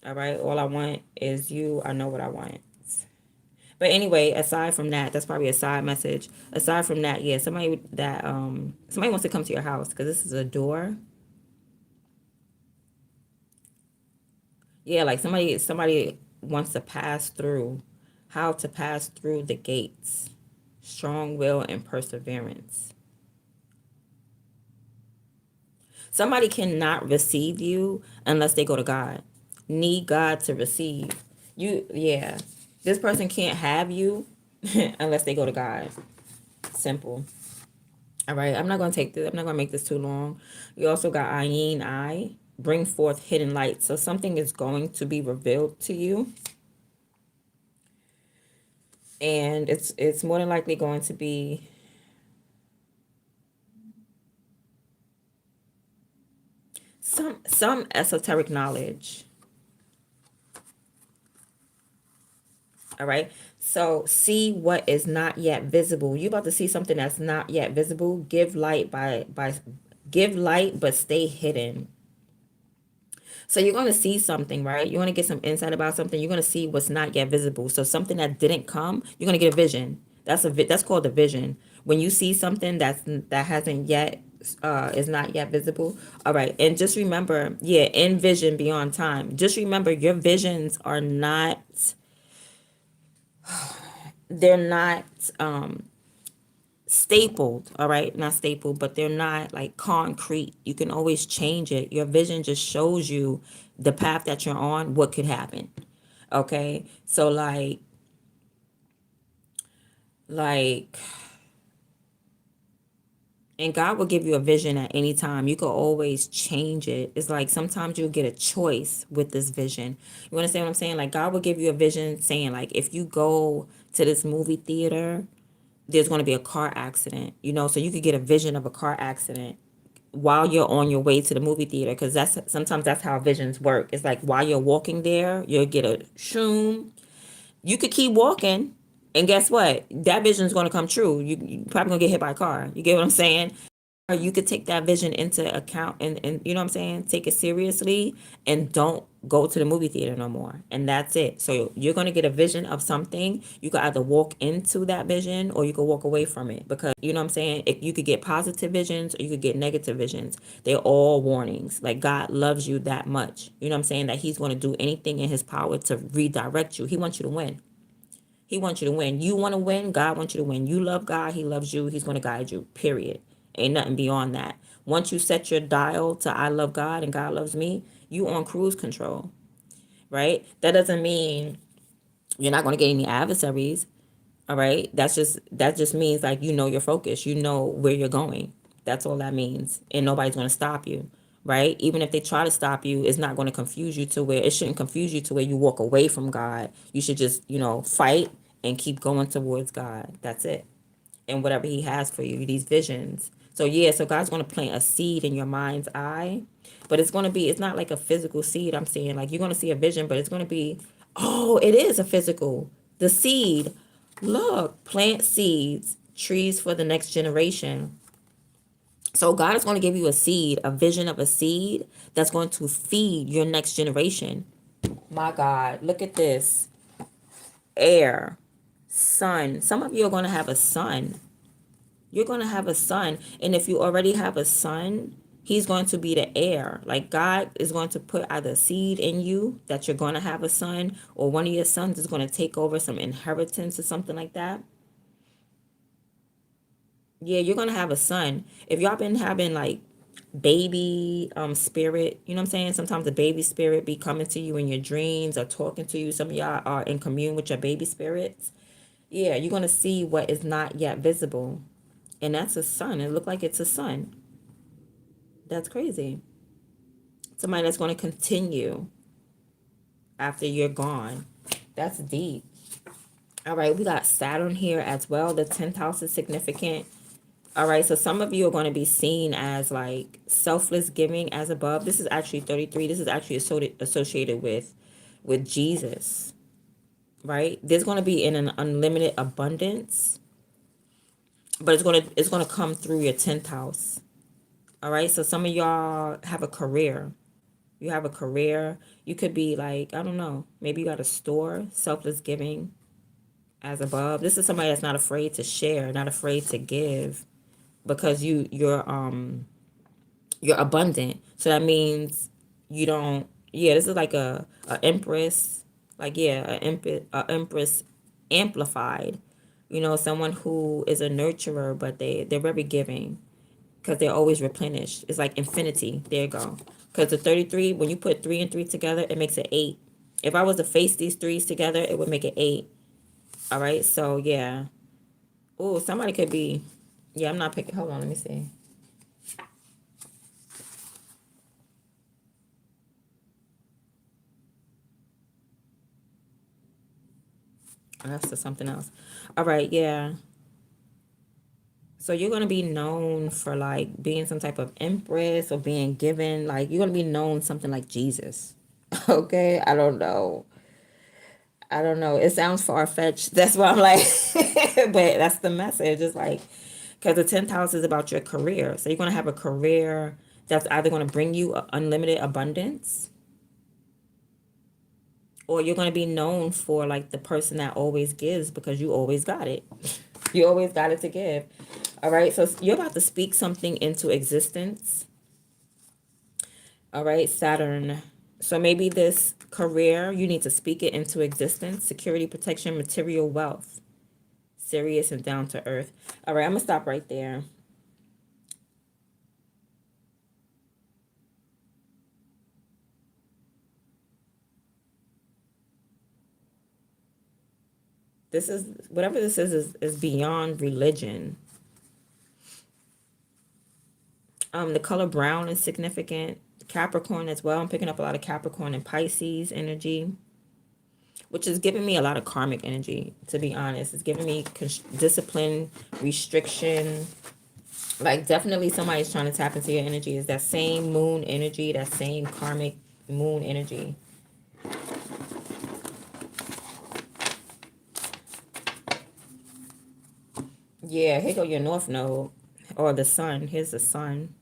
All right. All I want is you. I know what I want. But anyway, aside from that, that's probably a side message. Aside from that, yeah, somebody wants to come to your house because this is a door. Yeah, like somebody wants to pass through. How to pass through the gates. Strong will and perseverance. Somebody cannot receive you unless they go to God. Need God to receive. Yeah. This person can't have you unless they go to God. Simple. All right. I'm not going to make this too long. You also got Ayin I. Bring forth hidden light. So something is going to be revealed to you. And it's more than likely going to be some esoteric knowledge. All right. So see what is not yet visible. You about to see something that's not yet visible. Give light by give light, but stay hidden. So you're going to see something, right? You want to get some insight about something. You're going to see what's not yet visible. So something that didn't come, you're going to get a vision. That's called a vision. When you see something that hasn't yet is not yet visible. All right, and just remember, yeah, in vision beyond time. Just remember, your visions are not. They're not stapled, all right, not stapled, but they're not like concrete. You can always change it. Your vision just shows you the path that you're on, what could happen. Okay, so like and God will give you a vision at any time. You can always change it. It's like sometimes you'll get a choice with this vision. You understand what I'm saying? Like God will give you a vision saying, like, if you go to this movie theater, there's going to be a car accident, so you could get a vision of a car accident while you're on your way to the movie theater, because that's how visions work. It's like while you're walking there, you'll get a shoom. You could keep walking, and guess what? That vision is going to come true. You probably going to get hit by a car. You get what I'm saying? Or you could take that vision into account, and you know what I'm saying, take it seriously, and don't go to the movie theater no more, and that's it. So you're going to get a vision of something. You could either walk into that vision or you could walk away from it, because you know what I'm saying, if you could get positive visions or you could get negative visions. They're all warnings. Like God loves you that much, you know what I'm saying, that he's going to do anything in his power to redirect you. He wants you to win. He wants you to win. You want to win. God wants you to win. You love God. He loves you. He's going to guide you, period. Ain't nothing beyond that. Once you set your dial to I love God and God loves me, you on cruise control, right? That doesn't mean you're not going to get any adversaries, all right? That just means, like, your focus. You know where you're going. That's all that means. And nobody's going to stop you, right? Even if they try to stop you, it's not going to confuse you to where it shouldn't confuse you to where you walk away from God. You should just, fight and keep going towards God. That's it. And whatever he has for you, these visions. So yeah, so God's going to plant a seed in your mind's eye, but it's not like a physical seed. I'm saying, like, you're going to see a vision, but it's going to be, oh, it is a physical. The seed. Look, plant seeds, trees for the next generation. So God is going to give you a seed, a vision of a seed that's going to feed your next generation. My God, look at this. Air, sun. Some of you are going to have a son. You're going to have a son. And if you already have a son, he's going to be the heir. Like God is going to put either seed in you that you're going to have a son, or one of your sons is going to take over some inheritance or something like that. Yeah, you're going to have a son. If y'all been having like baby spirit, you know what I'm saying? Sometimes the baby spirit be coming to you in your dreams or talking to you. Some of y'all are in commune with your baby spirits. Yeah, you're going to see what is not yet visible. And that's a son. It looked like it's a son. That's crazy. Somebody that's going to continue after you're gone. That's deep. All right, we got Saturn here as well. The 10th house is significant. All right, so some of you are going to be seen as like selfless giving as above. This is actually 33. This is actually associated with Jesus, right? There's going to be in an unlimited abundance, but it's going to come through your 10th house. All right, so some of y'all have a career. You have a career. You could be like, I don't know, maybe you got a store, selfless giving as above. This is somebody that's not afraid to share, not afraid to give, because you're abundant. So that means you don't, yeah, this is like a empress, like, yeah, a empress amplified, someone who is a nurturer, but they're very giving, because they're always replenished. It's like infinity. There you go. Because the 33, when you put 3 and 3 together, it makes it 8. If I was to face these threes together, it would make it 8. All right, so yeah. Oh, somebody could be, yeah, I'm not picking, hold on, let me see. That's something else. All right, yeah. So you're going to be known for like being some type of empress or being given, like you're going to be known something like Jesus. Okay, I don't know. I don't know. It sounds far fetched. That's why I'm like, but that's the message. It's like, because the 10th house is about your career. So you're going to have a career that's either going to bring you unlimited abundance, Or you're going to be known for like the person that always gives because you always got it. You always got it to give. All right. So you're about to speak something into existence. All right. Saturn. So maybe this career, you need to speak it into existence. Security, protection, material wealth. Serious and down to earth. All right. I'm going to stop right there. This is, whatever this is beyond religion. The color brown is significant. Capricorn as well. I'm picking up a lot of Capricorn and Pisces energy, which is giving me a lot of karmic energy, to be honest. It's giving me discipline, restriction. Like, definitely somebody's trying to tap into your energy. Is that same moon energy, that same karmic moon energy. Yeah, here go your north node. Or the sun. Here's the sun.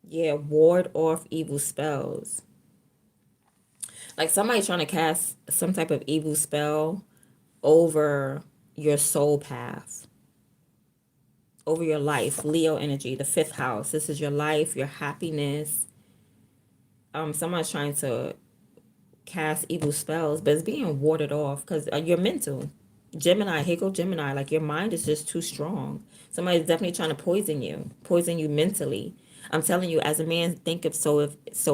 Yeah, ward off evil spells. Like somebody trying to cast some type of evil spell over your soul path, over your life. Leo energy, the 5th house. This is your life, your happiness. Someone's trying to cast evil spells, but it's being warded off because you're mental. Gemini, here go Gemini. Like your mind is just too strong. Somebody's definitely trying to poison you mentally. I'm telling you, as a man, think of so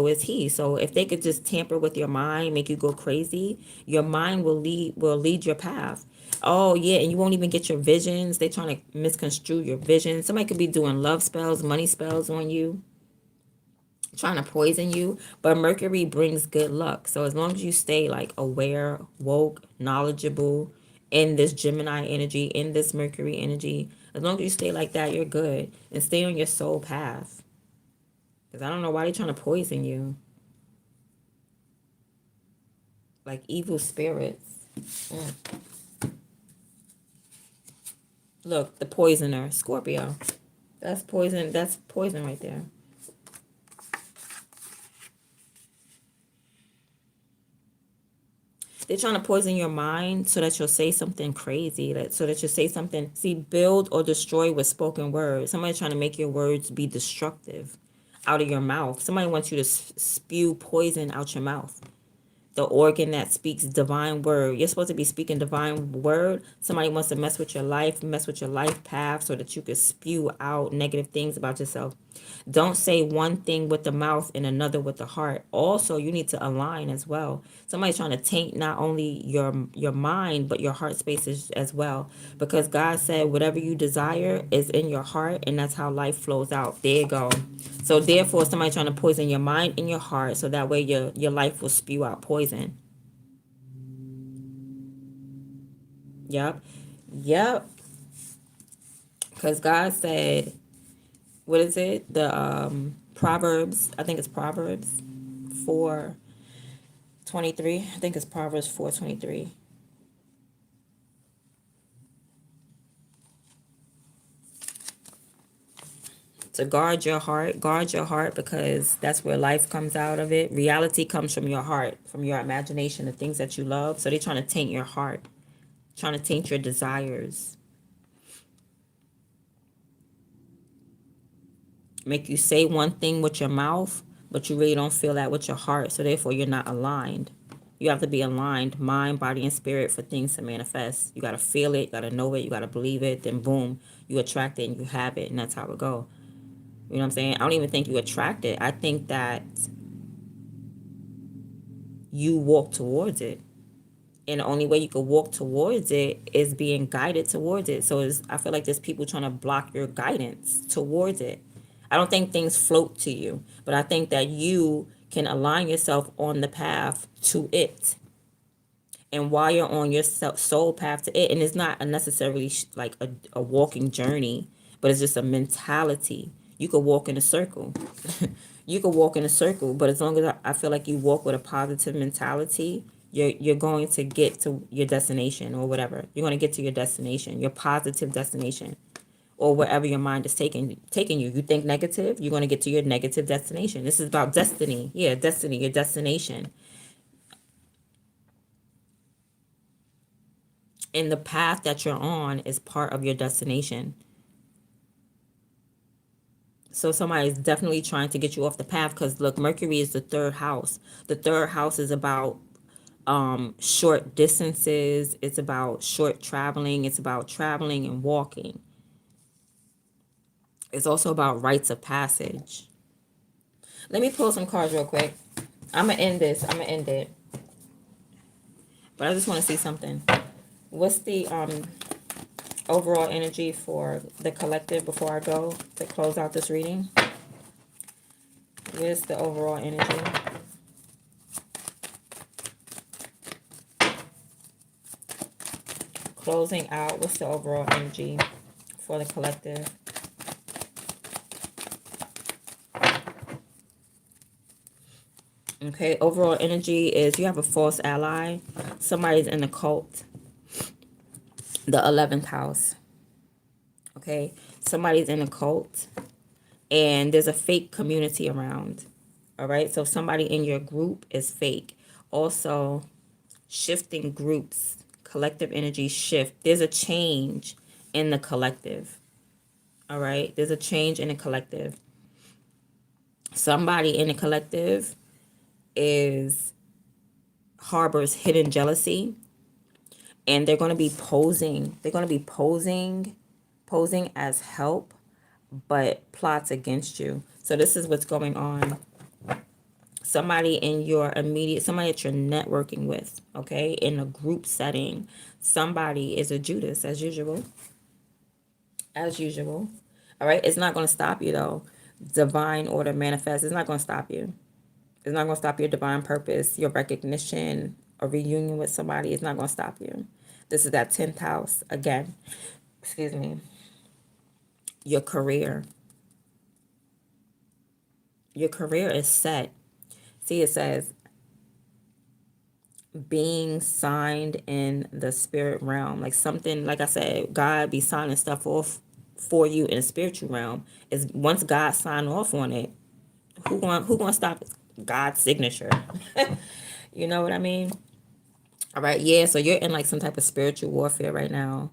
is he. So if they could just tamper with your mind, make you go crazy, your mind will lead your path. Oh yeah, and you won't even get your visions. They trying to misconstrue your visions. Somebody could be doing love spells, money spells on you, trying to poison you. But Mercury brings good luck. So as long as you stay like aware, woke, knowledgeable in this Gemini energy, in this Mercury energy, as long as you stay like that, you're good. And stay on your soul path. Because I don't know why they're trying to poison you. Like evil spirits. Look, the poisoner, Scorpio. That's poison. That's poison right there. They're trying to poison your mind so that you'll say something crazy, so that you'll say something. See, build or destroy with spoken words. Somebody's trying to make your words be destructive out of your mouth. Somebody wants you to spew poison out your mouth. The organ that speaks divine word. You're supposed to be speaking divine word. Somebody wants to mess with your life, mess with your life path so that you could spew out negative things about yourself. Don't say one thing with the mouth and another with the heart. Also, you need to align as well. Somebody's trying to taint not only your mind, but your heart space as well. Because God said whatever you desire is in your heart, and that's how life flows out. There you go. So therefore, somebody trying to poison your mind and your heart so that way your life will spew out poison. Yep. Yep. Because God said, what is it? The Proverbs, I think it's Proverbs 4:23. I think it's Proverbs 4:23. To guard your heart because that's where life comes out of it. Reality comes from your heart, from your imagination, the things that you love. So they're trying to taint your heart, trying to taint your desires, make you say one thing with your mouth, but you really don't feel that with your heart. So therefore, you're not aligned. You have to be aligned, mind, body, and spirit for things to manifest. You got to feel it, you got to know it, you got to believe it. Then boom, you attract it and you have it, and that's how it go. You know what I'm saying? I don't even think you attract it. I think that you walk towards it. And the only way you can walk towards it is being guided towards it. So I feel like there's people trying to block your guidance towards it. I don't think things float to you, but I think that you can align yourself on the path to it. And while you're on your soul path to it, and it's not necessarily like a walking journey, but it's just a mentality. You could walk in a circle. You could walk in a circle, but as long as I feel like you walk with a positive mentality, you're going to get to your destination or whatever. You're going to get to your destination, your positive destination. or wherever your mind is taking you. You think negative, you're going to get to your negative destination. This is about destiny. Yeah, destiny, your destination. And the path that you're on is part of your destination. So somebody is definitely trying to get you off the path, because look, Mercury is the third house. The third house is about short distances. It's about short traveling. It's about traveling and walking. It's also about rites of passage. Let me pull some cards real quick. I'm gonna end this. I'm gonna end it. But I just want to see something. What's the overall energy for the collective before I go to close out this reading? Where's the overall energy? Closing out, what's the overall energy for the collective? Okay, overall energy is you have a false ally. Somebody's in a cult. The 11th house. Okay, somebody's in a cult. And there's a fake community around. All right, so somebody in your group is fake. Also, shifting groups. Collective energy shift. There's a change in the collective. All right, there's a change in the collective. Somebody in the collective is harbors hidden jealousy, and they're going to be posing. They're going to be posing as help, but plots against you. So this is what's going on. Somebody in your immediate, somebody that you're networking with, okay, in a group setting, somebody is a Judas, as usual. As usual. All right, it's not going to stop you though. Divine order manifests. It's not going to stop you. It's not going to stop your divine purpose, your recognition, a reunion with somebody. It's not going to stop you. This is that 10th house again. Excuse me. Your career. Your career is set. See, it says being signed in the spirit realm. Like something, like I said, God be signing stuff off for you in the spiritual realm. Is once God sign off on it, who gonna stop it? God's signature. You know what I mean? All right, yeah, so you're in like some type of spiritual warfare right now.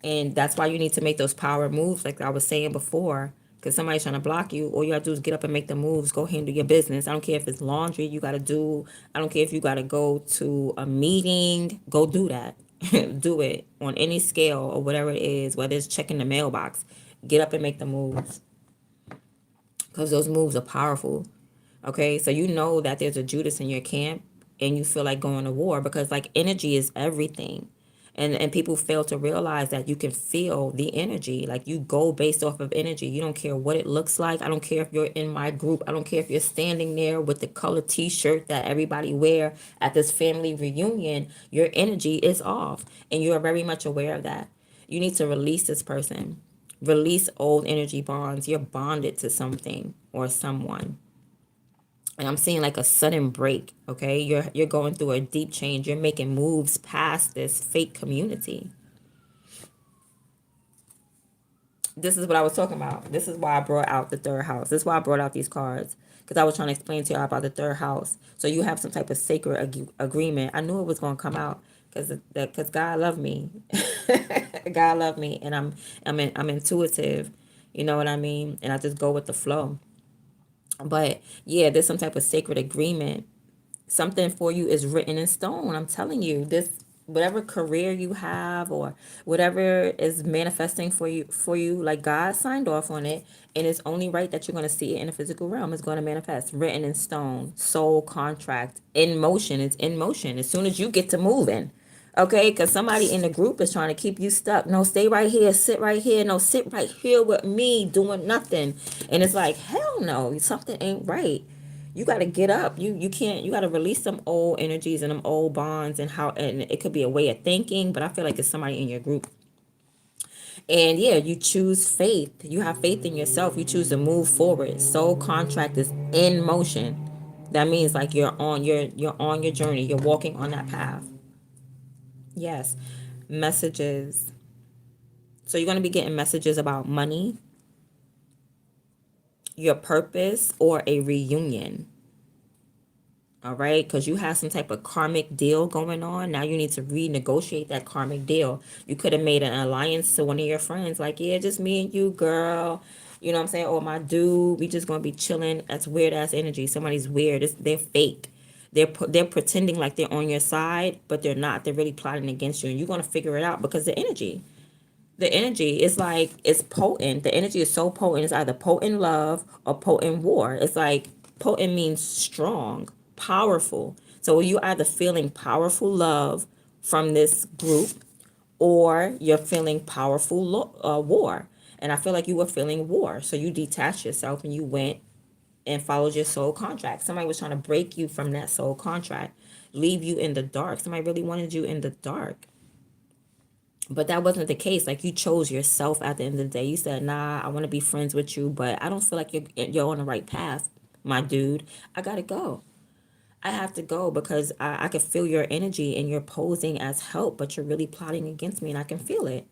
And that's why you need to make those power moves, like I was saying before. Because somebody's trying to block you, all you gotta do is get up and make the moves. Go handle your business. I don't care if it's laundry you gotta do. I don't care if you gotta go to a meeting. Go do that. Do it on any scale or whatever it is, whether it's checking the mailbox. Get up and make the moves. Because those moves are powerful. Okay, so you know that there's a Judas in your camp, and you feel like going to war, because like energy is everything. And people fail to realize that you can feel the energy. Like you go based off of energy. You don't care what it looks like. I don't care if you're in my group. I don't care if you're standing there with the color t-shirt that everybody wear at this family reunion. Your energy is off, and you are very much aware of that. You need to release this person. Release old energy bonds. You're bonded to something or someone. And I'm seeing like a sudden break. Okay, you're going through a deep change. You're making moves past this fake community. This is what I was talking about. This is why I brought out the third house. This is why I brought out these cards, because I was trying to explain to you about the third house. So you have some type of sacred agreement. I knew it was going to come out, because God loved me. God loved me, and I'm intuitive. You know what I mean? And I just go with the flow. But yeah, there's some type of sacred agreement. Something for you is written in stone. I'm telling you, this whatever career you have or whatever is manifesting for you, like God signed off on it, and it's only right that you're going to see it in the physical realm. It's going to manifest, written in stone, soul contract, in motion. It's in motion as soon as you get to moving. Okay, because somebody in the group is trying to keep you stuck. No, stay right here, sit right here. No, sit right here with me doing nothing. And it's like, hell no, something ain't right. You got to get up. You can't. You got to release some old energies and them old bonds, and it could be a way of thinking, but I feel like it's somebody in your group. And yeah, you choose faith. You have faith in yourself. You choose to move forward. Soul contract is in motion. That means like you're on your journey. You're walking on that path. Yes. Messages So you're going to be getting messages about money, your purpose, or a reunion. All right, because you have some type of karmic deal going on. Now you need to renegotiate that karmic deal. You could have made an alliance to one of your friends, like, yeah, just me and you, girl. You know what I'm saying? Or my dude, we just gonna be chilling. That's weird ass energy. Somebody's weird. They're fake. They're pretending like they're on your side, but they're not. They're really plotting against you, and you're gonna figure it out because the energy is like, it's potent. The energy is so potent. It's either potent love or potent war. It's like potent means strong, powerful. So you either feeling powerful love from this group, or you're feeling powerful war. And I feel like you were feeling war. So you detached yourself and you went and followed your soul contract. Somebody was trying to break you from that soul contract, leave you in the dark. Somebody really wanted you in the dark. But that wasn't the case. Like, you chose yourself at the end of the day. You said, nah, I want to be friends with you, but I don't feel like you're on the right path, my dude. I gotta go. I have to go because I can feel your energy and you're posing as help, but you're really plotting against me and I can feel it.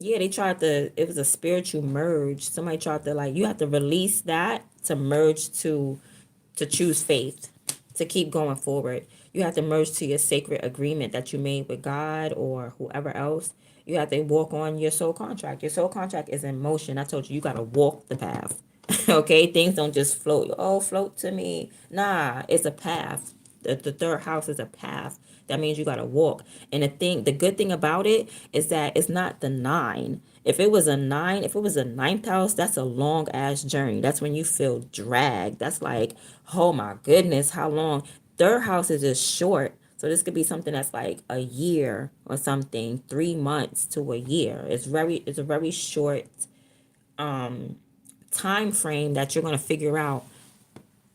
Yeah, they tried to, it was a spiritual merge. Somebody tried to, like, you have to release that to merge to choose faith, to keep going forward. You have to merge to your sacred agreement that you made with God or whoever else. You have to walk on your soul contract. Your soul contract is in motion. I told you, you got to walk the path. Okay? Things don't just float. Oh, float to me. Nah, it's a path. The third house is a path. That means you got to walk. And the good thing about it is that it's not the nine. If it was a nine, if it was a ninth house, that's a long ass journey. That's when you feel dragged. That's like, oh my goodness, how long? Third house is just short. So this could be something that's like a year or something, 3 months to a year. It's a very short time frame that you're gonna figure out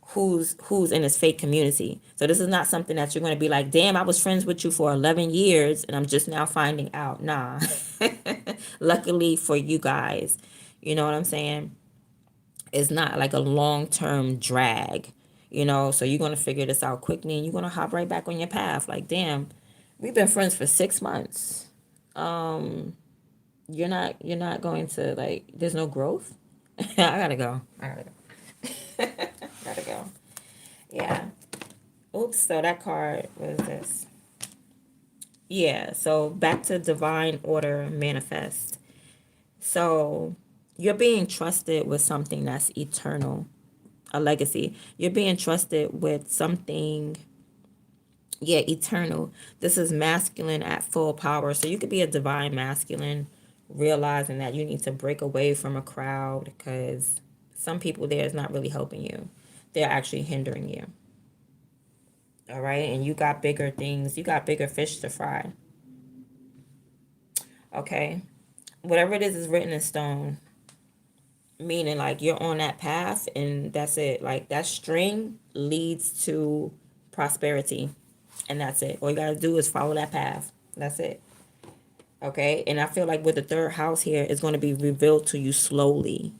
who's in this fake community. So this is not something that you're going to be like, damn, I was friends with you for 11 years and I'm just now finding out. Nah. Luckily for you guys, you know what I'm saying? It's not like a long-term drag, so you're going to figure this out quickly and you're going to hop right back on your path. Like, damn, we've been friends for 6 months. You're not going to, like, there's no growth. I gotta go. Gotta go. Yeah. Oops, so that card, what is this? Yeah, so back to divine order manifest. So you're being trusted with something that's eternal, a legacy. You're being trusted with something, yeah, eternal. This is masculine at full power. So you could be a divine masculine, realizing that you need to break away from a crowd because some people there is not really helping you. They're actually hindering you. All right, and you got bigger things, you got bigger fish to fry. Okay, whatever it is written in stone, meaning like you're on that path and that's it. Like, that string leads to prosperity, and that's it. All you gotta do is follow that path. That's it. Okay, and I feel like with the third house here, it's going to be revealed to you slowly.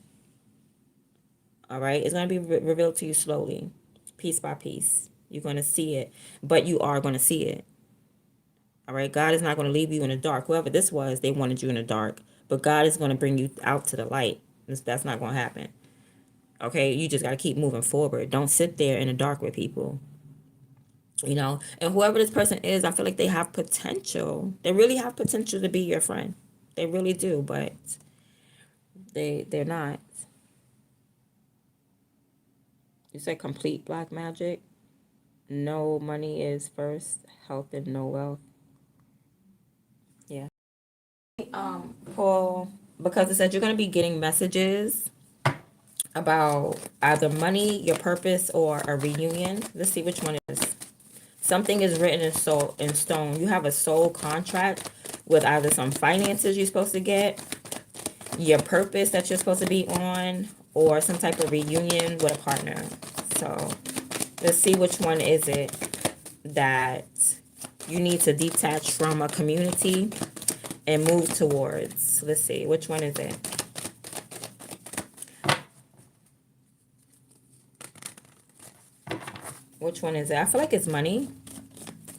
All right, it's going to be revealed to you slowly, piece by piece. You're going to see it, but you are going to see it. All right, God is not going to leave you in the dark. Whoever this was, they wanted you in the dark, but God is going to bring you out to the light. That's not going to happen. Okay, you just got to keep moving forward. Don't sit there in the dark with people. And whoever this person is, I feel like they have potential. They really have potential to be your friend. They really do, but they're not. You said complete black magic. No money is first, health and no wealth. Yeah. Paul, because it said you're gonna be getting messages about either money, your purpose, or a reunion. Let's see which one it is. Something is written in stone. You have a soul contract with either some finances you're supposed to get, your purpose that you're supposed to be on, or some type of reunion with a partner. So let's see which one is it that you need to detach from a community and move towards. Let's see, which one is it? Which one is it? I feel like it's money.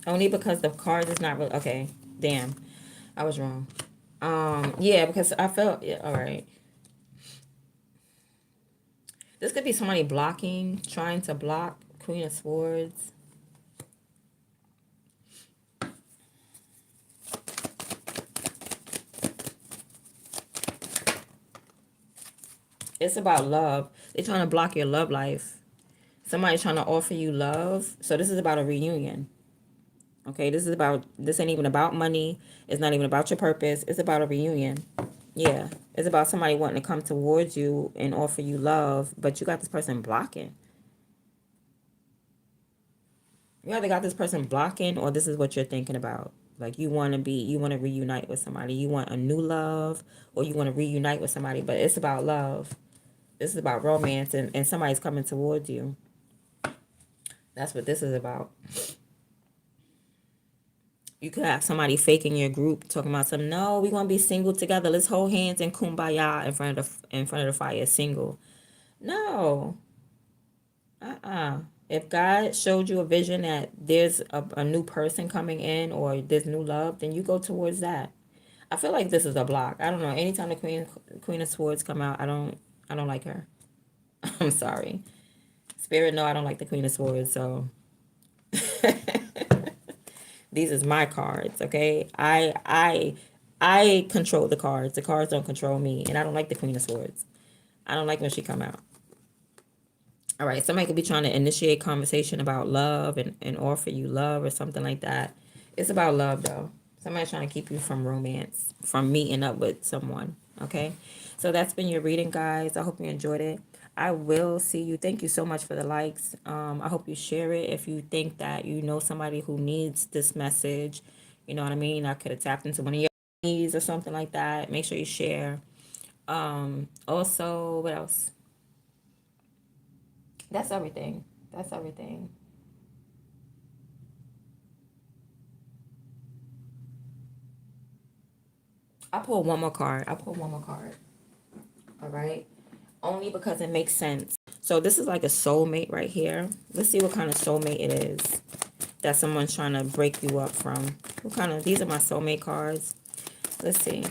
Only because the card is not really... Okay, damn. I was wrong. Yeah, because I felt, yeah, all right. This could be somebody blocking, trying to block Queen of Swords. It's about love. They're trying to block your love life. Somebody's trying to offer you love. So this is about a reunion. Okay, this ain't even about money. It's not even about your purpose. It's about a reunion. Yeah. It's about somebody wanting to come towards you and offer you love, but you got this person blocking. You either got this person blocking or this is what you're thinking about. Like you want to reunite with somebody. You want a new love or you want to reunite with somebody, but it's about love. This is about romance and somebody's coming towards you. That's what this is about. You could have somebody faking your group talking about something. No, we're gonna be single together. Let's hold hands and kumbaya in front of the fire, single. No. If God showed you a vision that there's a new person coming in or there's new love, then you go towards that. I feel like this is a block. I don't know. Anytime the Queen of Swords come out, I don't like her. I'm sorry. Spirit, no, I don't like the Queen of Swords, so these is my cards, okay? I control the cards. The cards don't control me, and I don't like the Queen of Swords. I don't like when she come out. All right, somebody could be trying to initiate conversation about love and offer you love or something like that. It's about love though. Somebody's trying to keep you from romance, from meeting up with someone. Okay, so that's been your reading, guys. I hope you enjoyed it. I will see you. Thank you so much for the likes. I hope you share it if you think that you know somebody who needs this message. You know what I mean? I could have tapped into one of your needs or something like that. Make sure you share. Also, what else? That's everything. That's everything. I pulled one more card. I pulled one more card. All right. Only because it makes sense. So this is like a soulmate right here. Let's see what kind of soulmate it is that someone's trying to break you up from. What kind of, these are my soulmate cards. Let's see.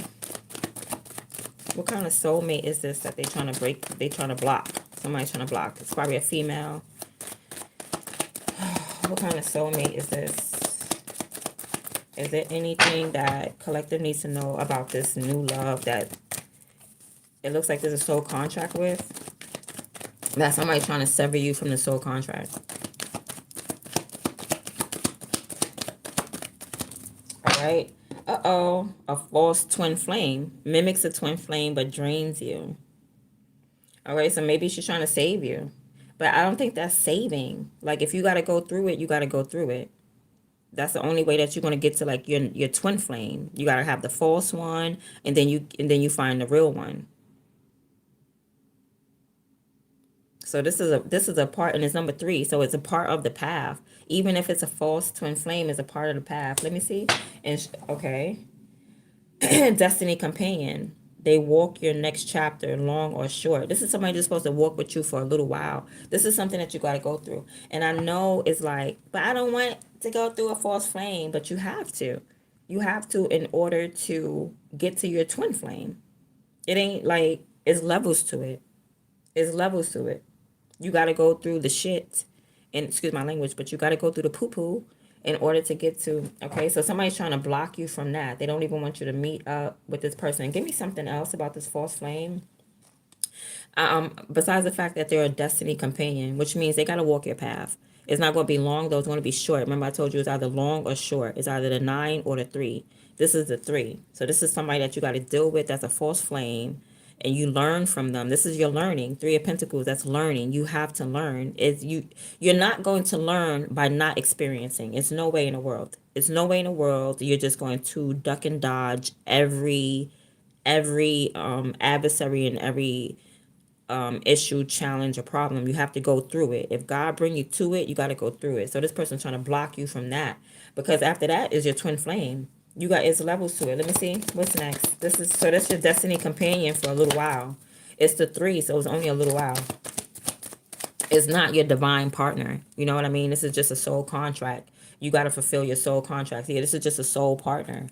What kind of soulmate is this that they trying to block? Somebody's trying to block. It's probably a female. What kind of soulmate is this? Is there anything that collective needs to know about this new love that it looks like there's a soul contract with? That somebody's trying to sever you from the soul contract. All right. Uh-oh. A false twin flame. Mimics a twin flame but drains you. All right. So maybe she's trying to save you. But I don't think that's saving. Like if you got to go through it, you got to go through it. That's the only way that you're going to get to like your twin flame. You got to have the false one and then you find the real one. So this is a part, and it's number 3. So it's a part of the path. Even if it's a false twin flame, is a part of the path. Let me see. And okay, destiny companion. They walk your next chapter, long or short. This is somebody that's supposed to walk with you for a little while. This is something that you got to go through. And I know it's like, but I don't want to go through a false flame. But you have to. You have to in order to get to your twin flame. It ain't like it's levels to it. It's levels to it. You got to go through the shit, and excuse my language, but you got to go through the poo poo in order to get to. Okay, so somebody's trying to block you from that. They don't even want you to meet up with this person. Give me something else about this false flame. Besides the fact that they're a destiny companion, which means they got to walk your path. It's not going to be long though. It's going to be short. Remember, I told you it's either long or short. It's either the 9 or the 3. This is the 3. So this is somebody that you got to deal with. That's a false flame, and you learn from them. This is your learning. 3 of Pentacles. That's learning. You have to learn. You're not going to learn by not experiencing. It's no way in the world. It's no way in the world. You're just going to duck and dodge every adversary and every issue, challenge, or problem. You have to go through it. If God bring you to it, you got to go through it. So this person's trying to block you from that, because after that is your twin flame. You got, it's levels to it. Let me see what's next. This is, so that's your destiny companion for a little while. It's the 3, so it's only a little while. It's not your divine partner. You know what I mean? This is just a soul contract. You got to fulfill your soul contract. Yeah, this is just a soul partner.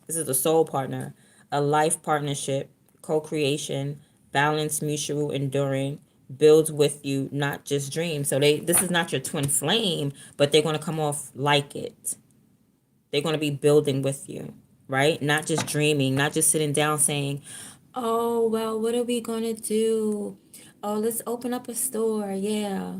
This is a soul partner. a life partnership, co-creation, balance, mutual, enduring, builds with you, not just dreams. So this is not your twin flame, but they're going to come off like it. They're going to be building with you, right? Not just dreaming, not just sitting down saying, oh, well, what are we going to do? Oh, let's open up a store. Yeah.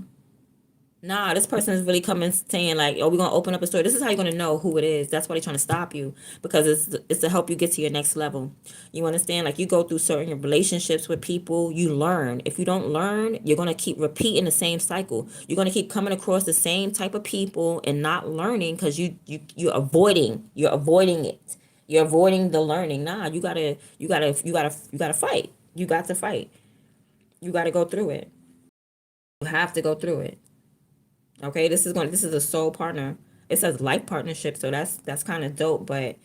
Nah, this person is really coming saying like, "Oh, we're gonna open up a store." This is how you're gonna know who it is. That's why they're trying to stop you, because it's to help you get to your next level. You understand? Like, you go through certain relationships with people, you learn. If you don't learn, you're gonna keep repeating the same cycle. You're gonna keep coming across the same type of people and not learning, because you're avoiding. You're avoiding it. You're avoiding the learning. Nah, you gotta fight. You got to fight. You got to go through it. You have to go through it. Okay, this is a soul partner. It says life partnership, so that's kind of dope, but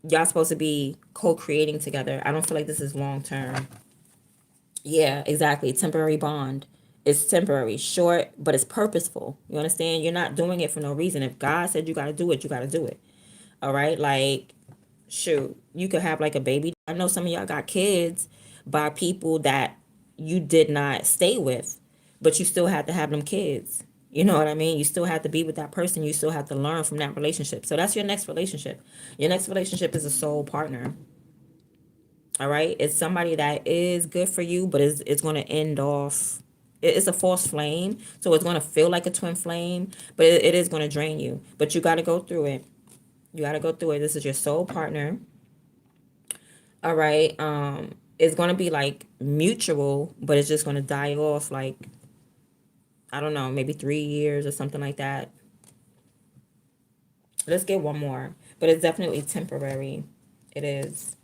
y'all supposed to be co-creating together. I don't feel like this is long term. Yeah, exactly. Temporary bond. It's temporary, short, but it's purposeful. You understand? You're not doing it for no reason. If God said you got to do it, you got to do it. All right? Like, shoot, you could have like a baby. I know some of y'all got kids by people that you did not stay with, but you still had to have them kids. You know what I mean? You still have to be with that person. You still have to learn from that relationship. So that's your next relationship. Your next relationship is a soul partner. All right? It's somebody that is good for you, but it's going to end off. It's a false flame. So it's going to feel like a twin flame, but it is going to drain you. But you got to go through it. You got to go through it. This is your soul partner. All right. It's going to be like mutual, but it's just going to die off like, I don't know, maybe 3 years or something like that. Let's get one more, but it's definitely temporary. It is.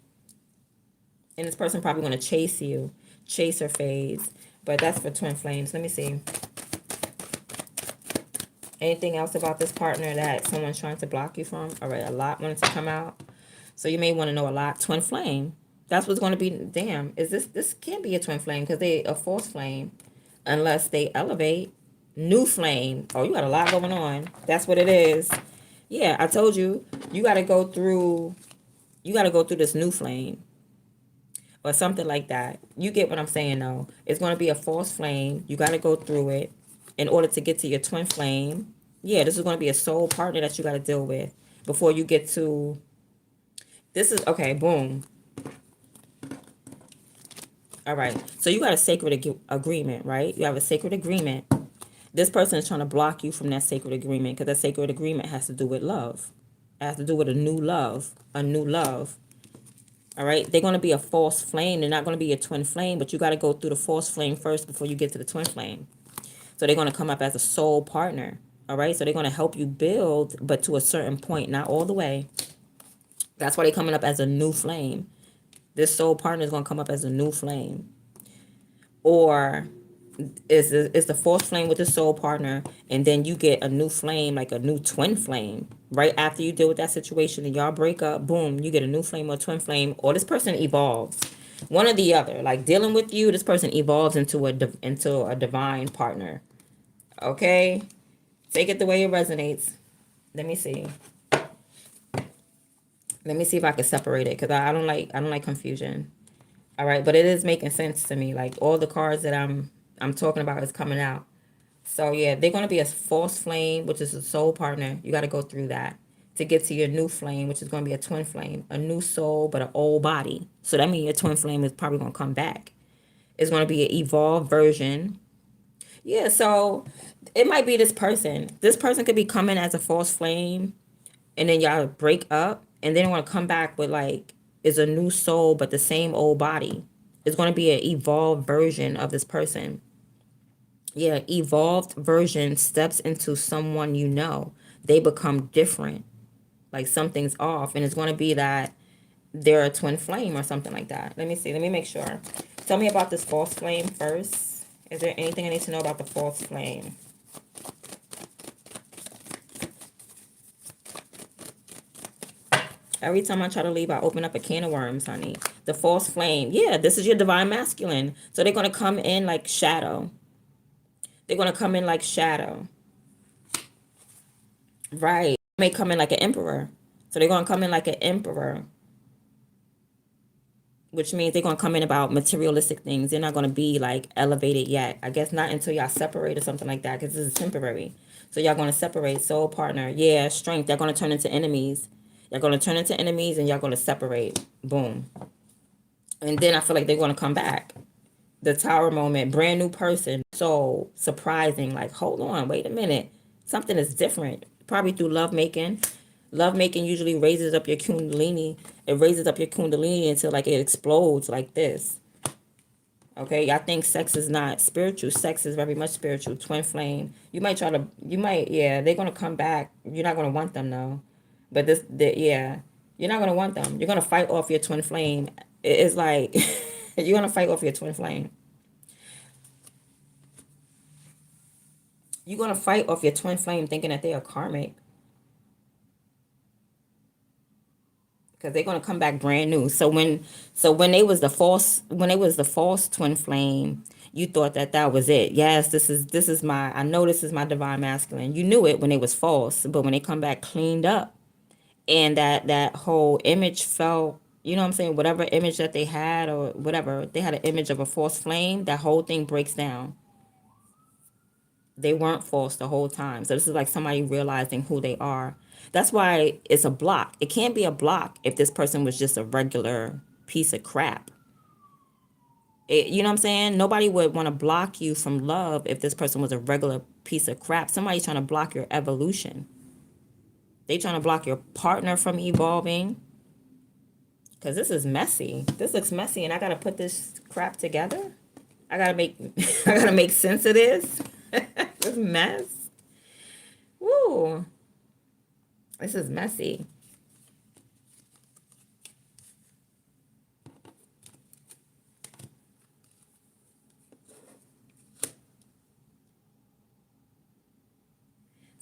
And this person probably going to chase you, chaser phase, but that's for twin flames. Let me see. Anything else about this partner that someone's trying to block you from? All right, a lot wanted to come out. So you may want to know a lot. Twin flame. That's what's going to be. Damn, is this can't be a twin flame, because they a false flame unless they elevate. New flame. Oh, you got a lot going on. That's what it is. Yeah, I told you. You got to go through. You got to go through this new flame or something like that. You get what I'm saying, though. It's going to be a false flame. You got to go through it in order to get to your twin flame. Yeah, this is going to be a soul partner that you got to deal with before you get to. This is okay. Boom. All right. So you got a sacred agreement, right? You have a sacred agreement. This person is trying to block you from that sacred agreement, because that sacred agreement has to do with love. It has to do with a new love. A new love. All right. They're going to be a false flame. They're not going to be a twin flame, but you got to go through the false flame first before you get to the twin flame. So they're going to come up as a soul partner. All right. So they're going to help you build, but to a certain point, not all the way. That's why they're coming up as a new flame. This soul partner is going to come up as a new flame. Or is the false flame with the soul partner, and then you get a new flame, like a new twin flame, right after you deal with that situation and y'all break up. Boom, you get a new flame or twin flame, or this person evolves. One or the other. Like dealing with you, this person evolves into a divine partner. Okay, take it the way it resonates. Let me see. Let me see if I can separate it, because I don't like confusion. All right, but it is making sense to me. Like all the cards that I'm talking about is coming out. So yeah, they're gonna be a false flame, which is a soul partner. You got to go through that to get to your new flame, which is gonna be a twin flame, a new soul but an old body. So that means your twin flame is probably gonna come back. It's gonna be an evolved version. Yeah, so it might be this person. This person could be coming as a false flame, and then y'all break up, and then want to come back with like is a new soul but the same old body. It's going to be an evolved version of this person. Yeah, evolved version steps into someone you know. They become different. Like something's off, and it's going to be that they're a twin flame or something like that. Let me see. Let me make sure. Tell me about this false flame first. Is there anything I need to know about the false flame? Every time I try to leave, I open up a can of worms, honey. The false flame. Yeah, this is your divine masculine. So they're going to come in like shadow. They're going to come in like shadow. Right. They may come in like an emperor. So they're going to come in like an emperor. which means they're gonna come in about materialistic things. They're not gonna be like elevated yet. I guess not until y'all separate or something like that, because this is temporary. So y'all gonna separate, soul partner. Yeah, strength. They're gonna turn into enemies. You're gonna turn into enemies, and y'all gonna separate. Boom. And then I feel like they're gonna come back. The tower moment, brand new person. So surprising. Like, hold on, wait a minute. Something is different. Probably through love making. Love making usually raises up your kundalini. It raises up your kundalini until like it explodes like this. Okay, I think sex is not spiritual. Sex is very much spiritual. Twin flame. Yeah, they're gonna come back. You're not gonna want them though. But yeah, you're not gonna want them. You're gonna fight off your twin flame. It's like you're gonna fight off your twin flame. You're gonna fight off your twin flame, thinking that they are karmic, because they're gonna come back brand new. So when they was the false twin flame, you thought that that was it. Yes, this is my. I know this is my divine masculine. You knew it when they was false, but when they come back cleaned up, and that whole image fell. You know what I'm saying? Whatever image that they had, or whatever they had, an image of a false flame. That whole thing breaks down. They weren't false the whole time. So this is like somebody realizing who they are. That's why it's a block. It can't be a block if this person was just a regular piece of crap. You know what I'm saying? Nobody would want to block you from love if this person was a regular piece of crap. Somebody's trying to block your evolution. They trying to block your partner from evolving. Because this is messy. This looks messy, and I gotta put this crap together. I gotta make I gotta make sense of this. This mess. Woo. This is messy.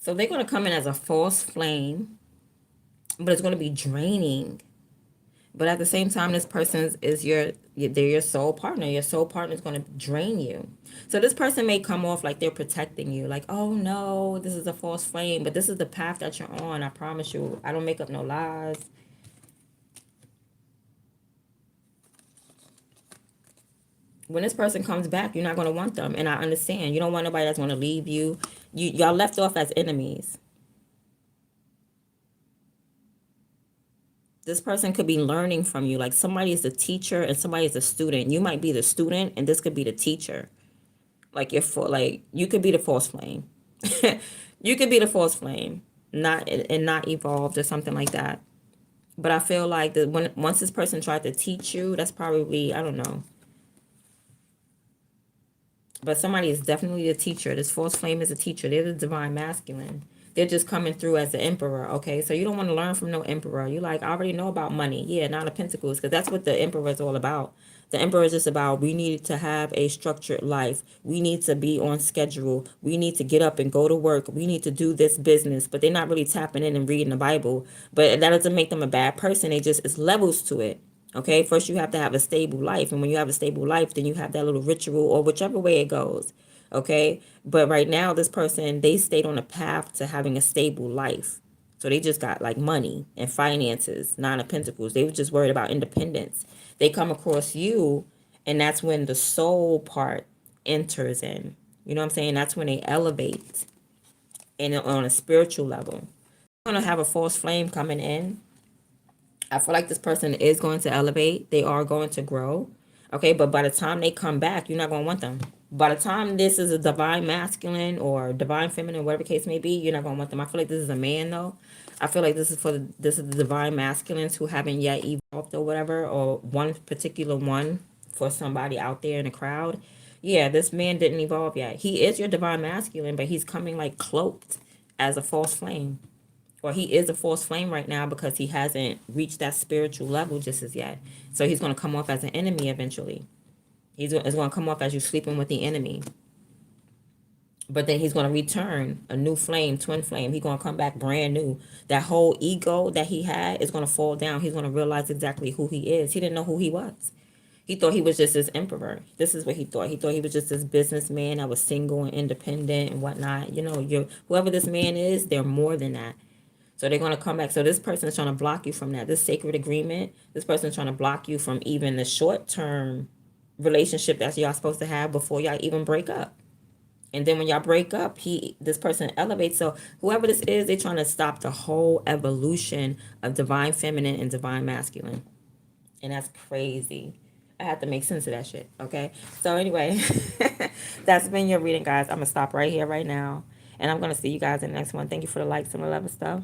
So they're going to come in as a false flame, but it's going to be draining. But at the same time, this person is they're your soul partner. Your soul partner is going to drain you. So this person may come off like they're protecting you, like, oh no, this is a false flame, but this is the path that you're on. I promise you, I don't make up no lies. When this person comes back, you're not going to want them. And I understand. You don't want nobody that's going to leave you. Y'all left off as enemies. This person could be learning from you. Like somebody is the teacher and somebody is the student. You might be the student and this could be the teacher. Like you could be the false flame. You could be the false flame, not evolved or something like that. But I feel like that once this person tried to teach you, that's probably, I don't know. But somebody is definitely a teacher. This false flame is a teacher. They're the divine masculine. They're just coming through as the emperor, okay? So you don't want to learn from no emperor. You like, I already know about money. Yeah, Nine of Pentacles, because that's what the emperor is all about. The emperor is just about, we need to have a structured life. We need to be on schedule. We need to get up and go to work. We need to do this business. But they're not really tapping in and reading the Bible. But that doesn't make them a bad person. It's levels to it. Okay, first you have to have a stable life. And when you have a stable life, then you have that little ritual or whichever way it goes. Okay, but right now, this person, they stayed on a path to having a stable life. So they just got like money and finances, Nine of Pentacles. They were just worried about independence. They come across you, and that's when the soul part enters in. You know what I'm saying? That's when they elevate and on a spiritual level. You're going to have a false flame coming in. I feel like this person is going to elevate. They are going to grow. Okay, but by the time they come back, you're not going to want them. By the time this is a divine masculine or divine feminine, whatever case may be, you're not going to want them. I feel like this is a man, though. I feel like this is the divine masculines who haven't yet evolved or whatever, or one particular one for somebody out there in the crowd. Yeah, this man didn't evolve yet. He is your divine masculine, but he's coming like cloaked as a false flame. Or he is a false flame right now because he hasn't reached that spiritual level just as yet. So he's going to come off as an enemy eventually. It's going to come off as you sleeping with the enemy. But then he's going to return a new flame, twin flame. He's going to come back brand new. That whole ego that he had is going to fall down. He's going to realize exactly who he is. He didn't know who he was. He thought he was just this emperor. This is what he thought. He thought he was just this businessman that was single and independent and whatnot. You know, whoever this man is, they're more than that. So they're going to come back. So this person is trying to block you from that. This sacred agreement, this person is trying to block you from even the short term relationship that y'all supposed to have before y'all even break up. And then when y'all break up, this person elevates. So whoever this is, they're trying to stop the whole evolution of divine feminine and divine masculine. And that's crazy. I have to make sense of that shit. Okay. So anyway, that's been your reading, guys. I'm gonna stop right here, right now. And I'm gonna see you guys in the next one. Thank you for the likes and the love and stuff.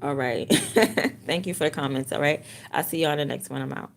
All right. Thank you for the comments. All right. I'll see you on the next one. I'm out.